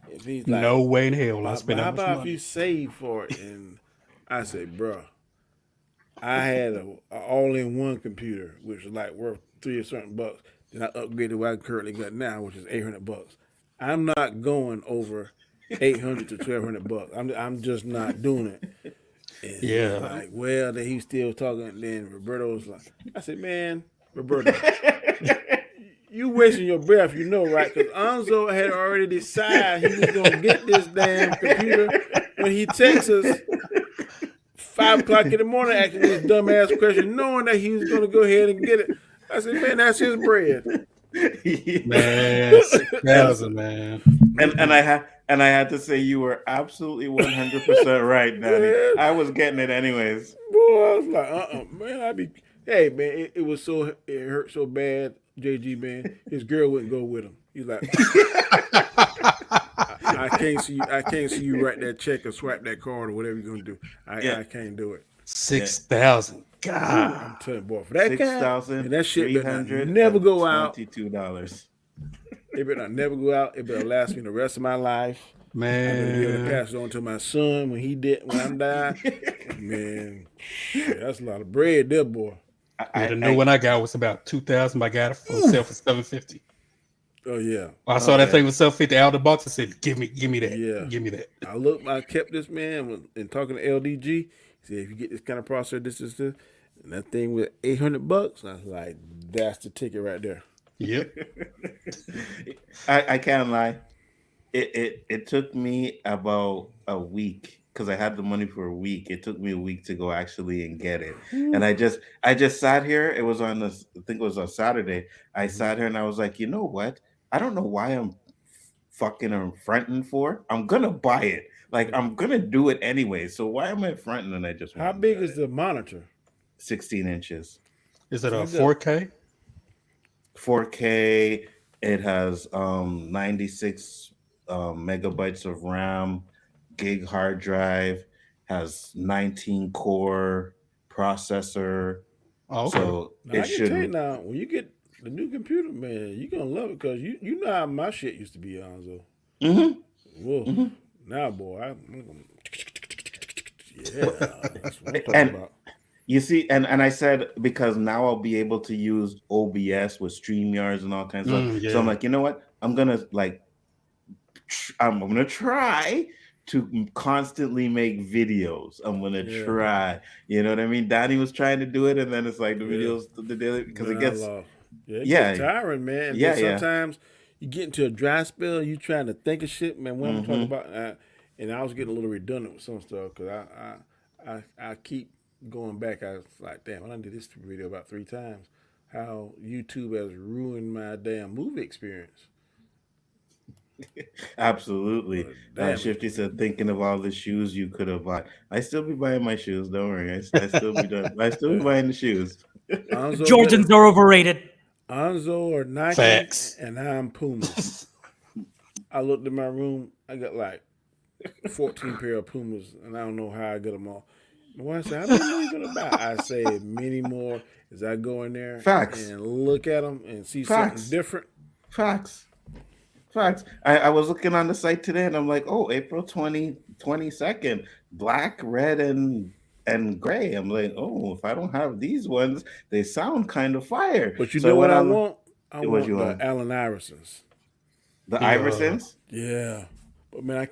If he's like, No way in hell I spend how that much about if money. you save for it? And I said, bro, I had a all-in-one computer, which was like worth $3 or something bucks. Then I upgraded to what I currently got now, which is $800. I'm not going over $800 to $1,200. I'm just not doing it. And Yeah. like, well, then he still talking. And then Roberto was like, I said, man, Roberto, you wasting your breath, you know, right? Because Nzo had already decided he was going to get this damn computer when he texts us 5 o'clock in the morning asking this dumbass question, knowing that he was going to go ahead and get it. I said, man, that's his bread. Man, 6,000, man. And I had to say you were absolutely 100% right, Danny. I was getting it anyways. Boy, I was like, man, hey, man, it hurt so bad, JG, man. His girl wouldn't go with him. He's like, I can't see you write that check or swipe that card or whatever you're gonna do. I can't do it. 6,000. God, I'm telling you, boy, for that kind, and that shit better never go out. $22. It better never go out. It better last me the rest of my life. man. I'm gonna be able to pass it on to my son when I'm dying. Man, shit, that's a lot of bread there, boy. The new one I got was about 2,000. But I got it for myself for 750. Oh yeah. I saw that thing was 750 out of the box. I said, "Give me that. Yeah. Give me that." I kept this man and talking to LDG. He said, if you get this kind of processor, this, and that thing was $800. I was like, that's the ticket right there. Yep. I can't lie. It took me about a week because I had the money for a week. It took me a week to go actually and get it. And I just sat here. It was on this, I think it was on Saturday. I sat here and I was like, you know what? I don't know why I'm fucking or fronting for. I'm gonna buy it. Like I'm gonna do it anyway. So why am I fronting? And I just How big is the monitor? 16 inches. Is it a 4K? 4K. It has 96 megabytes of RAM, gig hard drive, has 19 core processor. Oh, okay. So now, I can tell you now, when you get the new computer, man, you're gonna love it because you know how my shit used to be, Nzo. Whoa. Now, boy, I'm gonna that's what I'm talking about. You see, and I said because now I'll be able to use OBS with StreamYards and all kinds of stuff. Yeah. So I'm like, you know what? I'm gonna try to constantly make videos. I'm gonna try. You know what I mean? Danny was trying to do it, and then it's like the videos because it gets gets tiring, man. And sometimes you get into a dry spell. You trying to think of shit, man. What I'm talking about, and I was getting a little redundant with some stuff because I keep going back. I was like, damn, I done did this video about 3 times. How YouTube has ruined my damn movie experience. Absolutely. Shifty said, thinking of all the shoes you could have bought. I still be buying my shoes. Don't worry. I still be done. I still be buying the shoes. Jordans are overrated. Nzo or Nike. Facts. And I'm Pumas. I looked in my room. I got like 14 pair of Pumas, and I don't know how I got them all. My wife said, how many are you going to buy? I say many more as I go in there and look at them and see something different. Facts. I was looking on the site today and I'm like, oh, April 22nd, black, red, and gray. I'm like, oh, if I don't have these ones, they sound kind of fire. But you know what I want? I want the Allen Iversons. The Iversons? Yeah. But man, I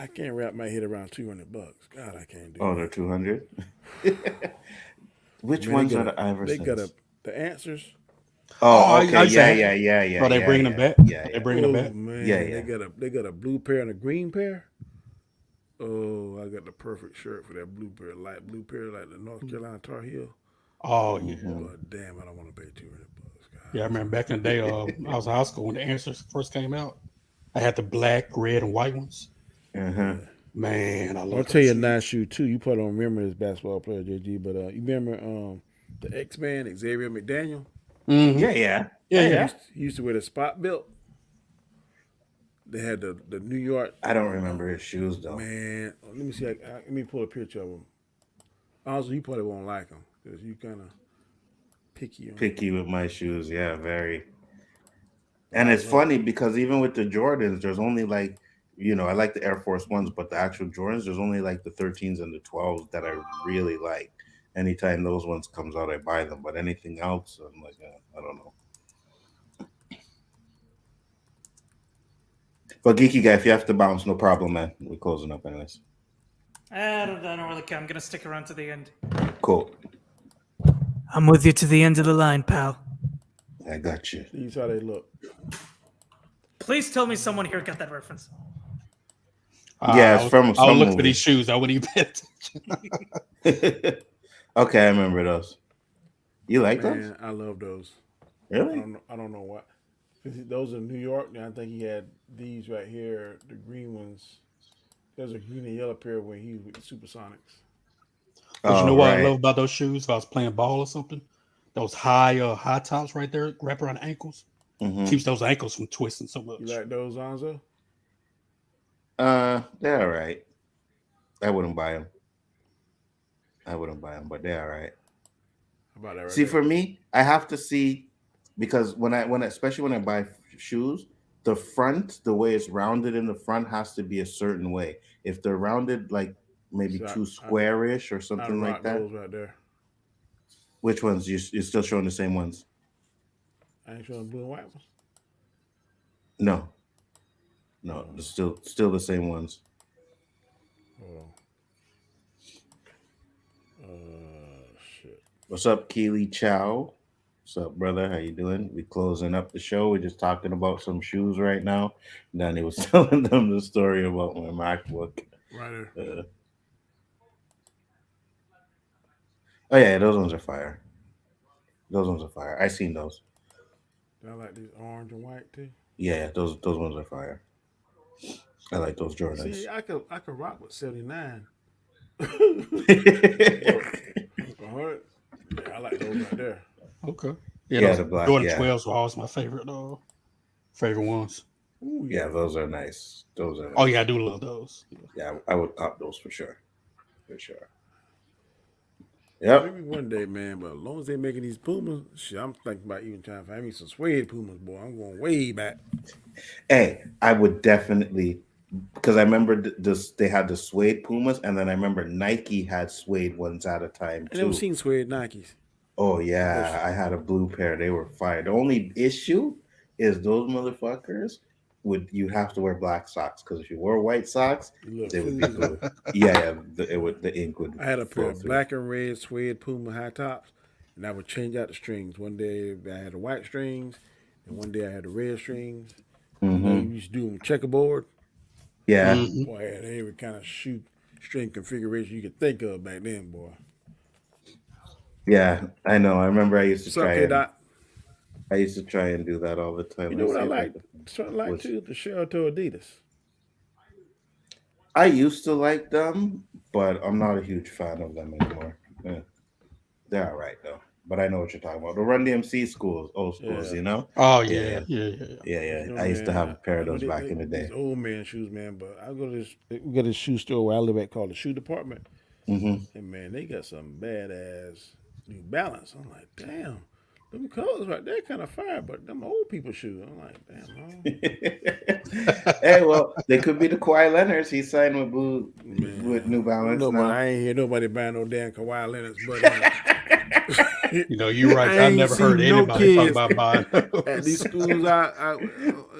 can't wrap my head around $200. God, I can't do it. Oh, they're 200? Which ones are the Iversons? They got the answers. Oh, okay. Yeah. Are they bringing them back? Yeah. They bringing them back? Man, Yeah. They got a blue pair and a green pair. Oh, I got the perfect shirt for that blue pair, light blue pair, like the North Carolina Tar Heel. Oh yeah. But damn, I don't want to pay $200. Yeah, I remember back in the day. I was in high school when the answers first came out. I had the black, red, and white ones. Man, I I'll love tell you a those nice shoes. shoe too. You probably don't remember this basketball player, JG, but you remember the X-Man, Xavier McDaniel? Yeah. He used to wear the spot belt. They had the New York. I don't remember his shoes though. Man, let me see. Let me pull a picture of him. Also, you probably won't like him because you kind of picky. Picky with my shoes, yeah, very. And it's funny because even with the Jordans, there's only like, I like the Air Force Ones, but the actual Jordans, there's only like the 13s and the 12s that I really like. Anytime those ones comes out, I buy them. But anything else, I'm like, I don't know. But Geeky Guy, if you have to bounce, no problem, man. We're closing up anyways. I don't really care. I'm going to stick around to the end. Cool. I'm with you to the end of the line, pal. I got you. These how they look. Please tell me someone here got that reference. Yeah, it's from some I'll look movie. for these shoes. I wouldn't even pay attention. Okay, I remember those. You like those? Man, I love those. Really? I don't know why. Those are New York. And I think he had these right here, the green ones. There's a green and yellow pair when he was with the Supersonics. But you know what I love about those shoes? If I was playing ball or something, those high tops right there, wrap around the ankles, keeps those ankles from twisting so much. You like those, Nzo? They're all right. I wouldn't buy them. But they're all right. How about that right See, there? for me, I have to see, because especially when I buy shoes, the front, the way it's rounded in the front has to be a certain way. If they're rounded like maybe too squarish or something like that. Those right there. Which ones? You're still showing the same ones? I ain't showing blue and white ones. No, it's still the same ones. Shit. What's up, Keely Chow? What's up, brother? How you doing? We closing up the show. We're just talking about some shoes right now. Danny was telling them the story about my MacBook. Right there. Oh yeah, those ones are fire. I seen those. I like these orange and white too. Yeah, those ones are fire. I like those Jordans. See, I could rock with 79. Yeah, I like those right there. Okay. Yeah, the black. Jordan Yeah. 12s were always my favorite ones. Ooh, yeah, those are nice. Oh yeah, I do love those. Yeah, I would cop those for sure. Yep. Maybe one day, man. But as long as they making these Pumas, shit, I'm thinking about even trying to find me some suede Pumas, boy. I'm going way back. Hey, I would definitely, because I remember they had the suede Pumas, and then I remember Nike had suede ones at a time I too. never seen suede Nikes. Oh yeah, I had a blue pair. They were fire. The only issue is those motherfuckers you have to wear black socks, because if you wore white socks, they would be blue. The ink would. I had a pair of black and red suede Puma high tops, and I would change out the strings. One day I had the white strings, and one day I had the red strings. Mm-hmm. You used to do them checkerboard. Yeah. Mm-hmm. Boy, they were kind of string configuration you could think of back then, boy. Yeah, I know. I remember I used to K-Dot? I used to try and do that all the time. You know what I like? Something like too, the Sheraton Adidas. I used to like them, but I'm not a huge fan of them anymore. Yeah. They're all right though. But I know what you're talking about. The Run DMC schools, old schools, you know? Oh yeah. Yeah. You know, I used to man, have a pair of those back in the day. These old man shoes, man. But I go to we got this shoe store where I live at called the Shoe Department, and man, they got some badass New Balance. I'm like, damn. Them colors right there kind of fire, but them old people shoes. I'm like, damn. Hey, well, they could be the Kawhi Leonards. He signed with New Balance. No, now. but I ain't hear nobody buying no damn Kawhi Leonards. But you know, you're right. I never heard anybody talk about buying those. At these schools, I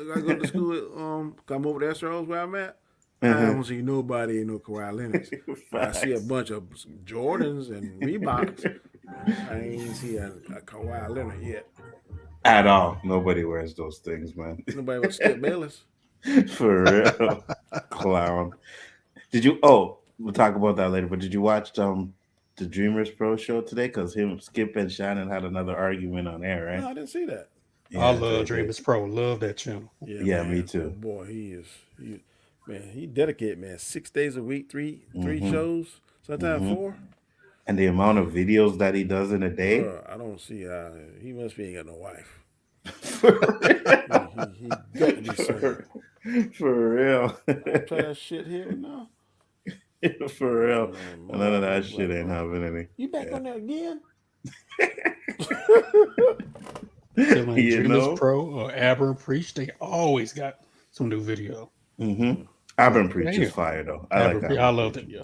go to school. Come over to SRO's where I'm at. I don't see nobody in no Kawhi Leonards. I see a bunch of Jordans and Reeboks. I ain't see a Kawhi Leonard yet. At all. Nobody wears those things, man. Nobody with Skip Bayless. For real. Clown. Did you? Oh, we'll talk about that later. But did you watch the Dreamers Pro show today? Because Skip, and Shannon had another argument on air, right? No, I didn't see that. Yeah, I love Dreamers Pro. Love that channel. Yeah, me too. Oh boy, he dedicated, man. 6 days a week, three Mhm. shows, sometimes Mhm. 4. And the amount of videos that he does in a day. I don't see how he must be ain't got no wife. he got to be single. For real. Play that shit here now. For real. None of that shit ain't happening. You back on there again? Like You Dreamers know? Pro or Aber Preach, they always got some new video. Mm-hmm. Abram Preach is fire though. I like that. I love it. Yeah.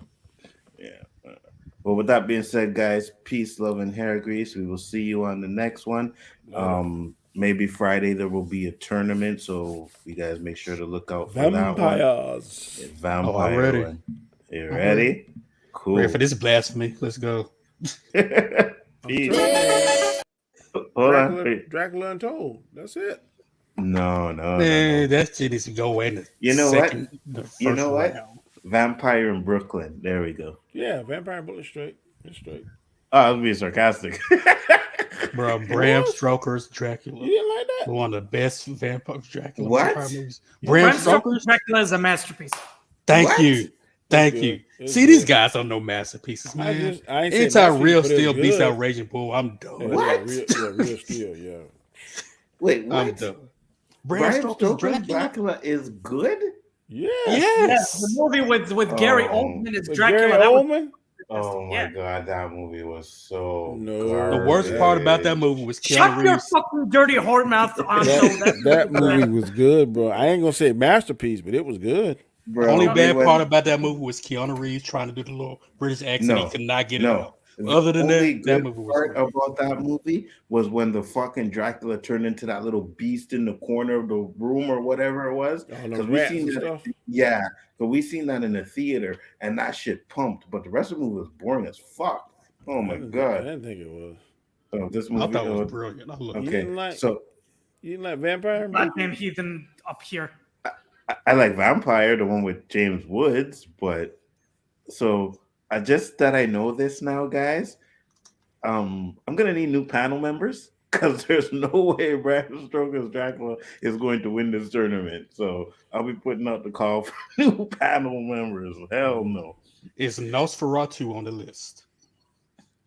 Yeah. Well, with that being said, guys, peace, love, and hair grease. We will see you on the next one. Maybe Friday there will be a tournament, so you guys make sure to look out for that one. Vampires. Vampire. Oh, I'm ready. One. You ready? Cool. Ready for this blasphemy? Let's go. Peace. Hold on. Dracula Untold. That's it. No. Man, that shit needs to go away in the You know second, what? the first You know what? round. Vampire in Brooklyn. There we go. Yeah, Vampire Bullet straight. It's straight. Oh, I was being sarcastic. Bro, Bram Stoker's Dracula. You didn't like that? One of the best vampire Dracula What? vampire movies. Bram Stoker's Dracula is a masterpiece. Thank What? you. Thank It's you. good. It's See, these good. guys don't know masterpieces, I man. ain't saying Anytime real masterpiece, but steel it's beats good. out Raging Bull, I'm done. Yeah, What? Real steel, yeah. Wait, I'm what? done. Bram Stoker's Stoker's Dracula is good? Yeah. Yes. The movie with Gary Oh. Oldman is With Dracula. Gary That was Oldman? Oh my Yeah. god, that movie was so The worst part about that movie was Keanu Shut your Reeves. fucking dirty whore mouth on That movie was good, bro. I ain't gonna say masterpiece, but it was good. Bro, Only we bad went- part about that movie was Keanu Reeves trying to do the little British accent. He could not get it out. Other than only that good movie was part great. about that movie was when the fucking Dracula turned into that little beast in the corner of the room or whatever it was. Oh, no, Because we rats seen and that, stuff. yeah, but we seen that in the theater, and that shit pumped. But the rest of the movie was boring as fuck. Oh my I god! didn't think it was. Oh, this movie. I thought it oh, was brilliant. I loved it. You okay, didn't like so Vampire? goddamn heathen up here. I like Vampire, the one with James Woods, but so I just that I know this now, guys. I'm gonna need new panel members because there's no way Bram Stoker's Dracula is going to win this tournament. So I'll be putting out the call for new panel members. Hell no. Is Nosferatu on the list?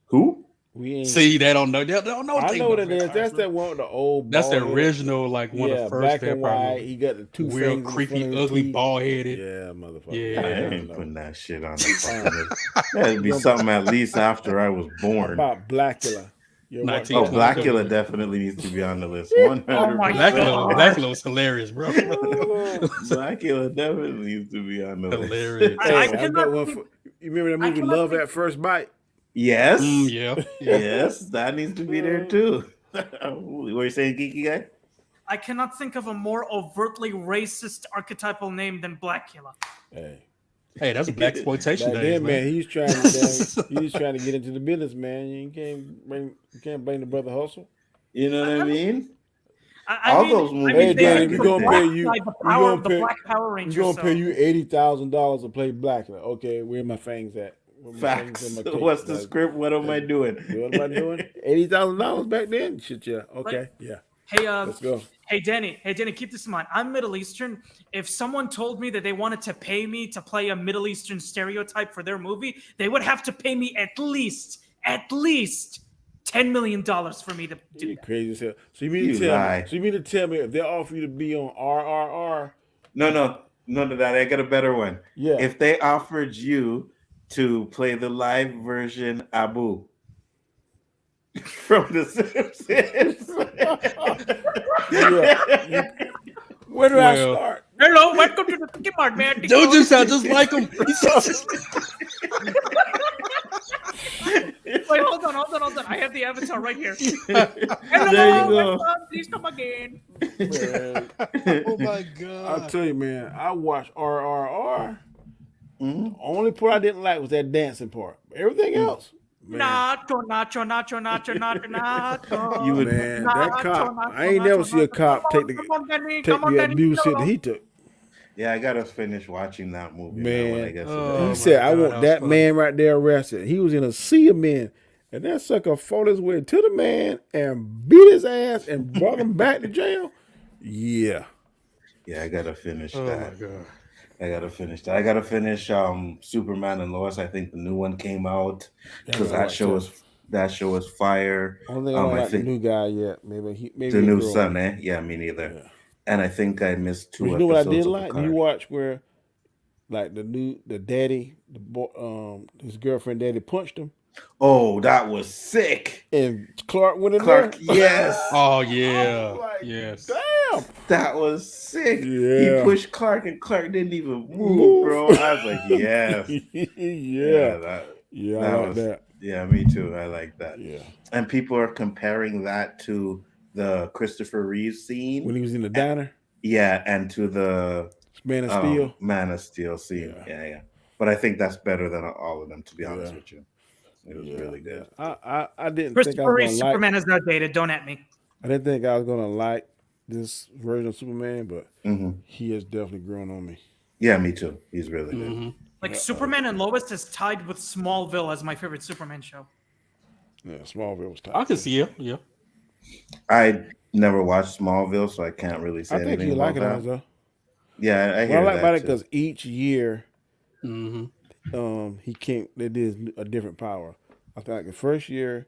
Who? We ain't See, they don't know. They don't know. I anything know what about it is. vampires, That's bro. that one with the old. That's the bald head. original, like one of Yeah, the first black and vampire white. movies. He got the two Real fangs in creepy, front of his ugly, teeth. bald headed. Yeah, motherfucker. Yeah. I ain't putting that shit on the fucking list. That'd be something at least after I was born. About Blackula. You ever watch Oh, that? Blackula definitely needs to be on the list. 100%. Blackula was hilarious, bro. Blackula definitely needs to be on the list. Hilarious. Hey, I I got cannot one think- for, you remember that movie cannot Love think- at First Bite? Yes. Yeah. Yes, that needs to be there too. What are you saying, geeky guy? I cannot think of a more overtly racist archetypal name than Blackula. Hey. Hey, that's black exploitation Back days, then, man, man. he's trying to get into the business, man. You can't blame the brother hustle. You know what I mean? I mean, those movies. Hey, back Danny, in we the gonna day. pay you. Like the we power gonna of the pay, Black Power we Rangers. gonna so- pay you $80,000 to play Blackula. Okay, where my fangs at? Where my Facts. fangs in my cake? What's the Like, script? What am I doing? What am I doing? $80,000 back then? Shit, yeah. Okay, yeah. Hey, Let's go. Hey, Danny, keep this in mind. I'm Middle Eastern. If someone told me that they wanted to pay me to play a Middle Eastern stereotype for their movie, they would have to pay me at least $10 million for me to do You that. crazy as hell. So you mean You to tell lie. me? So you mean to tell me if they offer you to be on RRR? No, none of that. I got a better one. Yeah. If they offered you to play the live version Abu from The Simpsons, Where do I start? Hello, welcome to the Tiki Mart, man. Dude, you sound just like him. Wait, hold on. I have the avatar right here. There you Hello, go. welcome. Please come again. Man, Oh my god. I'll tell you, man. I watched RRR. Mm-hmm. The only part I didn't like was that dancing part. Everything else, man. Nacho. You would- Man, that cop. I ain't never see a cop take the abuse hit that he took. Yeah, I gotta finish watching that movie now when I Man, get to Oh, he that. said, "I God, want that was that funny. man right there arrested." He was in a sea of men, and that sucker fought his way to the man and beat his ass and brought him back to jail. Yeah, Yeah, I gotta finish Oh my that. God. I gotta finish that. I gotta finish Superman and Lois. I think the new one came out I because gotta watch that. that show was fire. Only thing I don't I like the think new guy yet. Maybe the it new grow on Sun, me. eh? Yeah, me neither. Yeah. And I think I missed But 2 you know what I episodes did of like? Did you Picard. watch where, like the daddy, the boy, his girlfriend daddy punched him, Oh, that was sick. and Clark went in Clark, there. yes. Oh yeah. Yes. Damn. That was sick. He Yeah. pushed Clark and Clark didn't even move, Move. bro. I was like, yes. Yeah. that Yeah, I that like was that. yeah, me too. I like that. Yeah. And people are comparing that to the Christopher Reeve scene. When he was in the diner, Yeah, and to the Man of Steel. Man of Steel scene. Yeah. But I think that's better than all of them, to be honest with you. It was really good. I didn't think I Christopher was Reeve gonna like. Superman is outdated. Don't at me. I didn't think I was gonna like this version of Superman, but Mhm. he has definitely grown on me. Yeah, me too. He's really good. Mm-hmm. Like Superman and Lois is tied with Smallville as my favorite Superman show. Yeah, Smallville was tight. I can see it. Yeah. I never watched Smallville, so I can't really say I think anything you like about it, that. Nzo. Yeah, I What hear I like that about it too. because each year, Mm-hmm. he came. They did a different power. I think like the first year,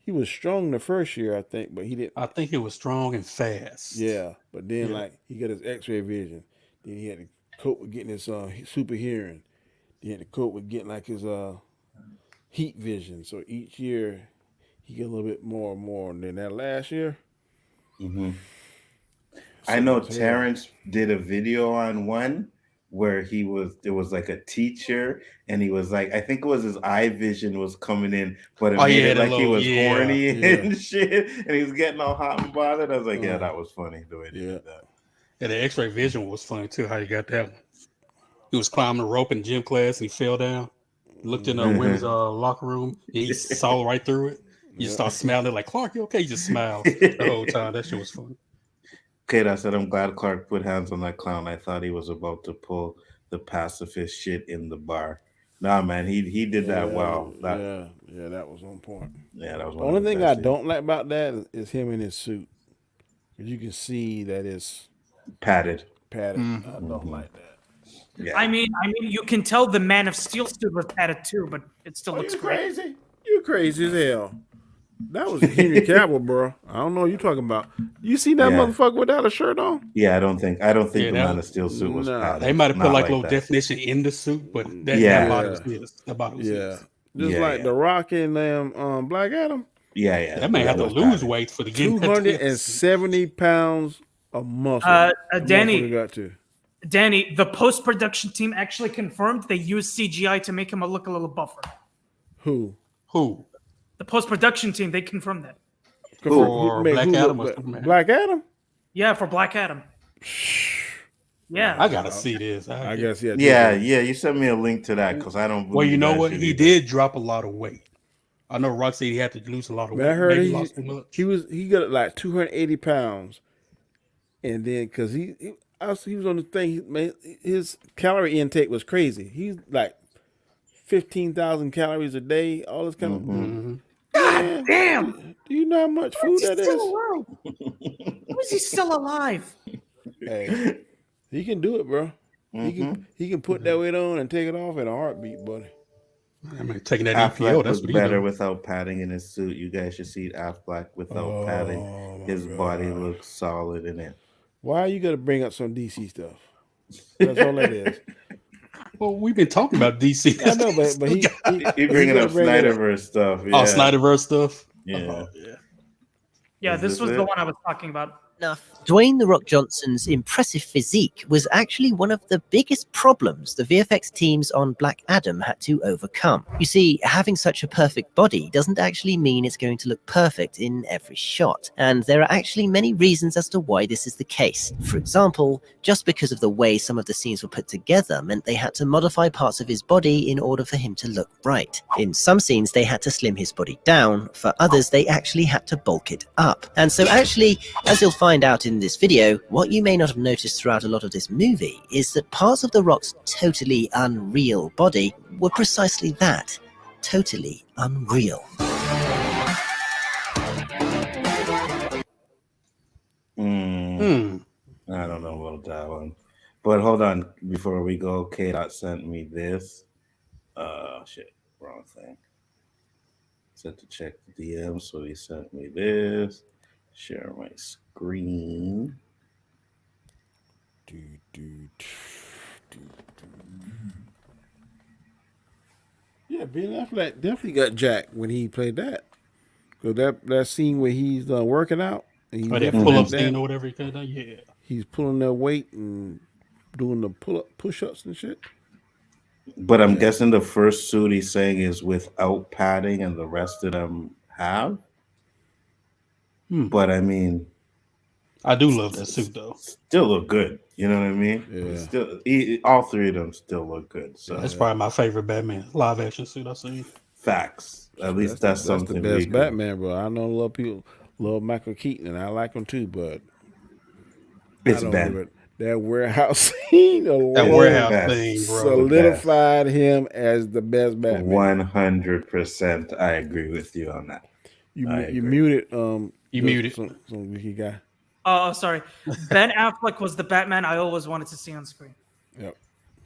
he was strong the first year, I think, but he didn't. I think it was strong and fast. Yeah, but then Yeah. like he got his X-ray vision. Then he had to cope with getting his super hearing. Then he had to cope with getting like his heat vision. So each year he get a little bit more and more. And then that last year, Mhm. I know as hell. Terrence did a video on one where there was like a teacher and he was like, I think it was his eye vision was coming in, but it Oh, made yeah, it the like he little- was yeah, horny yeah. and shit, and he was getting all hot and bothered. I was like, yeah, that was funny the way they did that. And the X-ray vision was funny too. How you got that one? He was climbing the rope in gym class and he fell down. Looked in the women's locker room. He saw right through it. You start smiling like, Clark, you okay? You just smiled the whole time. That shit was funny. Kate, said, I'm glad Clark put hands on that clown. I thought he was about to pull the pacifist shit in the bar. Nah, man, he did that well. Yeah, that was on point. Yeah, that was The one only of the thing best I don't like about that is him in his suit. You can see that it's padded. I don't like that. Yeah. I mean, you can tell the Man of Steel suit was padded too, but it still looks you great. crazy? You crazy as hell. That was Henry Cavill, bro. I don't know what you're talking about. You see that Yeah. motherfucker without a shirt on? Yeah, I don't think Yeah, the that Man of Steel suit was padded. They might have put Not like a little that. definition in the suit, but that Yeah. body was his. That body was his. Just like The Rock and Black Adam. Yeah. That man had to was lose padded. weight for the getting 270 pounds of muscle. Danny. Motherfucker got to. Danny, the post-production team actually confirmed they used CGI to make him look a little buffer. Who? The post-production team, they confirmed that. For Make Black who Adam look or Superman? Black Adam? Yeah, for Black Adam. Yeah. I gotta see this. I guess Yeah. You sent me a link to that because I don't. Well, you believe know that what? shit He either. did drop a lot of weight. I know Rock said he had to lose a lot of weight. Man, I heard Maybe lost too much. he got like 280 pounds, and then because he was on the thing, his calorie intake was crazy. He's like 15,000 calories a day, all this kind of. God damn! Do you know how much food that is? How is he still alive? Hey, he can do it, bro. He can put that weight on and take it off in a heartbeat, buddy. I mean, taking that Affleck EPO, that's was what he better doing. without padding in his suit. You guys should see Affleck without padding. His body looks solid in it. Why you got to bring up some DC stuff? That's all that is. Well, we've been talking about DC. I know, but he bringing gotta up bring it up. Snyderverse stuff. Yeah. Oh, Snyderverse stuff. Yeah. Yeah, Is this this was it? the one I was talking about. Dwayne "The Rock" Johnson's impressive physique was actually one of the biggest problems the VFX teams on Black Adam had to overcome. You see, having such a perfect body doesn't actually mean it's going to look perfect in every shot, and there are actually many reasons as to why this is the case. For example, just because of the way some of the scenes were put together meant they had to modify parts of his body in order for him to look right. In some scenes, they had to slim his body down. For others, they actually had to bulk it up. And so actually, as you'll find find out in this video, what you may not have noticed throughout a lot of this movie is that parts of The Rock's totally unreal body were precisely that, totally unreal. I don't know about that one. But hold on, before we go, K-Dot sent me this. Shit, wrong thing. Said to check the DM, so he sent me this. Share my screen. Yeah, Ben Affleck definitely got jacked when he played that. Cause that scene where he's working out, and he's that pull-up scene or whatever he said. Yeah, he's pulling that weight and doing the push-ups and shit. But I'm guessing the first suit he's saying is without padding, and the rest of them have. But I mean, I do love that suit though. Still look good. You know what I mean? Yeah. Still, all three of them still look good. So That's probably my favorite Batman live action suit I've seen. Facts. At least that's something. That's the best Batman, bro. I know a lot of people love Michael Keaton, and I like him too, but it's Ben. That warehouse scene, that warehouse thing, bro, solidified him as the best Batman. 100%. I agree with you on that. You muted. You muted. Some wiki guy. Oh, sorry. Ben Affleck was the Batman I always wanted to see on screen. Yep.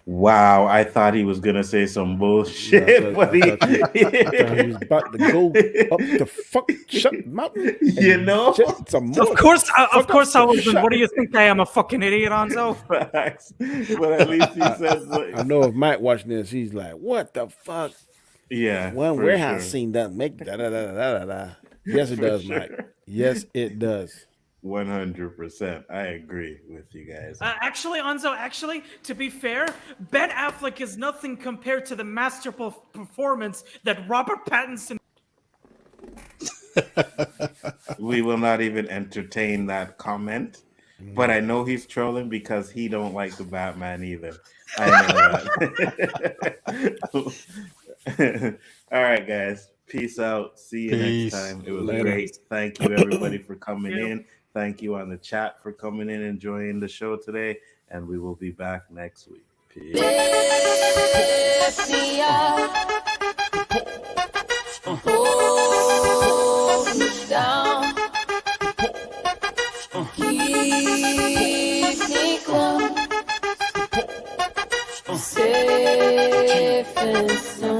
Wow, I thought he was gonna say some bullshit, but I thought he was about to go up the shut mountain. You know, Of course, I was. What do you think I am, a fucking idiot, Nzo? Facts. But at least he says. Like, I know if Mike watching this, he's like, "What the fuck?" Yeah, one warehouse scene doesn't make da da da da da. Yes, it does, Mike. Yes, it does. 100%. I agree with you guys. Actually, Nzo, to be fair, Ben Affleck is nothing compared to the masterful performance that Robert Pattinson. We will not even entertain that comment, but I know he's trolling because he don't like the Batman either. I know that. All right, guys. Peace out. See you next time. It was great. Thank you, everybody, for coming in. Thank you on the chat for coming in and joining the show today. And we will be back next week. Peace. Hold me down. Keep me close. Safe and sound.